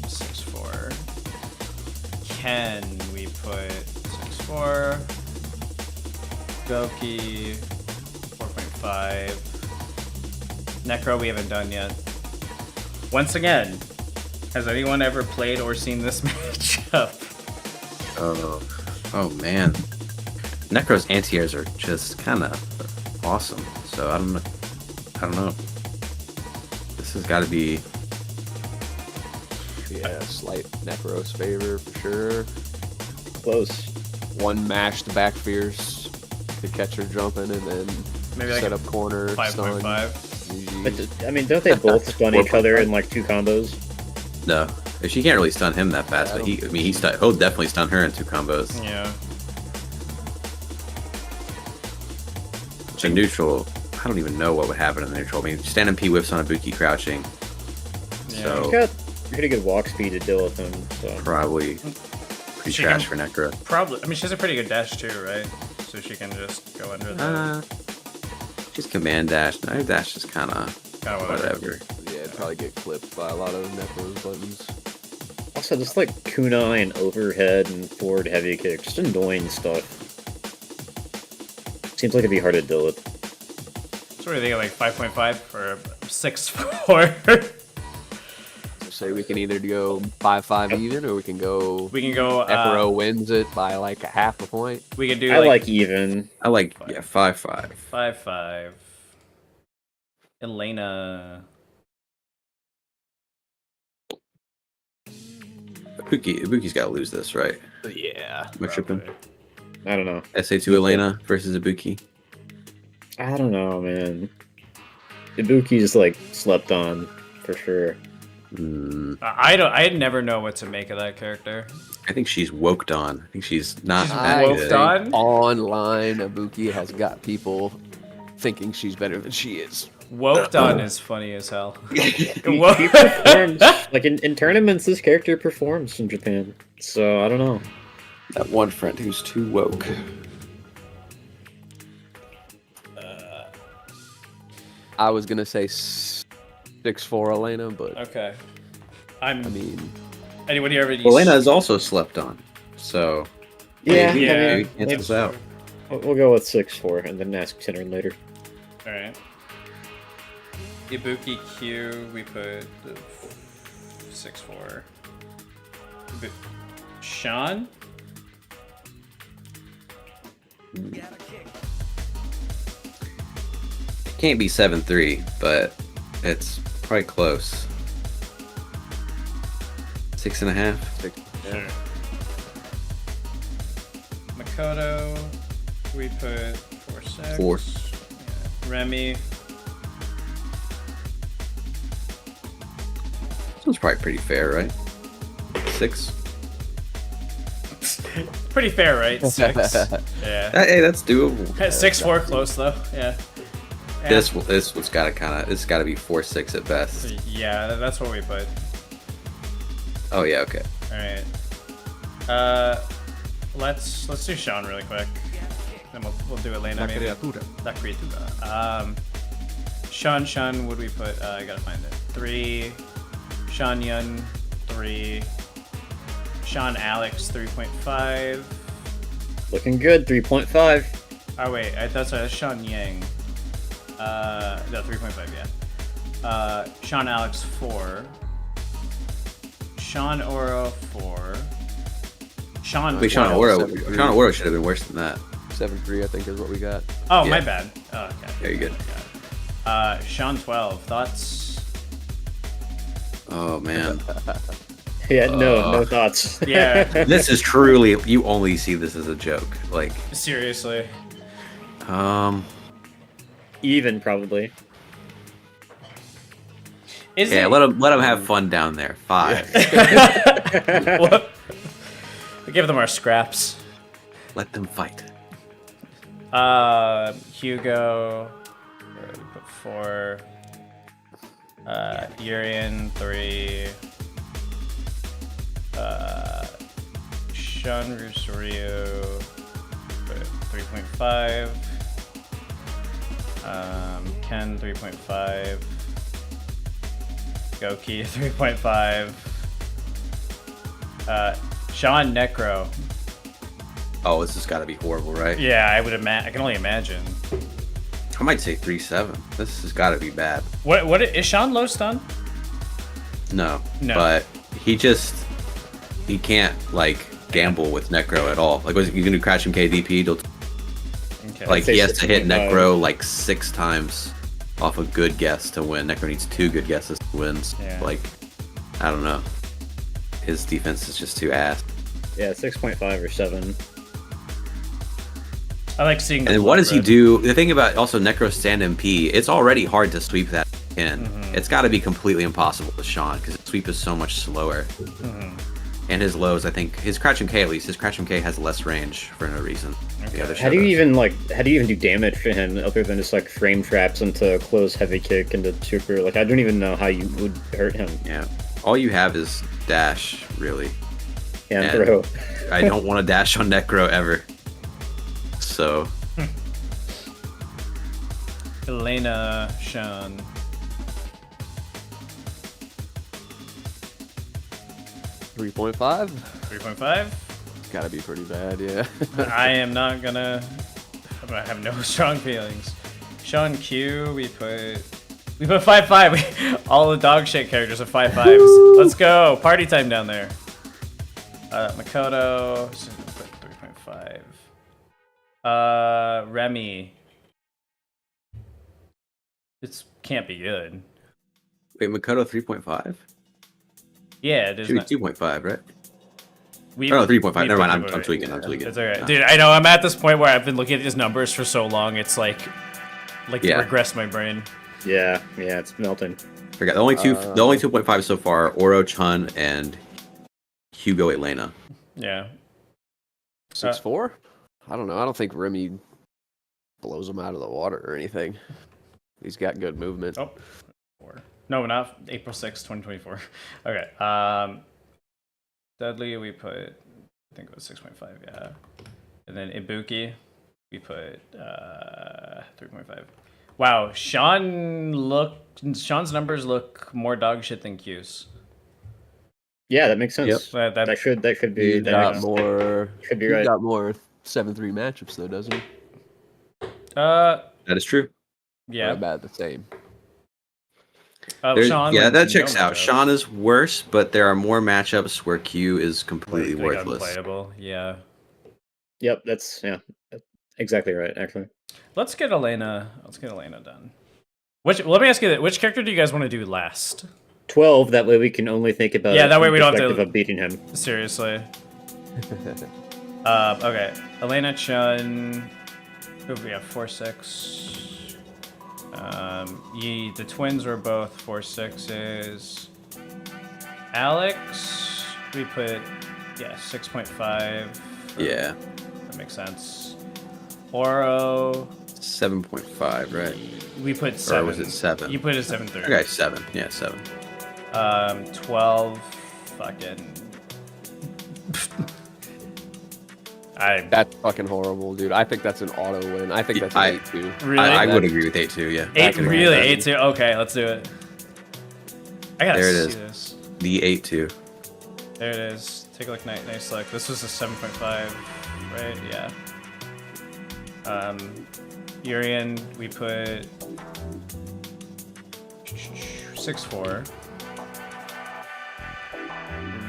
6-4. Ken we put 6-4. Goki 4.5. Necro we haven't done yet. Once again, has anyone ever played or seen this matchup? Oh man. Necro's anti-airs are just kind of awesome. So I don't know. This has got to be. Yeah, slight Necros favor for sure. Close. One mashed back fierce to catch her jumping, and then Maybe like set a up corner. 5.5. But, I mean, don't they both stun each other in like 2 combos? No, she can't really stun him that fast. But he'll definitely stun her in 2 combos. Yeah. So neutral, I don't even know what would happen in the neutral. I mean, standing P whiffs on Ibuki crouching. Yeah. He's So got pretty good walk speed to deal with him. So probably pretty She trash can- for Necro. Probably. I mean, she has a pretty good dash too, right? So she can just go under the She's command dash. No, her dash is kind of kind of whatever. whatever. Yeah, it'd probably get clipped by a lot of Necros buttons. also just like kunai and overhead and forward heavy kick, just annoying stuff. Seems like it'd be hard to deal with. So what do you think, like 5.5 or 6.4? Say we can either go 5-5 even, or we can go. We can go. Ekiro wins it by like a half a point. We can do I like like even. I like 5-5. 5.5. Elena. Ibuki's got to lose this, right? Yeah. Am I tripping? I don't know. SA2 Elena versus Ibuki. I don't know, man. Ibuki's like slept on for sure. I never know what to make of that character. I think she's woked on. I think she's not She's that woked good. on? Online, Ibuki has got people thinking she's better than she is. Woked on is funny as hell. He performs like in tournaments. This character performs in Japan, so I don't know. That one friend who's too woke. I was gonna say 6'4" Elena, but Okay. I mean, Anyone here already? Elena is also slept on, so Yeah, maybe, yeah. maybe cancels out. We'll go with 6-4 and then ask Sinner later. All right. Ibuki Q, we put 6-4. Sean? Can't be 7-3, but it's probably close. 6.5. Sure. Makoto, we put 4-6. 4. Yeah. Remy, This one's probably pretty fair, right? 6. pretty fair, right? 6. Yeah. Hey, that's doable. 6-4 close though. Yeah. Yeah. This one's it's gotta be 4-6 at best. Yeah, that's what we put. Oh yeah, okay. All right. Let's do Sean really quick. Then we'll do Elena maybe. La criatura. Sean, would we put? I gotta find it. 3. Sean Yun, 3. Sean Alex, 3.5. Looking good, 3.5. Oh wait, that's Sean Yang. No, 3.5. Yeah. Sean Alex, 4. Sean Oro, 4. Sean. Wait, Sean 12. Oro. 7-3. Sean Oro should have been worse than that. 7-3, I think, is what we got. Oh, Yeah. my bad. Oh, okay. Very good. Sean 12. Thoughts? Oh man, Yeah, no thoughts. Yeah. this is truly, you only see this as a joke. Like, Seriously. Even, probably. Is yeah, it? let them have fun down there. 5. What? We give them our scraps. Let them fight. Hugo. Where did we put 4? Urian 3. Shun Rusoryu put 3.5. Ken 3.5. Goki 3.5. Sean Necro. Oh, this has got to be horrible, right? Yeah, I can only imagine. I might say 3-7. This has got to be bad. What is Sean low stun? No, No. but he can't like gamble with Necro at all. Like, you can do Crash MK DP. Okay. Like, say he has to hit 6.5. Necro like 6 times off a good guess to win. Necro needs 2 good guesses to win. Yeah. Like, I don't know. His defense is just too ass. Yeah, 6.5 or 7. I like seeing. And then what does he do? The thing about also Necro Stand MP, it's already hard to sweep that in. It's got to be completely impossible with Sean because his sweep is so much slower. And his lows, I think, his Crouch MK at least, his Crouch MK has less range for no reason. The other How do you shadows. even do damage to him other than just like frame traps into close heavy kick into super? Like, I don't even know how you would hurt him. Yeah. All you have is dash, really. And And- throw. I don't want to dash on Necro ever. So, Elena Sean. 3.5? 3.5. It's got to be pretty bad, yeah. I am not gonna. I have no strong feelings. Sean Q, we put 5-5. All the dog shit characters are 5-5s. Let's go. Party time down there. Makoto, so we put 3.5. Remy. It can't be good. wait, Makoto 3.5? Yeah, it is. Should be Not, 2.5, right? we, Oh, 3.5. we Never mind. put- I'm tweaking. I'm tweaking. It's alright, dude. I know. I'm at this point where I've been looking at these numbers for so long. It's like Yeah. regress my brain. Yeah, it's melting. Forgot the only 2.5 so far: Oro Chun and Hugo Elena. Yeah. 6'4"? I don't know. I don't think Remy blows him out of the water or anything. He's got good movement. Oh. No, not April 6th, 2024. Okay. Dudley, we put, I think it was 6.5, yeah. And then Ibuki, we put 3.5. Wow, Sean's numbers look more dog shit than Q's. Yeah, that makes sense. That- That should be. He's got more. Should be He's right. got more 7-3 matchups though, doesn't he? That is true. Or Yeah. about the same. Sean, Yeah, like, that checks no out. matchups. Sean is worse, but there are more matchups where Q is completely Like, worthless. unplayable. Yeah. Yep, that's exactly right. Actually, Let's get Elena done. Let me ask you, which character do you guys want to do last? 12. That way we can only think about. Yeah, it that from way the we don't have to- perspective of beating him. Seriously. Okay. Elena Chun. Who do we have? 4-6. The twins were both 4-6s. Alex, we put 6.5. Yeah, That makes sense. Oro, 7.5, right? we put 7. Or was it 7? You put it 7.30. Okay, 7. Yeah, 7. 12. Fucking. That's fucking horrible, dude. I think that's an auto win. I think that's I- an 8-2. Really? I would agree with 8-2, yeah. I 8, can agree really? with 8 2? Okay, let's do it. I gotta There it see is. this. that. The 8-2. There it is. Take a look, nice look. This was a 7.5, right? Yeah. Urian, we put 6-4.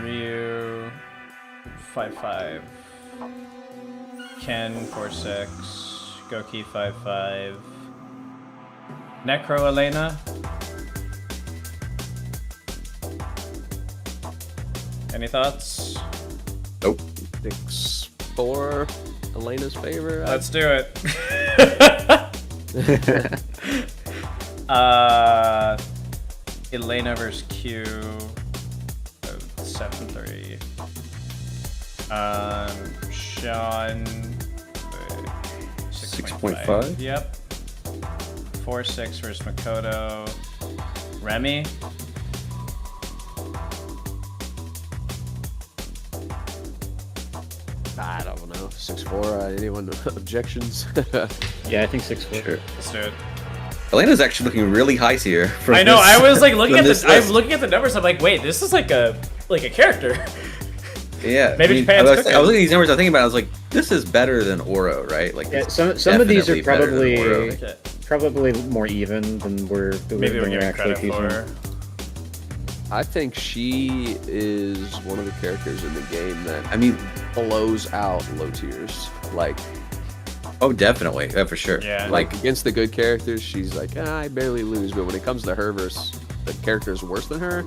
Ryu, 5-5. Ken, 4-6. Goki, 5-5. Necro Elena. Any thoughts? Nope. 6-4. Elena's favor. Let's do it. Elena versus Q. 7-3. Sean. 6.5? Yep. 4-6 versus Makoto. Remy. I don't know. 6-4. Anyone objections? Yeah, I think 6-4. Sure. Let's do it. Elena's actually looking really heisty here. from I know. this- I was like looking from at this the. I'm list. looking at the numbers. I'm like, wait, this is like a character. Yeah. Maybe I Japan's was cooking. looking at these numbers. I was thinking about it. I was like, this is better than Oro, right? Like, Yeah, it's some of these are definitely better than Oro. Okay. probably more even than Maybe we're than giving actually credit using. for. I think she is one of the characters in the game that I mean, blows out low tiers. Like oh, definitely. Yeah, for sure. Yeah. Like, against the good characters, she's like, I barely lose. But when it comes to her versus the characters worse than her,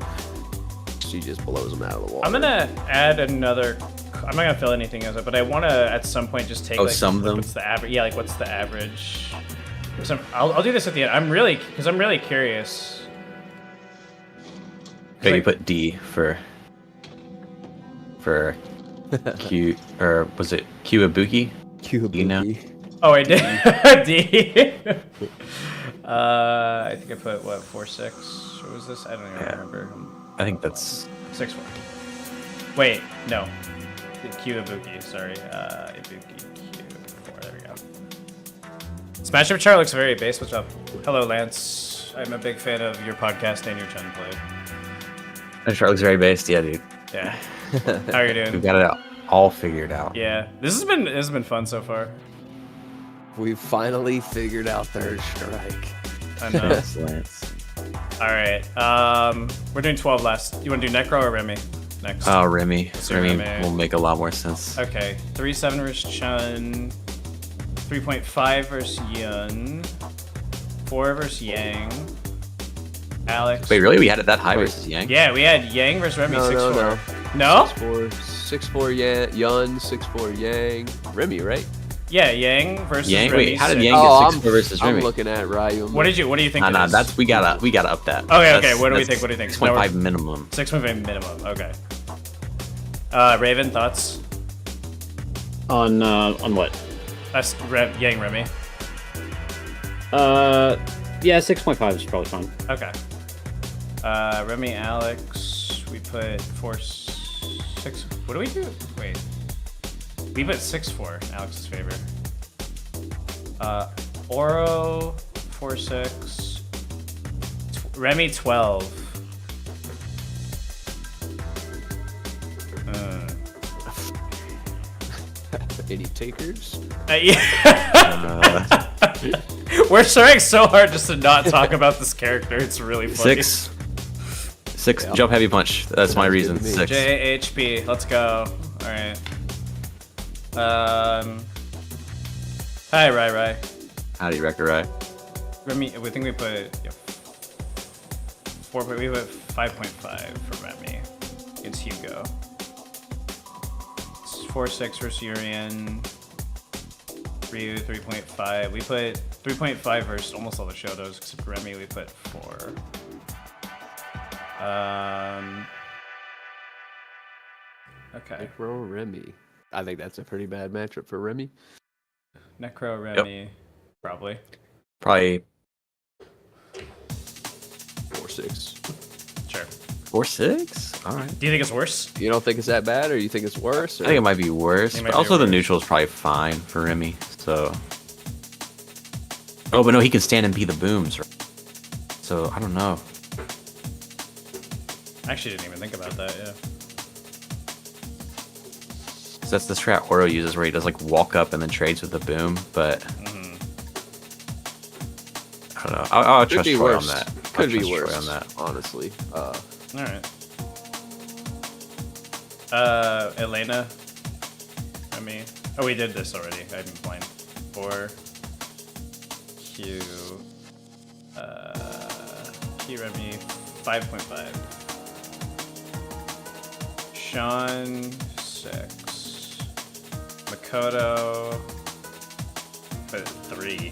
she just blows them out of the wall. I'm gonna add another. I'm not gonna fill anything else up, but I want to at some point just take Oh, like some of them? What's the average? Yeah, like what's the average? I'll do this at the end. I'm really curious. okay, you like- put D for Q, or was it Kiwabuki? You know? Oh, I did. D. I think I put what 4-6. What was this? I don't even Yeah. remember. I think that's 6-4. Wait, no. Q Ibuki. Sorry, Ibuki Q4. There we go. Smash Up Char looks very base. What's up? Hello, Lance. I'm a big fan of your podcast and your Chun play. that chart looks very based. Yeah, dude. Yeah. How are you We've doing? got it all figured out. Yeah. This has been fun so far. We've finally figured out Third Strike. I know. Yes, Lance. All right. We're doing 12 last. You want to do Necro or Remy next? Oh, Remy. So Remy Remy. will make a lot more sense. Okay. 3-7 versus Chun. 3.5 versus Yun. 4 versus Yang. Alex. Wait, really? We had it that high Wait. versus Yang? Yeah, we had Yang versus Remy. No, 6-4. no. No? 6-4 Yun, 6-4 Yang. Remy, right? Yeah, Yang versus Yang? Remy. Wait, how did 6. Yang Oh, get I'm, 6-4 versus I'm Remy? looking at Ryu. What do you think? Nah, it nah, is? that's we gotta up that. Okay, what do we think? What do you think? 6.5 minimum. 6.5 minimum. Okay. Raven, thoughts? On what? That's Yang Remy. Yeah, 6.5 is probably fine. Okay. Remy, Alex, we put 4-6. What do we do? Wait. We put 6-4 in Alex's favor. Oro, 4-6. Remy 12. Any takers? Yeah. We're trying so hard just to not talk about this character. It's really funny. 6. Jump heavy punch. That's my reason. good to me. 6. JHP. Let's go. All right. Hi, Rai. Howdy, Wrecker, right? Remy, I think we put 4. We put 5.5 for Remy against Hugo. It's 4-6 versus Urian. Ryu 3.5. We put 3.5 versus almost all the Shotos except Remy. We put 4. Okay. Necro Remy. I think that's a pretty bad matchup for Remy. Necro Remy, probably. Probably 4-6. Sure. 4-6. All right. Do you think it's worse? You don't think it's that bad, or you think it's worse? Or? I think it might be worse. It might But be also, the worse. neutral is probably fine for Remy. So. Oh, but no, he can stand and be the booms. Right? So I don't know. I actually didn't even think about that, yeah. 'Cause that's the strat Oro uses, where he does like walk up and then trades with the boom. But I don't know. I'll Could trust be Troy worse. on that. Could I'll be trust Troy worse. on that. Honestly. Alright. Elena. Oh, we did this already. I've been playing. 4. Q. Q Remy 5.5. Sean 6. Makoto put 3.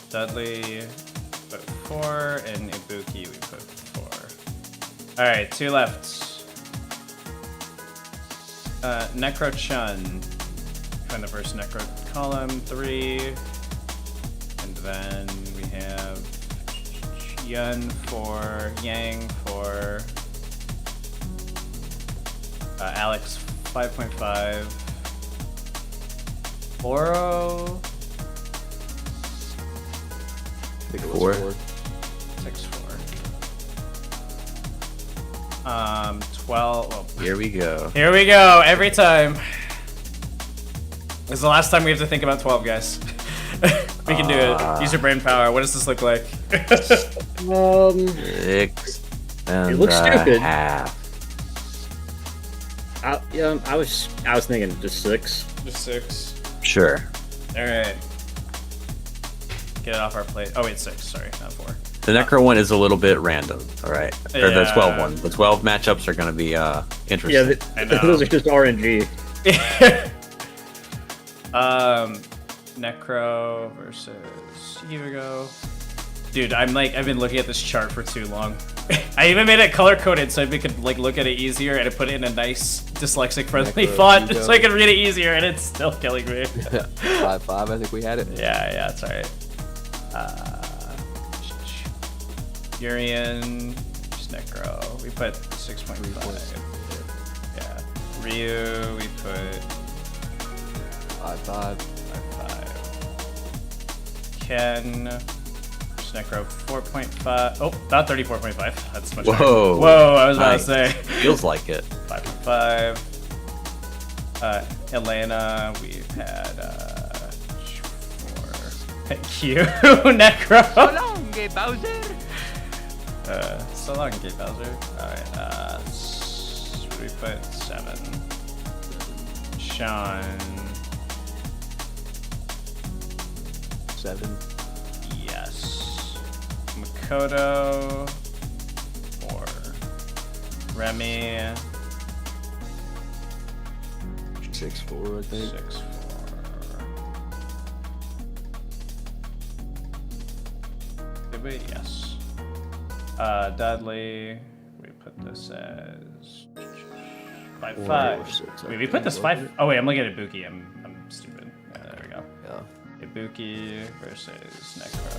Dudley put 4, and Ibuki we put 4. Alright, 2 left. Necro-chan. Find the first Necro column, 3. And then we have Yun 4, Yang 4, Alex 5.5, Oro I think it was 4. 4. 6-4. 12. Well, Here we go. here we go. Every time. This is the last time we have to think about 12, guys. We can do it. Use your brain power. What does this look like? 6 and It looks a stupid. half. I was thinking just 6. Just 6. Sure. All right. Get it off our plate. Oh wait, 6. Sorry, not 4. The Necro one is a little bit random. All right. Or the Yeah. 12 one. The 12 matchups are going to be interesting. Yeah, I know. those are just RNG. Necro versus Hugo. Dude, I've been looking at this chart for too long. I even made it color coded so we could like look at it easier, and I put it in a nice dyslexic friendly Necro, font Hugo. so I could read it easier, and it's still killing me. 5-5, I think we had it. Yeah, it's alright. Urian, just Necro. We put 6.5. Yeah. Ryu, we put 5-5. 5.5. Ken, just Necro 4.5. Oh, not 34.5. That's much higher. Whoa. Whoa, I was about Nice. to say. Feels like it. 5.5. Elena, we've had 4. Q, Necro. So long, Gay Bowser. Alright, we put 7. Sean, 7. yes. Makoto, 4. Remy, 6-4, I think. 6-4. Did we? Yes. Dudley, we put this as 5-5. 4 or 6, I Wait, we put this think, 5. Oh wait, I'm looking at Ibuki. I'm stupid. Yeah, there we go. Yeah. Ibuki versus Necro.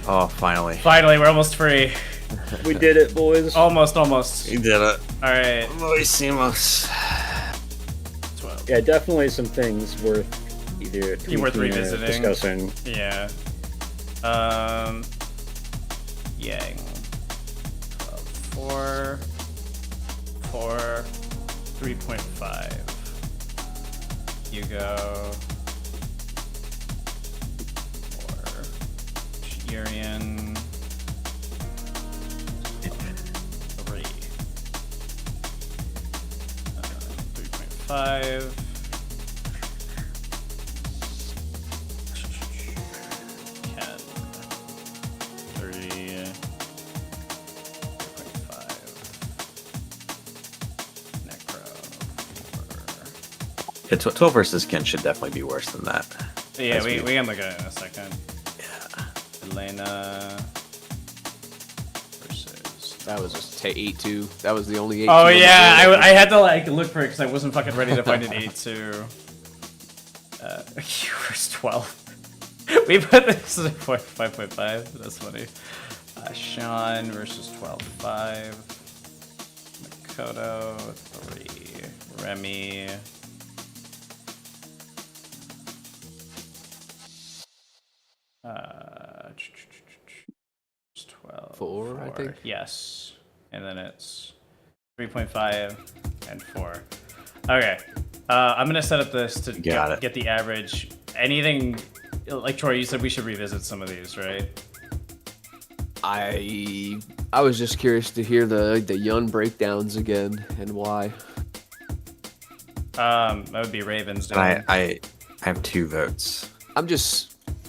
5-5. Oh, finally. Finally, we're almost free. We did it, boys. Almost. You did it. All right. Muy hicimos. 12. Yeah, definitely some things worth either Be worth tweaking or revisiting. discussing. Yeah. Yang. 4, 3.5. Hugo. 4. Urian. 3. 3.5. Ken. 3. 3.5. Necro. 4. Yeah, 12 versus Ken should definitely be worse than that. Yeah, As we can look at it in a second. Yeah. Elena versus. That was just 8-2. That was the only 8-2. Oh on the yeah, board. I had to like look for it because I wasn't fucking ready to find an 8-2. Yours 12. We put this at 5.5. That's funny. Sean versus 12.5. Makoto 3. Remy. It's 12. 4, I think. Yes. And then it's 3.5 and 4. Okay. I'm gonna set up this to Got it. get the average. Anything like Troy, you said we should revisit some of these, right? I was just curious to hear the Yun breakdowns again and why. That would be Ravens. And I have 2 votes.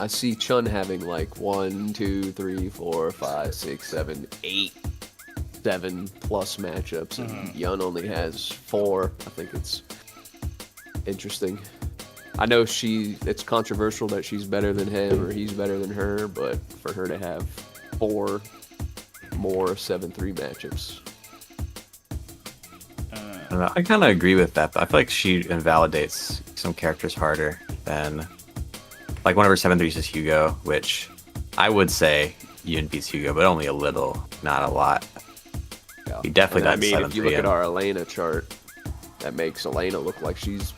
I see Chun having like 1, 2, 3, 4, 5, 6, 7, 8, 7 plus matchups, and Yun only has 4. I think it's interesting. I know it's controversial that she's better than him or he's better than her, but for her to have 4 more 7-3 matchups. I don't know. I kind of agree with that, but I feel like she invalidates some characters harder than, like, one of her 7-3s is Hugo, which I would say Yun beats Hugo, but only a little, not a lot. Yeah. He definitely And does I mean, if you look 7-3 at our Elena chart, that makes Elena look like she's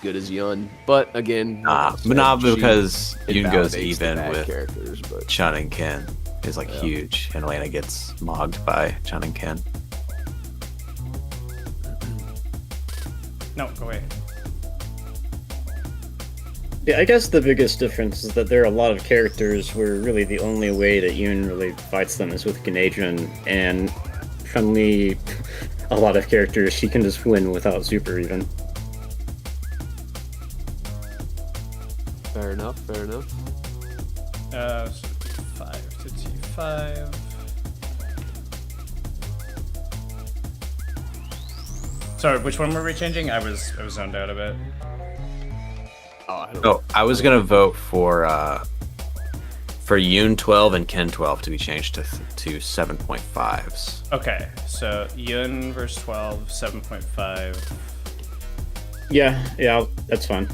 good as Yun. But again, like I said, because she Yun goes invalidates the even bad with characters, but Chun and Ken is like huge, and Elena gets mogged by Chun and Ken. No, go away. Yeah, I guess the biggest difference is that there are a lot of characters where really the only way that Yoon really fights them is with Ganadrian, and Chun-Li, a lot of characters she can just win without super even. fair enough, fair enough. So 5 to T5. Sorry, which one were we changing? I was zoned out a bit. Oh, I don't Oh, I was gonna vote for Yoon 12 and Ken 12 to be changed to 7.5s. Okay, so Yun versus 12, 7.5. Yeah, that's fine.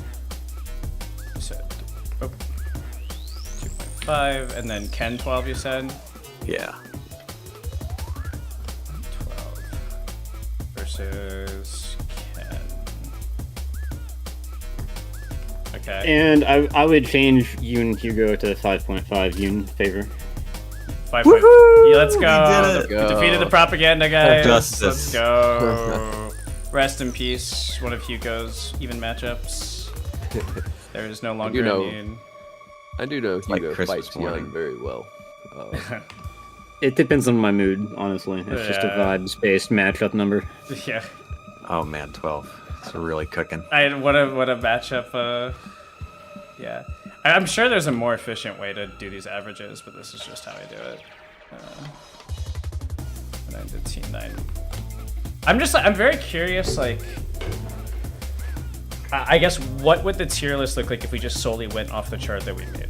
So, 2.5, and then Ken 12, you said? Yeah. 12 versus Ken. Okay. And I would change Yoon Hugo to 5.5 Yoon favor. 5 Woohoo! Yeah, let's go. We did it. We defeated the propaganda, guys. Justice. Let's go. Rest in peace. One of Hugo's even matchups. There is no longer know- immune. I do know like Hugo Christmas fights morning. Yun very well. It depends on my mood, honestly. It's just a Yeah. vibes-based matchup number. Yeah. Oh man, 12. It's really cooking. What a matchup. Yeah. I'm sure there's a more efficient way to do these averages, but this is just how I do it. 9 to T9. I'm very curious, like, I guess what would the tier list look like if we just solely went off the chart that we made?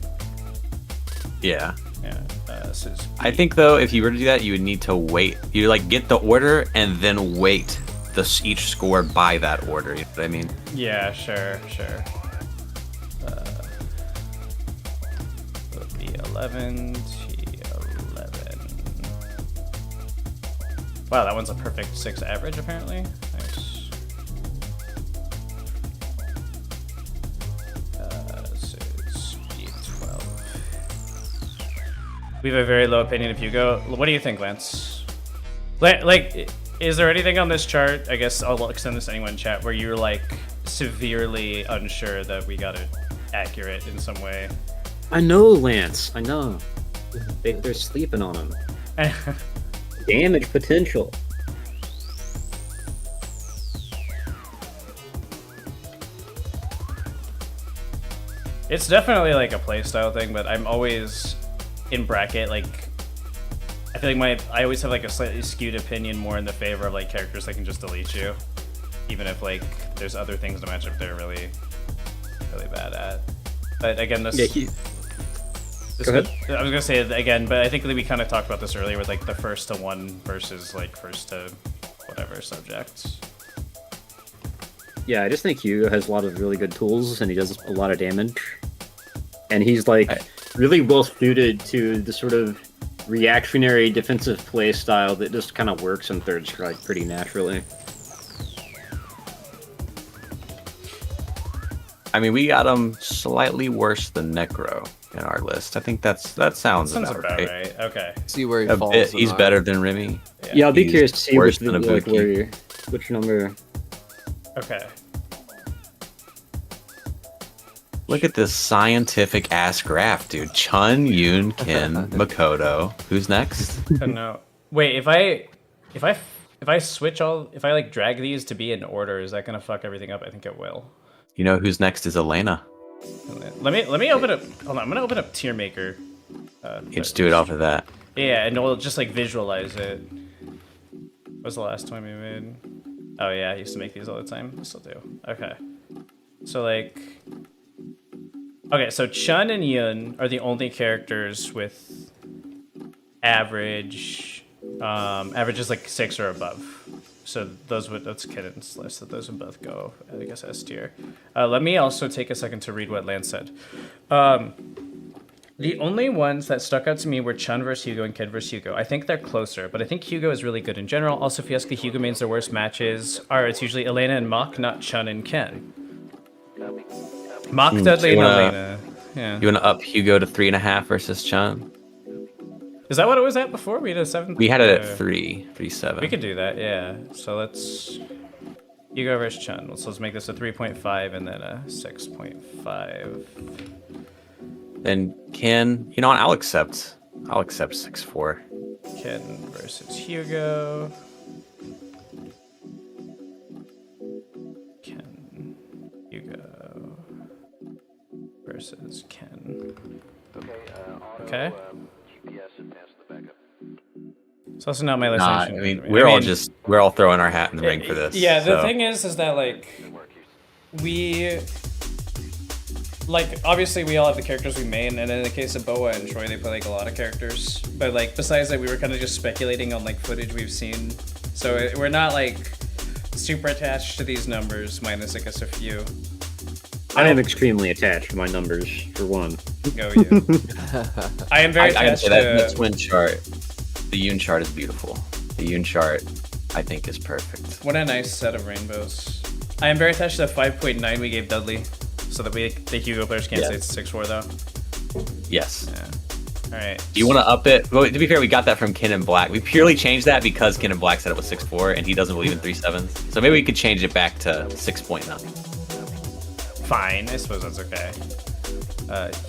Yeah. Yeah. This is I think though, if you were to do that, you would need to wait. You like get the order and then weight each score by that order. You know what I mean? Yeah, sure. It'll be 11 T11. Wow, that one's a perfect 6 average apparently. Nice. We have a very low opinion of Hugo. What do you think, Lance? Like, is there anything on this chart? I guess I'll extend this to anyone in chat where you're like severely unsure that we got it accurate in some way. I know, Lance. I know. They're sleeping on him. Damage potential. It's definitely like a playstyle thing, but I'm always in bracket like I feel like I always have like a slightly skewed opinion more in the favor of like characters that can just delete you, even if like there's other things to match up they're really bad at. But again, this. Yeah, This Go ahead. I was gonna say it again, but I think that we kind of talked about this earlier with like the first to one versus like first to whatever subject. Yeah, I just think Hugo has a lot of really good tools, and he does a lot of damage. And he's like really well suited to the sort of reactionary defensive play style that just kind of works in Third Strike pretty naturally. I mean, we got him slightly worse than Necro in our list. I think that sounds Sounds about about right. right. Okay. See where he A falls. bit, in he's our- better than Remy. Yeah, I'll be He's curious to see worse which, than like, Ibuki. which number. Okay. Look at this scientific ass graph, dude. Chun, Yoon, Kin, Makoto. Who's next? I don't know. Wait, if I switch if I like drag these to be in order, is that gonna fuck everything up? I think it will. You know who's next is Elena. Let me open up. Hold on, I'm gonna open up Tier Maker. You just do it off of that. Yeah, and we'll just like visualize it. What was the last time we made? Oh yeah, I used to make these all the time. I still do. Okay. So like, okay, so Chun and Yun are the only characters with average. Average is like 6 or above. So that's Kitten's list. So those would both go, I guess, S tier. Let me also take a second to read what Lance said. The only ones that stuck out to me were Chun versus Hugo and Kid versus Hugo. I think they're closer, but I think Hugo is really good in general. Also, if you ask the Hugo mains, their worst matches it's usually Elena and Mach, not Chun and Ken. Mach, Dudley, and Elena. Yeah. You want to up Hugo to 3.5 versus Chun? Is that what it was at before? We had a 7? We had it at 3.7. We could do that, yeah. So let's Hugo versus Chun. So let's make this a 3.5 and then a 6.5. Then Ken, you know what? I'll accept 6-4. Ken versus Hugo. Ken, Hugo versus Ken. Okay. It's also not my list. Nah, I mean, we're all throwing our hat in the ring for this. Yeah, the so. thing is that like obviously we all have the characters we main, and in the case of Boa and Troy, they play like a lot of characters. But like besides that, we were kind of just speculating on like footage we've seen, so we're not like super attached to these numbers, minus I guess a few. I am extremely attached to my numbers, for one. Go you. I am very I can attached say that to. the twin chart, the Yoon chart is beautiful. The Yoon chart, I think, is perfect. What a nice set of rainbows. I am very attached to the 5.9 we gave Dudley, so that the Hugo players can't Yeah. say it's 6-4 though. Yes. Yeah. All right. Do you want to up it? Well, to be fair, we got that from Ken and Black. We purely changed that because Ken and Black said it was 6-4, and he doesn't believe in 3/7. So maybe we could change it back to 6.9. Fine, I suppose that's okay.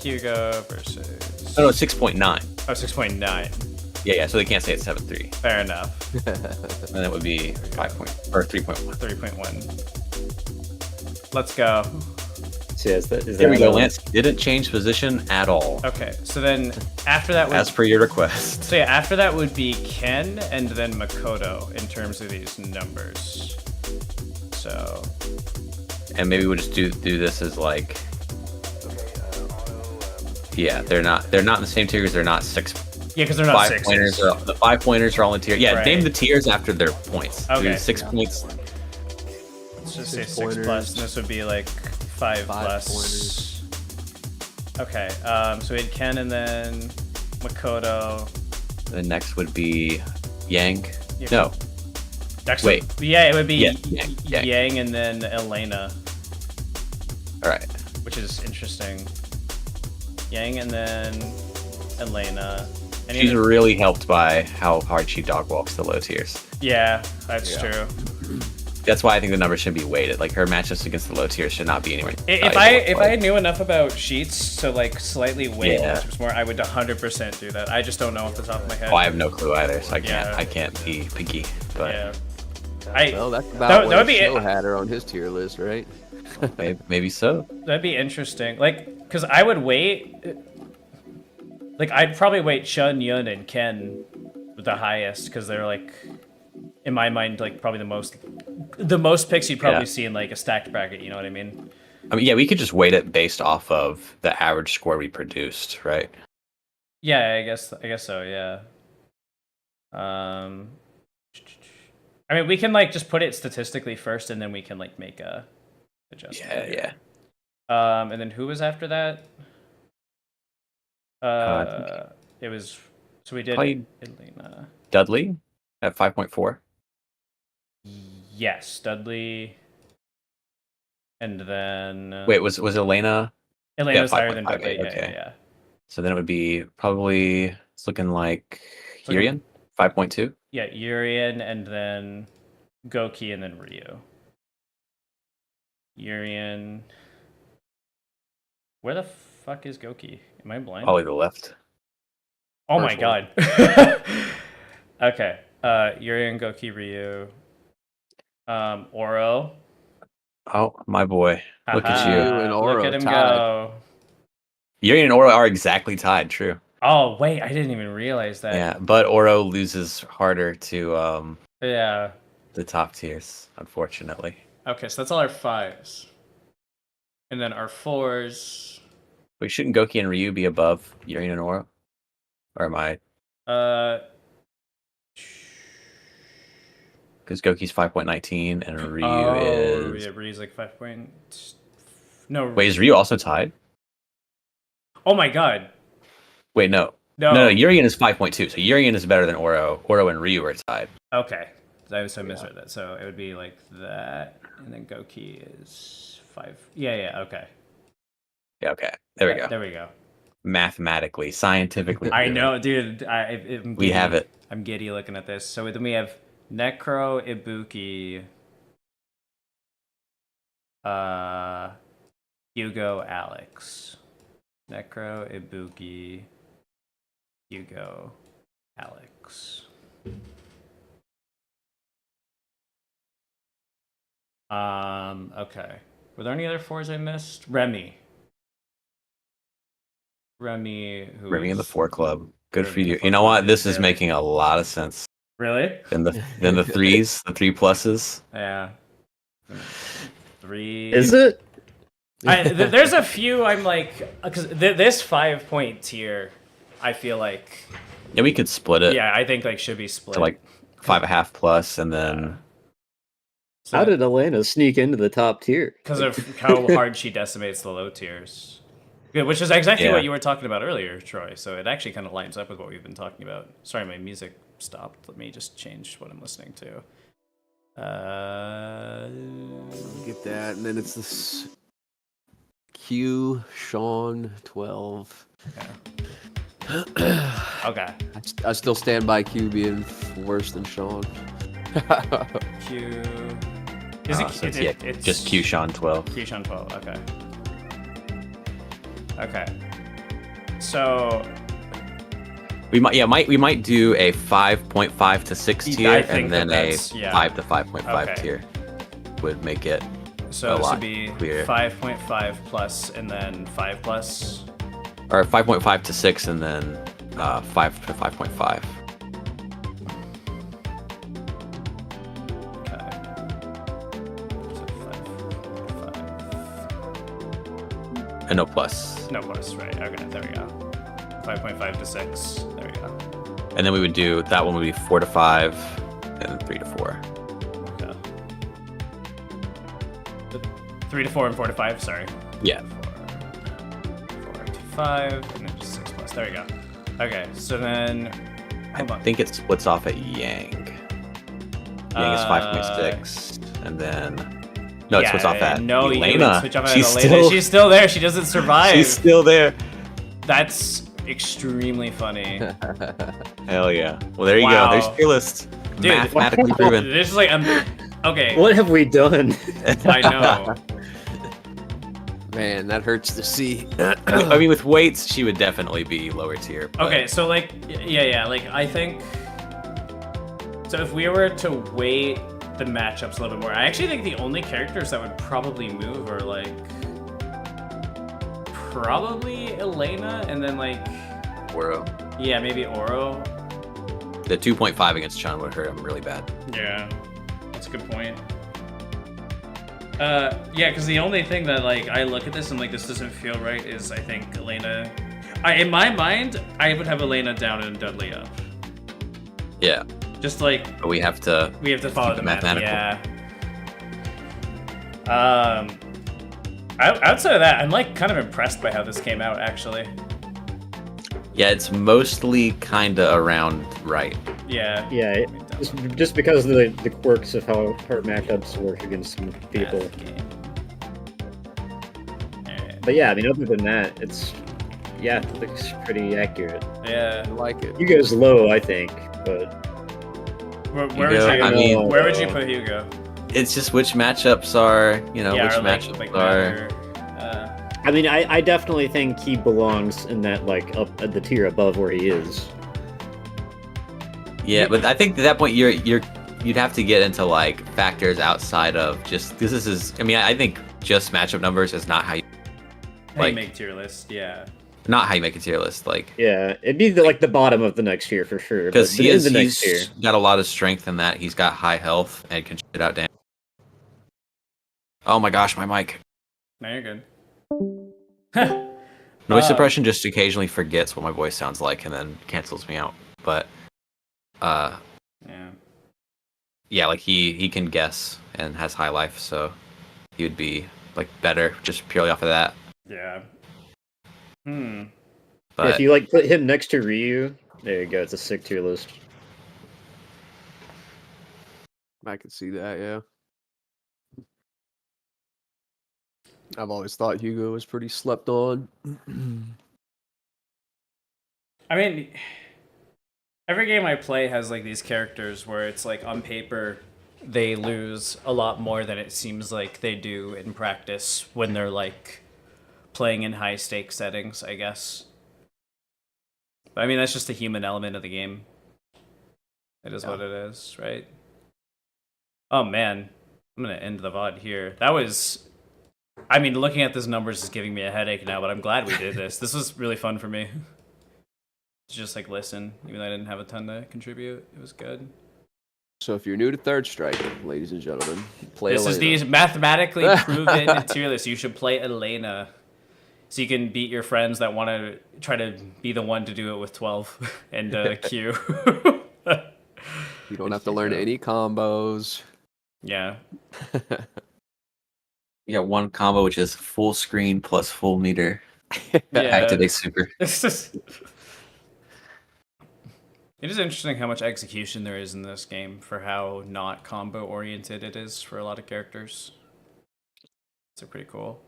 Hugo versus. Oh, no, 6.9. Oh, 6.9. Yeah. So they can't say it's 7.3, Fair enough. and it would be 3.1. 3.1. Let's go. So is that, There we go. Lance didn't change position at all, Okay, so then after that as per your request. So yeah, after that would be Ken and then Makoto in terms of these numbers. So And maybe we'll just do this as like. Yeah, they're not in the same tier because they're not 6. yeah, because they're not 5 sixes. pointers the 5 pointers are all in tier. Yeah, Right. name the tiers after their points. Okay. Do 6 points. Let's just say 6 pointers. plus, and this would be like 5 plus. pointers. Okay, so we had Ken and then Makoto. The next would be Yang. Yeah. No, Actually, Wait. yeah, it would be Yeah, Yang. Yang and then Elena, all right. which is interesting. Yang and then Elena. And She's even- really helped by how hard she dog walks the low tiers. yeah, that's Yeah. true. That's why I think the numbers should be weighted. Like her matchups against the low tiers should not be anywhere. If I knew enough about sheets to like slightly weight Yeah. matchups more, I would 100% do that. I just don't know off the top of my head. Oh, I have no clue either, so Yeah. I can't be picky. But yeah. Well, that's That- about that what would be- Show had her on his tier list, right? maybe so. That'd be interesting. Like, cause I would wait. Like, I'd probably wait Chun, Yun, and Ken the highest, cause they're like, in my mind, like probably the most picks you'd probably Yeah. see in like a stacked bracket. You know what I mean? I mean, yeah, we could just weight it based off of the average score we produced, right? Yeah, I guess so. Yeah. I mean, we can like just put it statistically first, and then we can like make a adjustment. Yeah. And then who was after that? I It was. So we did Probably- Elena. Dudley at 5.4. Yes, Dudley. And then Wait, was Elena? Elena's yeah, higher than 5.5, Dudley. okay. Yeah. So then it would be probably it's looking like It's looking- Hirian, 5.2. Yeah, Urian, and then Goki, and then Ryu. Urian. Where the fuck is Goki? Am I blind? Probably the left. Oh my First god. Okay. Urian, Goki, Ryu. Oro. Oh, my boy. Look at Haha, you. You and Oro Look at him tied. go. Yuri and Oro are exactly tied, true. Oh wait, I didn't even realize that. Yeah, but Oro loses harder to Yeah. the top tiers, unfortunately. Okay, so that's all our fives. And then our fours. Wait, shouldn't Goki and Ryu be above Yuri and Oro? Or am I? Because Goki's 5.19 and Ryu is. Yeah, Ryu's like 5 point. No. Wait, is Ryu also tied? Oh my god. Wait, no. No. No, Urian is 5.2, so Urian is better than Oro. Oro and Ryu are tied. Okay. I misread that. So it would be like that, and then Goki is 5. Yeah. Okay. Yeah, okay. There we go. There we go. Mathematically, scientifically. I proven. know, dude. We have it. I'm giddy looking at this. So then we have Necro, Ibuki, Hugo, Alex. Necro, Ibuki, Hugo, Alex. Okay. Were there any other fours I missed? Remy. Remy, who Remy in the is- 4 club. Good Remy for in the you. 4 You know club what? is This is very- making a lot of sense. Really? Than the threes, the 3 pluses. Yeah. 3. Is it? There's a few I'm like, because this 5 point tier, I feel like, Yeah, we could split it yeah, I think like should be split. to like 5.5 plus, and then How did Elena sneak into the top tier? because of how hard she decimates the low tiers. Yeah, which is exactly Yeah. what you were talking about earlier, Troy. So it actually kind of lines up with what we've been talking about. Sorry, my music stopped. Let me just change what I'm listening to. Get that, and then it's this Q Sean 12. Okay. I still stand by Q being worse than Sean. Q. Is so it's, yeah, it's just Q Sean 12. Q Sean 12. Okay. Okay. So We might do a 5.5 to 6 I tier, think and then a that's- yeah. 5 to 5.5 Okay. tier would make it. So A this lot would be clearer. 5.5 plus and then 5 plus. Or 5.5 to 6, and then 5 to 5.5. Okay. So 5.5. And no plus. No plus, right? Okay, there we go. 5.5 to 6. There we go. And then we would do that one would be 4 to 5, and then 3 to 4. Okay. 3 to 4 and 4 to 5. Sorry. Yeah. 4 to 5 and then just 6 plus. There we go. Okay, so then hold I on. think it splits off at Yang. Yang is 5.6, and then no, it splits off at no, you Elena. didn't switch off at She's Elena. still She's still there. She doesn't survive. she's still there. That's extremely funny. Hell yeah. Well, there you Wow. go. There's tier list. Dude, Mathematically proven. This is like, okay, What have we done? I know. Man, that hurts to see. I mean, with weights, she would definitely be lower tier. but- Okay, so like, yeah, like I think. So if we were to weight the matchups a little bit more, I actually think the only characters that would probably move are like probably Elena, and then like Oro. yeah, maybe Oro. The 2.5 against Chun would hurt him really bad. Yeah, that's a good point. Yeah, because the only thing that like I look at this and like this doesn't feel right is I think Elena. In my mind, I would have Elena down and Dudley up. Yeah, Just like but we have to. follow keep the it math. mathematical. Yeah. Outside of that, I'm like kind of impressed by how this came out actually. Yeah, it's mostly kind of around right. Yeah. Yeah, just because of the quirks of how her matchups work against some people. Math game. Alright. But yeah, I mean, other than that, it looks pretty accurate. Yeah. I like it. Hugo's low, I think, but Where Hugo, would you? I mean- where would you put Hugo? It's just which matchups are, Yeah, which or matchups like are. matter, I mean, I definitely think he belongs in that like up at the tier above where he is. Yeah, but I think at that point you'd have to get into like factors outside of just this is. I mean, I think just matchup numbers is not how you how you like- make tier list. Yeah. not how you make a tier list. Like Yeah, it'd be the bottom of the next tier for sure. because but it is the next tier. he's got a lot of strength in that. He's got high health and can shit out damage. Oh my gosh, my mic. No, you're good. Noise suppression just occasionally forgets what my voice sounds like and then cancels me out. But Yeah. yeah, like he can guess and has high life, so he would be like better just purely off of that. Yeah. Yeah, But if you like put him next to Ryu, there you go. It's a sick tier list. I can see that, yeah. I've always thought Hugo was pretty slept on. I mean, every game I play has like these characters where it's like on paper they lose a lot more than it seems like they do in practice when they're like playing in high stakes settings, I guess. But I mean, that's just a human element of the game. It is what it is, right? Oh man, I'm gonna end the VOD here. That was, I mean, looking at these numbers is giving me a headache now, but I'm glad we did this. This was really fun for me. To just like listen, even though I didn't have a ton to contribute. It was good. So if you're new to Third Strike, ladies and gentlemen, play This is Elena. the mathematically proven tier list. You should play Elena, so you can beat your friends that want to try to be the one to do it with 12 and Q. You don't have to learn any combos. Yeah. you got one combo which is full screen plus full meter. Yeah. Activate super. It's just. It is interesting how much execution there is in this game for how not combo oriented it is for a lot of characters. It's pretty cool.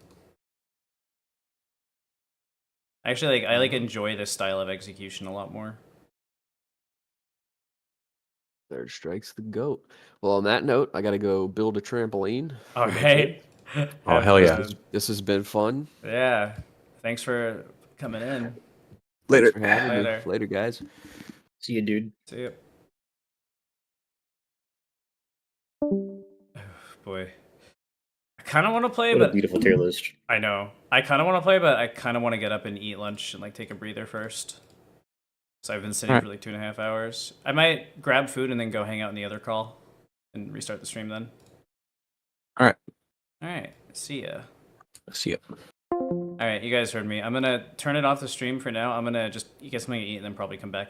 Actually, I enjoy this style of execution a lot more. Third Strike's the GOAT. Well, on that note, I got to go build a trampoline. All right. Oh, hell yeah. This has been fun. Yeah. Thanks for coming in. Later. Thanks for having me. Later. Later, guys. See you, dude. See ya. Oh, boy. I kind of want to play, What a but beautiful tier list. I know. I kind of want to play, but I kind of want to get up and eat lunch and take a breather first. So I've been sitting Alright. for 2.5 hours. I might grab food and then go hang out in the other call and restart the stream then. Alright. Alright. See ya. See ya. Alright, you guys heard me. I'm gonna turn it off the stream for now. I'm gonna just get something to eat and then probably come back and